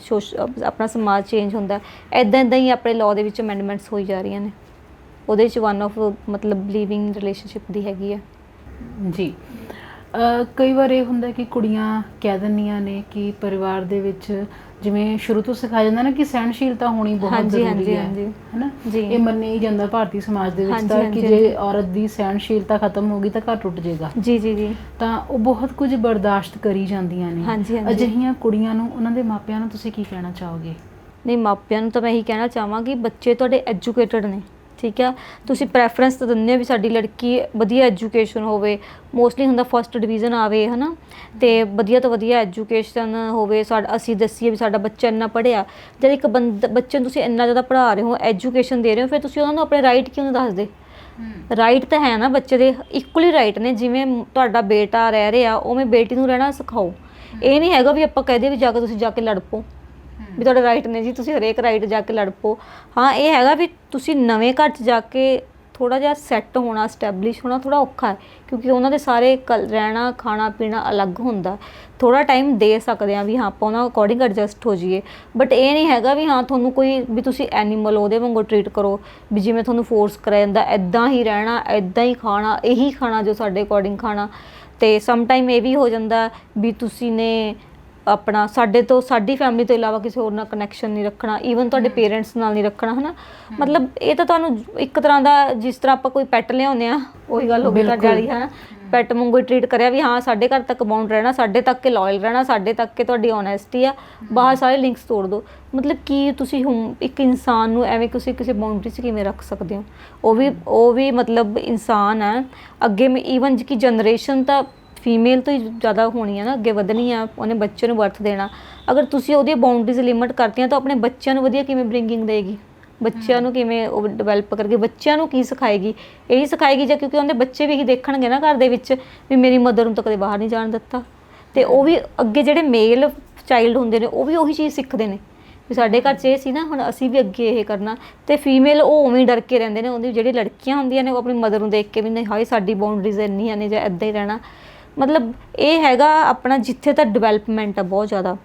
ਆਪਣਾ ਸਮਾਜ ਚੇਂਜ ਹੁੰਦਾ, ਇੱਦਾਂ ਹੀ ਆਪਣੇ ਲਾਅ ਦੇ ਵਿੱਚ ਅਮੈਂਡਮੈਂਟਸ ਹੋਈ ਜਾ ਰਹੀਆਂ ਨੇ। ਉਹਦੇ 'ਚ ਵਨ ਆਫ ਮਤਲਬ ਲਿਵਿੰਗ ਰਿਲੇਸ਼ਨਸ਼ਿਪ ਦੀ ਹੈਗੀ ਹੈ। ਜੀ। ਕਈ ਵਾਰ ਇਹ ਹੁੰਦਾ ਕਿ ਕੁੜੀਆਂ ਕਹਿ ਦਿੰਦੀਆਂ ਨੇ ਕਿ ਪਰਿਵਾਰ ਦੇ ਵਿੱਚ ਜਿਵੇਂ ਸ਼ੁਰੂ ਤੋਂ ਸਿਖਾਇਆ ਜਾਂਦਾ ਨਾ ਕਿ ਸਹਿਣਸ਼ੀਲਤਾ ਹੋਣੀ ਬਹੁਤ ਹਾਂਜੀ ਜ਼ਰੂਰੀ ਹਾਂਜੀ ਹੈ ਹਾਂਜੀ ਹੈਨਾ। ਜੀ ਇਹ ਮੰਨਿਆ ਹੀ ਜਾਂਦਾ ਭਾਰਤੀ ਸਮਾਜ ਦੇ ਵਿੱਚ ਹਾਂਜੀ, ਤਾਂ ਕਿ ਹਾਂਜੀ, ਜੇ ਔਰਤ ਦੀ ਸਹਿਣਸ਼ੀਲਤਾ ਖਤਮ ਹੋ ਗਈ ਤਾਂ ਘਰ ਟੁੱਟ ਜਾਏਗਾ। ਜੀ ਜੀ ਜੀ ਤਾਂ ਉਹ ਬਹੁਤ ਕੁਝ ਬਰਦਾਸ਼ਤ ਕਰੀ ਜਾਂਦੀਆਂ ਨੇ। ਹਾਂਜੀ ਹਾਂਜੀ ਅਜਿਹੀਆਂ ਕੁੜੀਆਂ ਨੂੰ ਉਹਨਾਂ ਦੇ ਮਾਪਿਆਂ ਨੂੰ ਤੁਸੀਂ ਕੀ ਕਹਿਣਾ ਚਾਹੋਗੇ? ਨਹੀਂ, ਮਾਪਿਆਂ ਨੂੰ ਤਾਂ ਮੈਂ ਇਹੀ ਕਹਿਣਾ ਚਾਹਾਂਗੀ, ਬੱਚੇ ਤੁਹਾਡੇ ਐਜੂਕੇਟਡ ਨੇ, ਠੀਕ ਆ। ਤੁਸੀਂ ਪ੍ਰੈਫਰੈਂਸ ਤਾਂ ਦਿੰਦੇ ਹੋ ਵੀ ਸਾਡੀ ਲੜਕੀ ਵਧੀਆ ਐਜੂਕੇਸ਼ਨ ਹੋਵੇ, ਮੋਸਟਲੀ ਹੁੰਦਾ ਫਸਟ ਡਿਵੀਜ਼ਨ ਆਵੇ ਹੈ ਨਾ, ਅਤੇ ਵਧੀਆ ਤੋਂ ਵਧੀਆ ਐਜੂਕੇਸ਼ਨ ਹੋਵੇ। ਅਸੀਂ ਦੱਸੀਏ ਵੀ ਸਾਡਾ ਬੱਚਾ ਇੰਨਾ ਪੜ੍ਹਿਆ। ਜਦ ਇੱਕ ਬੱਚੇ ਨੂੰ ਤੁਸੀਂ ਇੰਨਾ ਜ਼ਿਆਦਾ ਪੜ੍ਹਾ ਰਹੇ ਹੋ, ਐਜੂਕੇਸ਼ਨ ਦੇ ਰਹੇ ਹੋ, ਫਿਰ ਤੁਸੀਂ ਉਹਨਾਂ ਨੂੰ ਆਪਣੇ ਰਾਈਟ ਕਿਉਂ ਨਹੀਂ ਦੱਸਦੇ? ਰਾਈਟ ਤਾਂ ਹੈ ਨਾ ਬੱਚੇ ਦੇ, ਇਕੁਅਲੀ ਰਾਈਟ ਨੇ। ਜਿਵੇਂ ਤੁਹਾਡਾ ਬੇਟਾ ਰਹਿ ਰਿਹਾ ਉਵੇਂ ਬੇਟੀ ਨੂੰ ਰਹਿਣਾ ਸਿਖਾਓ। ਇਹ ਨਹੀਂ ਹੈਗਾ ਵੀ ਆਪਾਂ ਕਹਦੇ ਵੀ ਜਾ ਕੇ ਤੁਸੀਂ ਜਾ ਕੇ ਲੜ ਪਓ ਵੀ ਤੁਹਾਡੇ ਰਾਈਟ ਨੇ ਜੀ, ਤੁਸੀਂ ਹਰੇਕ ਰਾਈਟ ਜਾ ਕੇ ਲੜ ਪਓ। ਹਾਂ, ਇਹ ਹੈਗਾ ਵੀ ਤੁਸੀਂ ਨਵੇਂ ਘਰ 'ਚ ਜਾ ਕੇ ਥੋੜ੍ਹਾ ਜਿਹਾ ਸੈੱਟ ਹੋਣਾ, ਸਟੈਬਲਿਸ਼ ਹੋਣਾ ਥੋੜ੍ਹਾ ਔਖਾ ਹੈ, ਕਿਉਂਕਿ ਉਹਨਾਂ ਦੇ ਸਾਰੇ ਰਹਿਣਾ ਖਾਣਾ ਪੀਣਾ ਅਲੱਗ ਹੁੰਦਾ। ਥੋੜ੍ਹਾ ਟਾਈਮ ਦੇ ਸਕਦੇ ਹਾਂ ਵੀ ਹਾਂ ਆਪਾਂ ਉਹਨਾਂ ਅਕੋਰਡਿੰਗ ਐਡਜਸਟ ਹੋ ਜਾਈਏ, ਬਟ ਇਹ ਨਹੀਂ ਹੈਗਾ ਵੀ ਹਾਂ ਤੁਹਾਨੂੰ ਕੋਈ ਵੀ ਤੁਸੀਂ ਐਨੀਮਲ ਉਹਦੇ ਵਾਂਗੂ ਟਰੀਟ ਕਰੋ ਵੀ ਜਿਵੇਂ ਤੁਹਾਨੂੰ ਫੋਰਸ ਕਰਿਆ ਜਾਂਦਾ, ਇੱਦਾਂ ਹੀ ਰਹਿਣਾ, ਇੱਦਾਂ ਹੀ ਖਾਣਾ, ਇਹੀ ਖਾਣਾ ਜੋ ਸਾਡੇ ਅਕੋਰਡਿੰਗ ਖਾਣਾ। ਅਤੇ ਸਮ ਟਾਈਮ ਇਹ ਵੀ ਹੋ ਜਾਂਦਾ ਵੀ ਤੁਸੀਂ ਨੇ ਆਪਣਾ ਸਾਡੀ ਫੈਮਿਲੀ ਤੋਂ ਇਲਾਵਾ ਕਿਸੇ ਹੋਰ ਨਾਲ ਕਨੈਕਸ਼ਨ ਨਹੀਂ ਰੱਖਣਾ, ਈਵਨ ਤੁਹਾਡੇ ਪੇਰੈਂਟਸ ਨਾਲ ਨਹੀਂ ਰੱਖਣਾ ਹੈ ਨਾ। ਮਤਲਬ ਇਹ ਤਾਂ ਤੁਹਾਨੂੰ ਇੱਕ ਤਰ੍ਹਾਂ ਦਾ, ਜਿਸ ਤਰ੍ਹਾਂ ਆਪਾਂ ਕੋਈ ਪੈਟ ਲਿਆਉਂਦੇ ਹਾਂ, ਉਹੀ ਗੱਲ ਹੋ ਗਈ ਤੁਹਾਡੇ ਵਾਲੀ ਹੈ ਨਾ, ਪੈਟ ਵਾਂਗੂ ਟਰੀਟ ਕਰਿਆ ਵੀ ਹਾਂ ਸਾਡੇ ਘਰ ਤੱਕ ਬਾਉਂਡ ਰਹਿਣਾ, ਸਾਡੇ ਤੱਕ ਕੇ ਲਾਇਲ ਰਹਿਣਾ, ਸਾਡੇ ਤੱਕ ਕੇ ਤੁਹਾਡੀ ਓਨੈਸਟੀ ਆ, ਬਾਹਰ ਸਾਰੇ ਲਿੰਕਸ ਤੋੜ ਦਿਓ। ਮਤਲਬ ਕੀ ਤੁਸੀਂ ਇੱਕ ਇਨਸਾਨ ਨੂੰ ਐਵੇਂ ਤੁਸੀਂ ਕਿਸੇ ਬਾਉਂਡਰੀ 'ਚ ਕਿਵੇਂ ਰੱਖ ਸਕਦੇ ਹੋ? ਉਹ ਵੀ ਮਤਲਬ ਇਨਸਾਨ ਹੈ ਅੱਗੇ। ਈਵਨ ਕਿ ਜਨਰੇਸ਼ਨ ਤਾਂ ਫੀਮੇਲ ਤੋਂ ਹੀ ਜ਼ਿਆਦਾ ਹੋਣੀ ਹੈ ਨਾ, ਅੱਗੇ ਵਧਣੀ ਆ, ਉਹਨੇ ਬੱਚੇ ਨੂੰ ਬਰਥ ਦੇਣਾ। ਅਗਰ ਤੁਸੀਂ ਉਹਦੀਆਂ ਬਾਉਂਡਰੀਜ਼ ਲਿਮਿਟ ਕਰਤੀਆਂ ਤਾਂ ਆਪਣੇ ਬੱਚਿਆਂ ਨੂੰ ਵਧੀਆ ਕਿਵੇਂ ਬਰਿੰਗਿੰਗ ਦੇਗੀ? ਬੱਚਿਆਂ ਨੂੰ ਕਿਵੇਂ ਉਹ ਡਿਵੈਲਪ ਕਰਕੇ ਬੱਚਿਆਂ ਨੂੰ ਕੀ ਸਿਖਾਏਗੀ? ਇਹੀ ਸਿਖਾਏਗੀ ਜਾਂ ਕਿਉਂਕਿ ਉਹਦੇ ਬੱਚੇ ਵੀ ਇਹੀ ਦੇਖਣਗੇ ਨਾ ਘਰ ਦੇ ਵਿੱਚ ਵੀ ਮੇਰੀ ਮਦਰ ਨੂੰ ਤਾਂ ਕਦੇ ਬਾਹਰ ਨਹੀਂ ਜਾਣ ਦਿੱਤਾ, ਅਤੇ ਉਹ ਵੀ ਅੱਗੇ ਜਿਹੜੇ ਮੇਲ ਚਾਈਲਡ ਹੁੰਦੇ ਨੇ ਉਹ ਵੀ ਉਹੀ ਚੀਜ਼ ਸਿੱਖਦੇ ਨੇ ਵੀ ਸਾਡੇ ਘਰ 'ਚ ਇਹ ਸੀ ਨਾ, ਹੁਣ ਅਸੀਂ ਵੀ ਅੱਗੇ ਇਹ ਕਰਨਾ। ਅਤੇ ਫੀਮੇਲ ਉਹ ਉਵੇਂ ਹੀ ਡਰ ਕੇ ਰਹਿੰਦੇ ਨੇ, ਉਹਦੀ ਜਿਹੜੀ ਲੜਕੀਆਂ ਹੁੰਦੀਆਂ ਨੇ ਉਹ ਆਪਣੀ ਮਦਰ ਨੂੰ ਦੇਖ ਕੇ ਵੀ ਨਹੀਂ ਹਾਏ ਸਾਡੀ ਬਾਉਂਡਰੀਜ਼ ਇੰਨੀਆਂ ਨੇ ਜਾਂ ਇੱਦਾਂ ਹੀ ਰਹਿਣਾ। ਮਤਲਬ ਇਹ ਹੈਗਾ ਆਪਣਾ ਜਿੱਥੇ ਤਾਂ ਡਿਵੈਲਪਮੈਂਟ ਆ ਬਹੁਤ ਜ਼ਿਆਦਾ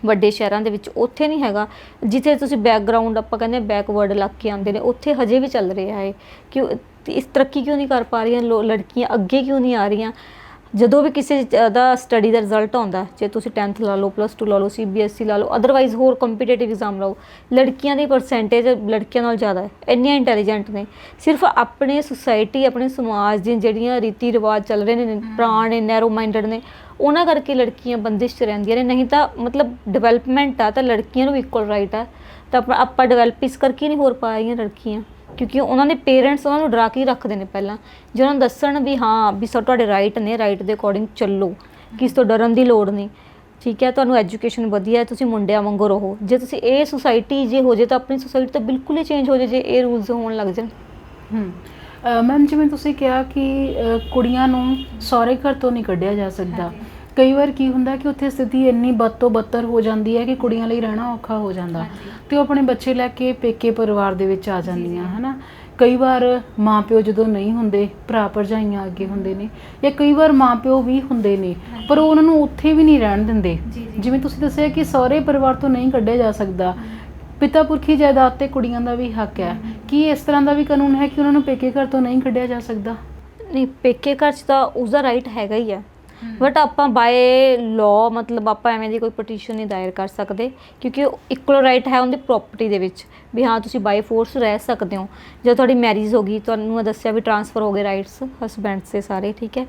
ਵੱਡੇ ਸ਼ਹਿਰਾਂ ਦੇ ਵਿੱਚ, ਉੱਥੇ ਨਹੀਂ ਹੈਗਾ। ਜਿੱਥੇ ਤੁਸੀਂ ਬੈਕਗਰਾਊਂਡ ਆਪਾਂ ਕਹਿੰਦੇ ਬੈਕਵਰਡ ਇਲਾਕੇ ਆਉਂਦੇ ਨੇ, ਉੱਥੇ ਹਜੇ ਵੀ ਚੱਲ ਰਿਹਾ ਹੈ ਕਿ ਇਸ ਤਰੱਕੀ ਕਿਉਂ ਨਹੀਂ ਕਰ ਪਾ ਰਹੀਆਂ ਲੜਕੀਆਂ, ਅੱਗੇ ਕਿਉਂ ਨਹੀਂ ਆ ਰਹੀਆਂ? ਜਦੋਂ ਵੀ ਕਿਸੇ ਦਾ ਸਟੱਡੀ ਦਾ ਰਿਜ਼ਲਟ ਆਉਂਦਾ, ਜੇ ਤੁਸੀਂ 10th ਲਾ ਲਓ, +2 ਲਾ ਲਓ, CBSE ਲਾ ਲਓ, ਅਦਰਵਾਈਜ਼ ਹੋਰ ਕੰਪੀਟੇਟਿਵ ਐਗਜ਼ਾਮ ਲਾਓ, ਲੜਕੀਆਂ ਦੀ ਪਰਸੈਂਟੇਜ ਲੜਕੀਆਂ ਨਾਲ ਜ਼ਿਆਦਾ ਹੈ। ਇੰਨੀਆਂ ਇੰਟੈਲੀਜੈਂਟ ਨੇ, ਸਿਰਫ ਆਪਣੇ ਸੁਸਾਇਟੀ ਆਪਣੇ ਸਮਾਜ ਦੀਆਂ ਜਿਹੜੀਆਂ ਰੀਤੀ ਰਿਵਾਜ ਚੱਲ ਰਹੇ ਨੇ ਪੁਰਾਣੇ ਨੈਰੋ ਮਾਈਂਡਡ ਨੇ, ਉਹਨਾਂ ਕਰਕੇ ਲੜਕੀਆਂ ਬੰਦਿਸ਼ 'ਚ ਰਹਿੰਦੀਆਂ ਨੇ। ਨਹੀਂ ਤਾਂ ਮਤਲਬ ਡਿਵੈਲਪਮੈਂਟ ਆ ਤਾਂ ਲੜਕੀਆਂ ਨੂੰ ਇਕੁਅਲ ਰਾਈਟ ਆ, ਤਾਂ ਆਪਾਂ ਡਿਵੈਲਪ ਇਸ ਕਰਕੇ ਨਹੀਂ ਹੋ ਪਾ ਰਹੀਆਂ ਲੜਕੀਆਂ, ਕਿਉਂਕਿ ਉਹਨਾਂ ਦੇ ਪੇਰੈਂਟਸ ਉਹਨਾਂ ਨੂੰ ਡਰਾ ਕੇ ਹੀ ਰੱਖਦੇ ਨੇ ਪਹਿਲਾਂ, ਜੇ ਉਹਨਾਂ ਨੂੰ ਦੱਸਣ ਵੀ ਹਾਂ ਵੀ ਤੁਹਾਡੇ ਰਾਈਟ ਨੇ, ਰਾਈਟ ਦੇ ਅਕੋਰਡਿੰਗ ਚੱਲੋ, ਕਿਸ ਤੋਂ ਡਰਨ ਦੀ ਲੋੜ ਨਹੀਂ, ਠੀਕ ਹੈ, ਤੁਹਾਨੂੰ ਐਜੂਕੇਸ਼ਨ ਵਧੀਆ, ਤੁਸੀਂ ਮੁੰਡਿਆਂ ਵਾਂਗੂ ਰਹੋ। ਜੇ ਤੁਸੀਂ ਇਹ ਸੁਸਾਇਟੀ ਜੇ ਹੋ ਜੇ ਤਾਂ ਆਪਣੀ ਸੁਸਾਇਟੀ ਤਾਂ ਬਿਲਕੁਲ ਹੀ ਚੇਂਜ ਹੋ ਜੇ ਇਹ ਰੂਲਸ ਹੋਣ ਲੱਗ ਜਾਣ। ਮੈਮ ਜਿਵੇਂ ਤੁਸੀਂ ਕਿਹਾ ਕਿ ਕੁੜੀਆਂ ਨੂੰ ਸਹੁਰੇ ਘਰ ਤੋਂ ਨਹੀਂ ਕੱਢਿਆ ਜਾ ਸਕਦਾ, ਕਈ ਵਾਰ ਕੀ ਹੁੰਦਾ ਕਿ ਉੱਥੇ ਸਥਿਤੀ ਇੰਨੀ ਬਦ ਤੋਂ ਬੱਤਰ ਹੋ ਜਾਂਦੀ ਹੈ ਕਿ ਕੁੜੀਆਂ ਲਈ ਰਹਿਣਾ ਔਖਾ ਹੋ ਜਾਂਦਾ, ਅਤੇ ਉਹ ਆਪਣੇ ਬੱਚੇ ਲੈ ਕੇ ਪੇਕੇ ਪਰਿਵਾਰ ਦੇ ਵਿੱਚ ਆ ਜਾਂਦੀਆਂ ਹੈ ਨਾ। ਕਈ ਵਾਰ ਮਾਂ ਪਿਓ ਜਦੋਂ ਨਹੀਂ ਹੁੰਦੇ, ਭਰਾ ਭਰਜਾਈਆਂ ਅੱਗੇ ਹੁੰਦੇ ਨੇ, ਜਾਂ ਕਈ ਵਾਰ ਮਾਂ ਪਿਓ ਵੀ ਹੁੰਦੇ ਨੇ ਪਰ ਉਹ ਉਹਨਾਂ ਨੂੰ ਉੱਥੇ ਵੀ ਨਹੀਂ ਰਹਿਣ ਦਿੰਦੇ। ਜਿਵੇਂ ਤੁਸੀਂ ਦੱਸਿਆ ਕਿ ਸਹੁਰੇ ਪਰਿਵਾਰ ਤੋਂ ਨਹੀਂ ਕੱਢਿਆ ਜਾ ਸਕਦਾ, ਪਿਤਾ ਪੁਰਖੀ ਜਾਇਦਾਦ 'ਤੇ ਕੁੜੀਆਂ ਦਾ ਵੀ ਹੱਕ ਹੈ। ਕੀ ਇਸ ਤਰ੍ਹਾਂ ਦਾ ਵੀ ਕਾਨੂੰਨ ਹੈ ਕਿ ਉਹਨਾਂ ਨੂੰ ਪੇਕੇ ਘਰ ਤੋਂ ਨਹੀਂ ਕੱਢਿਆ ਜਾ ਸਕਦਾ? ਨਹੀਂ, ਪੇਕੇ ਘਰ 'ਚ ਤਾਂ ਉਸਦਾ ਰਾਈਟ ਹੈਗਾ ਹੀ ਆ, ਬਟ ਆਪਾਂ ਬਾਏ ਲਾਅ ਮਤਲਬ ਆਪਾਂ ਐਵੇਂ ਦੀ ਕੋਈ ਪਟੀਸ਼ਨ ਨਹੀਂ ਦਾਇਰ ਕਰ ਸਕਦੇ, ਕਿਉਂਕਿ ਇਕੁਅਲ ਰਾਈਟ ਹੈ ਉਹਦੀ ਪ੍ਰੋਪਰਟੀ ਦੇ ਵਿੱਚ ਵੀ ਹਾਂ ਤੁਸੀਂ ਬਾਏ ਫੋਰਸ ਰਹਿ ਸਕਦੇ ਹੋ। ਜਦੋਂ ਤੁਹਾਡੀ ਮੈਰਿਜ ਹੋ ਗਈ, ਤੁਹਾਨੂੰ ਮੈਂ ਦੱਸਿਆ ਵੀ ਟਰਾਂਸਫਰ ਹੋ ਗਏ ਰਾਈਟਸ ਹਸਬੈਂਡਸ ਦੇ ਸਾਰੇ, ਠੀਕ ਹੈ,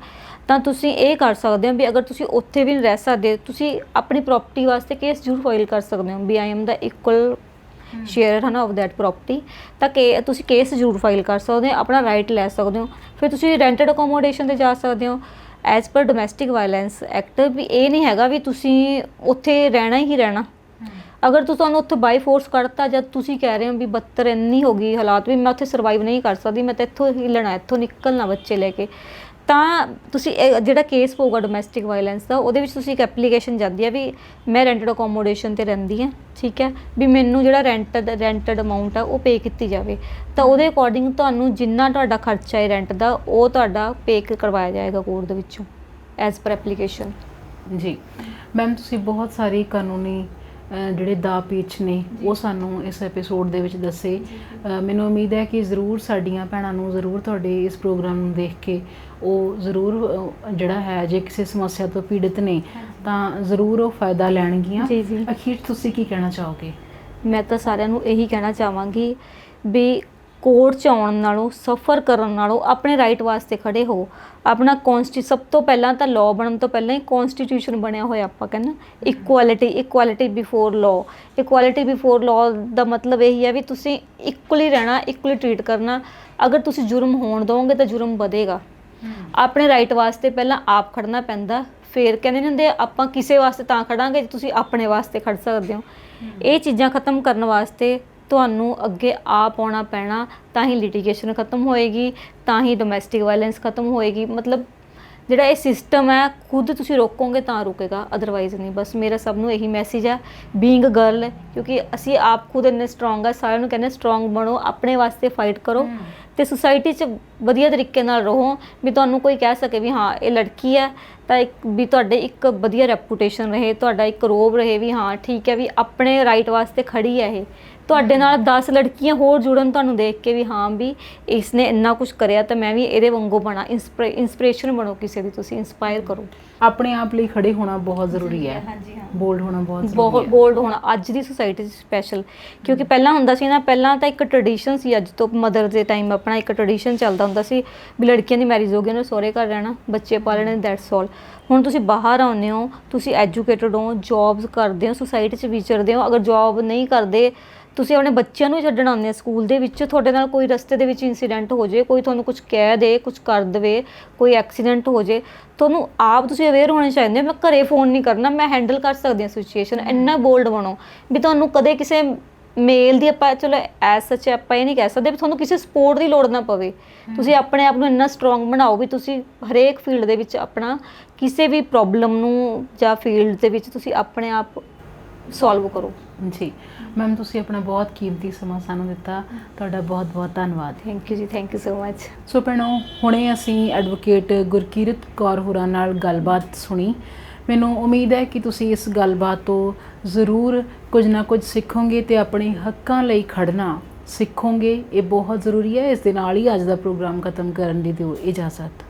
ਤਾਂ ਤੁਸੀਂ ਇਹ ਕਰ ਸਕਦੇ ਹੋ ਵੀ ਅਗਰ ਤੁਸੀਂ ਉੱਥੇ ਵੀ ਨਹੀਂ ਰਹਿ ਸਕਦੇ, ਤੁਸੀਂ ਆਪਣੀ ਪ੍ਰੋਪਰਟੀ ਵਾਸਤੇ ਕੇਸ ਜ਼ਰੂਰ ਫਾਈਲ ਕਰ ਸਕਦੇ ਹੋ ਵੀ I am the equal share ਹੈ ਨਾ ਆਫ ਦੈਟ ਪ੍ਰੋਪਰਟੀ, ਤਾਂ ਤੁਸੀਂ ਕੇਸ ਜ਼ਰੂਰ ਫਾਈਲ ਕਰ ਸਕਦੇ ਹੋ, ਆਪਣਾ ਰਾਈਟ ਲੈ ਸਕਦੇ ਹੋ। ਫਿਰ ਤੁਸੀਂ ਰੈਂਟਡ ਅਕੋਮੋਡੇਸ਼ਨ 'ਤੇ ਜਾ ਸਕਦੇ ਹੋ as per domestic violence act, ਵੀ ਇਹ ਨਹੀਂ ਹੈਗਾ ਵੀ ਤੁਸੀਂ ਉੱਥੇ ਰਹਿਣਾ ਹੀ ਰਹਿਣਾ। ਅਗਰ ਤੁਹਾਨੂੰ ਉੱਥੇ ਬਾਈ ਫੋਰਸ ਕੱਢਤਾ, ਜਦ ਤੁਸੀਂ ਕਹਿ ਰਹੇ ਹੋ ਵੀ ਬੱਤਰ ਇੰਨੀ ਹੋ ਗਈ ਹਾਲਾਤ ਵੀ ਮੈਂ ਉੱਥੇ ਸਰਵਾਈਵ ਨਹੀਂ ਕਰ ਸਕਦੀ, ਮੈਂ ਤਾਂ ਇੱਥੋਂ ਹਿੱਲਣਾ, ਇੱਥੋਂ ਨਿਕਲਣਾ ਬੱਚੇ ਲੈ ਕੇ, ਤਾਂ ਤੁਸੀਂ ਜਿਹੜਾ ਕੇਸ ਪਊਗਾ ਡੋਮੈਸਟਿਕ ਵਾਇਲੈਂਸ ਦਾ, ਉਹਦੇ ਵਿੱਚ ਤੁਸੀਂ ਇੱਕ ਐਪਲੀਕੇਸ਼ਨ ਜਾਂਦੀ ਹੈ ਵੀ ਮੈਂ ਰੈਂਟਡ ਅਕੋਮੋਡੇਸ਼ਨ 'ਤੇ ਰਹਿੰਦੀ ਹਾਂ, ਠੀਕ ਹੈ, ਵੀ ਮੈਨੂੰ ਜਿਹੜਾ ਰੈਂਟਡ ਅਮਾਊਂਟ ਆ ਉਹ ਪੇ ਕੀਤੀ ਜਾਵੇ, ਤਾਂ ਉਹਦੇ ਅਕੋਰਡਿੰਗ ਤੁਹਾਨੂੰ ਜਿੰਨਾ ਤੁਹਾਡਾ ਖਰਚਾ ਹੈ ਰੈਂਟ ਦਾ ਉਹ ਤੁਹਾਡਾ ਪੇ ਕਰਵਾਇਆ ਜਾਏਗਾ ਕੋਰਟ ਦੇ ਵਿੱਚੋਂ ਐਜ਼ ਪਰ ਐਪਲੀਕੇਸ਼ਨ। ਜੀ ਮੈਮ, ਤੁਸੀਂ ਬਹੁਤ ਸਾਰੀ ਕਾਨੂੰਨੀ ਜਿਹੜੇ ਦਾ ਪੇਚ ਨੇ ਉਹ ਸਾਨੂੰ ਇਸ ਐਪੀਸੋਡ ਦੇ ਵਿੱਚ ਦੱਸੇ। ਮੈਨੂੰ ਉਮੀਦ ਹੈ ਕਿ ਜ਼ਰੂਰ ਸਾਡੀਆਂ ਭੈਣਾਂ ਨੂੰ ਜ਼ਰੂਰ ਤੁਹਾਡੇ ਇਸ ਪ੍ਰੋਗਰਾਮ ਨੂੰ ਦੇਖ ਕੇ ਉਹ ਜ਼ਰੂਰ ਜਿਹੜਾ ਹੈ ਜੇ ਕਿਸੇ ਸਮੱਸਿਆ ਤੋਂ ਪੀੜਿਤ ਨੇ ਤਾਂ ਜ਼ਰੂਰ ਉਹ ਫਾਇਦਾ ਲੈਣਗੀਆਂ। ਜੀ ਜੀ। ਅਖੀਰ ਤੁਸੀਂ ਕੀ ਕਹਿਣਾ ਚਾਹੋਗੇ? ਮੈਂ ਤਾਂ ਸਾਰਿਆਂ ਨੂੰ ਇਹੀ ਕਹਿਣਾ ਚਾਹਾਂਗੀ ਵੀ ਕੋਰਟ 'ਚ ਆਉਣ ਨਾਲੋਂ, ਸਫ਼ਰ ਕਰਨ ਨਾਲੋਂ ਆਪਣੇ ਰਾਈਟ ਵਾਸਤੇ ਖੜੇ ਹੋ। ਆਪਣਾ ਸਭ ਤੋਂ ਪਹਿਲਾਂ ਤਾਂ ਲਾਅ ਬਣਨ ਤੋਂ ਪਹਿਲਾਂ ਹੀ ਕੌਨਸਟੀਟਿਊਸ਼ਨ ਬਣਿਆ ਹੋਇਆ, ਆਪਾਂ ਕਹਿੰਦੇ equality before law. Equality before law ਦਾ ਮਤਲਬ ਇਹੀ ਹੈ ਵੀ ਤੁਸੀਂ ਇਕੁਅਲੀ ਰਹਿਣਾ, ਇਕੁਅਲੀ ਟਰੀਟ ਕਰਨਾ। ਅਗਰ ਤੁਸੀਂ ਜੁਰਮ ਹੋਣ ਦਿਓਗੇ ਤਾਂ ਜੁਰਮ ਵਧੇਗਾ। ਆਪਣੇ ਰਾਈਟ ਵਾਸਤੇ ਪਹਿਲਾਂ ਆਪ ਖੜਨਾ ਪੈਂਦਾ, ਫਿਰ ਕਹਿੰਦੇ ਨੇ ਹੁੰਦੇ ਆਪਾਂ ਕਿਸੇ ਵਾਸਤੇ ਤਾਂ ਖੜਾਂਗੇ ਜੇ ਤੁਸੀਂ ਆਪਣੇ ਵਾਸਤੇ ਖੜ ਸਕਦੇ ਹੋ। ਇਹ ਚੀਜ਼ਾਂ ਖਤਮ ਕਰਨ ਵਾਸਤੇ ਤੁਹਾਨੂੰ ਅੱਗੇ ਆਪ ਆਉਣਾ ਪੈਣਾ, ਤਾਂ ਹੀ ਲਿਟੀਗੇਸ਼ਨ ਖਤਮ ਹੋਏਗੀ, ਤਾਂ ਹੀ ਡੋਮੈਸਟਿਕ ਵਾਇਲੈਂਸ ਖਤਮ ਹੋਏਗੀ। ਮਤਲਬ ਜਿਹੜਾ ਇਹ ਸਿਸਟਮ ਹੈ ਖੁਦ ਤੁਸੀਂ ਰੋਕੋਗੇ ਤਾਂ ਰੁਕੇਗਾ, ਅਦਰਵਾਈਜ਼ ਨਹੀਂ। ਬਸ ਮੇਰਾ ਸਭ ਨੂੰ ਇਹੀ ਮੈਸੇਜ ਹੈ, ਬੀਇੰਗ ਅ ਗਰਲ, ਕਿਉਂਕਿ ਅਸੀਂ ਆਪ ਖੁਦ ਇੰਨੇ ਸਟਰੋਂਗ ਆ, ਸਾਰਿਆਂ ਨੂੰ ਕਹਿੰਦੇ ਸਟਰੋਂਗ ਬਣੋ, ਆਪਣੇ ਵਾਸਤੇ ਫਾਈਟ ਕਰੋ ਤੇ ਸੁਸਾਇਟੀ 'ਚ ਵਧੀਆ ਤਰੀਕੇ ਨਾਲ ਰਹੋ। ਵੀ ਤੁਹਾਨੂੰ ਕੋਈ ਕਹਿ ਸਕੇ ਵੀ ਹਾਂ ਇਹ ਲੜਕੀ ਹੈ ਤਾਂ ਇੱਕ ਵੀ ਤੁਹਾਡੇ ਇੱਕ ਵਧੀਆ ਰੈਪੂਟੇਸ਼ਨ ਰਹੇ, ਤੁਹਾਡਾ ਇੱਕ ਰੋਬ ਰਹੇ ਵੀ ਹਾਂ ਠੀਕ ਹੈ ਵੀ ਆਪਣੇ ਰਾਈਟ ਵਾਸਤੇ ਖੜੀ ਹੈ ਇਹ। ਤੁਹਾਡੇ ਨਾਲ 10 ਲੜਕੀਆਂ ਹੋਰ ਜੁੜਨ ਤੁਹਾਨੂੰ ਦੇਖ ਕੇ ਵੀ ਹਾਂ ਵੀ ਇਸਨੇ ਇੰਨਾ ਕੁਝ ਕਰਿਆ ਤਾਂ ਮੈਂ ਵੀ ਇਹਦੇ ਵਾਂਗੂ ਬਣਾ। ਇੰਸਪੀਰੇਸ਼ਨ ਬਣੋ ਕਿਸੇ ਦੀ, ਤੁਸੀਂ ਇੰਸਪਾਇਰ ਕਰੋ। ਆਪਣੇ ਆਪ ਲਈ ਖੜੇ ਹੋਣਾ ਬਹੁਤ ਜ਼ਰੂਰੀ ਹੈ। ਬੋਲਡ ਹੋਣਾ ਬਹੁਤ ਜ਼ਰੂਰੀ ਹੈ। ਬੋਲਡ ਹੋਣਾ ਅੱਜ ਦੀ ਸੁਸਾਇਟੀ 'ਚ ਸਪੈਸ਼ਲ, ਕਿਉਂਕਿ ਪਹਿਲਾਂ ਹੁੰਦਾ ਸੀ ਨਾ, ਪਹਿਲਾਂ ਤਾਂ ਇੱਕ ਟ੍ਰੈਡੀਸ਼ਨ ਸੀ, ਅੱਜ ਤੋਂ ਮਦਰ ਦੇ ਟਾਈਮ ਆਪਣਾ ਇੱਕ ਟ੍ਰੈਡੀਸ਼ਨ ਚੱਲਦਾ ਹੁੰਦਾ ਸੀ ਵੀ ਲੜਕੀਆਂ ਦੀ ਮੈਰਿਜ ਹੋ ਗਈ, ਉਹਨੇ ਸਹੁਰੇ ਘਰ ਰਹਿਣਾ, ਬੱਚੇ ਪਾਲਣੇ, ਦੈਟਸ ਆਲ। ਹੁਣ ਤੁਸੀਂ ਬਾਹਰ ਆਉਂਦੇ ਹੋ, ਤੁਸੀਂ ਐਜੂਕੇਟਡ ਹੋ, ਜੋਬਸ ਕਰਦੇ ਹੋ, ਸੁਸਾਇਟੀ 'ਚ ਵਿਚਰਦੇ ਹੋ। ਅਗਰ ਜੋਬ ਨਹੀਂ ਕਰਦੇ, ਤੁਸੀਂ ਆਪਣੇ ਬੱਚਿਆਂ ਨੂੰ ਛੱਡਣ ਆਉਂਦੇ ਆ ਸਕੂਲ ਦੇ ਵਿੱਚ, ਤੁਹਾਡੇ ਨਾਲ ਕੋਈ ਰਸਤੇ ਦੇ ਵਿੱਚ ਇੰਸੀਡੈਂਟ ਹੋ ਜਾਏ, ਕੋਈ ਤੁਹਾਨੂੰ ਕੁਝ ਕਹਿ ਦੇ, ਕੁਝ ਕਰ ਦੇਵੇ, ਕੋਈ ਐਕਸੀਡੈਂਟ ਹੋ ਜਾਏ, ਤੁਹਾਨੂੰ ਆਪ ਤੁਸੀਂ ਅਵੇਅਰ ਹੋਣੇ ਚਾਹੀਦੇ ਹੋ। ਮੈਂ ਘਰੇ ਫੋਨ ਨਹੀਂ ਕਰਨਾ, ਮੈਂ ਹੈਂਡਲ ਕਰ ਸਕਦੀ ਹਾਂ ਸਿਚੁਏਸ਼ਨ। ਇੰਨਾ ਬੋਲਡ ਬਣੋ ਵੀ ਤੁਹਾਨੂੰ ਕਦੇ ਕਿਸੇ ਮੇਲ ਦੀ, ਆਪਾਂ ਚਲੋ ਐਸ ਸੱਚ ਆਪਾਂ ਇਹ ਨਹੀਂ ਕਹਿ ਸਕਦੇ ਵੀ ਤੁਹਾਨੂੰ ਕਿਸੇ ਸਪੋਰਟ ਦੀ ਲੋੜ ਨਾ ਪਵੇ। ਤੁਸੀਂ ਆਪਣੇ ਆਪ ਨੂੰ ਇੰਨਾ ਸਟਰੋਂਗ ਬਣਾਓ ਵੀ ਤੁਸੀਂ ਹਰੇਕ ਫੀਲਡ ਦੇ ਵਿੱਚ ਆਪਣਾ ਕਿਸੇ ਵੀ ਪ੍ਰੋਬਲਮ ਨੂੰ ਜਾਂ ਫੀਲਡ ਦੇ ਵਿੱਚ ਤੁਸੀਂ ਆਪਣੇ ਆਪ ਸੋਲਵ ਕਰੋ। ਜੀ ਮੈਮ, ਤੁਸੀਂ ਆਪਣਾ ਬਹੁਤ ਕੀਮਤੀ ਸਮਾਂ ਸਾਨੂੰ ਦਿੱਤਾ, ਤੁਹਾਡਾ ਬਹੁਤ ਬਹੁਤ ਧੰਨਵਾਦ। ਥੈਂਕ ਯੂ ਜੀ, ਥੈਂਕ ਯੂ ਸੋ ਮਚ। ਸੋ ਭੈਣੋ, ਹੁਣੇ ਅਸੀਂ ਐਡਵੋਕੇਟ ਗੁਰਕੀਰਤ ਕੌਰ ਹੋਰਾਂ ਨਾਲ ਗੱਲਬਾਤ ਸੁਣੀ। ਮੈਨੂੰ ਉਮੀਦ ਹੈ ਕਿ ਤੁਸੀਂ ਇਸ ਗੱਲਬਾਤ ਤੋਂ ਜ਼ਰੂਰ ਕੁਝ ਨਾ ਕੁਝ ਸਿੱਖੋਗੇ ਤੇ ਆਪਣੇ ਹੱਕਾਂ ਲਈ ਖੜਨਾ ਸਿੱਖੋਗੇ। ਇਹ ਬਹੁਤ ਜ਼ਰੂਰੀ ਹੈ। ਇਸ ਦੇ ਨਾਲ ਹੀ ਅੱਜ ਦਾ ਪ੍ਰੋਗਰਾਮ ਖਤਮ ਕਰਨ ਦੀ ਦਿਓ ਇਜਾਜ਼ਤ।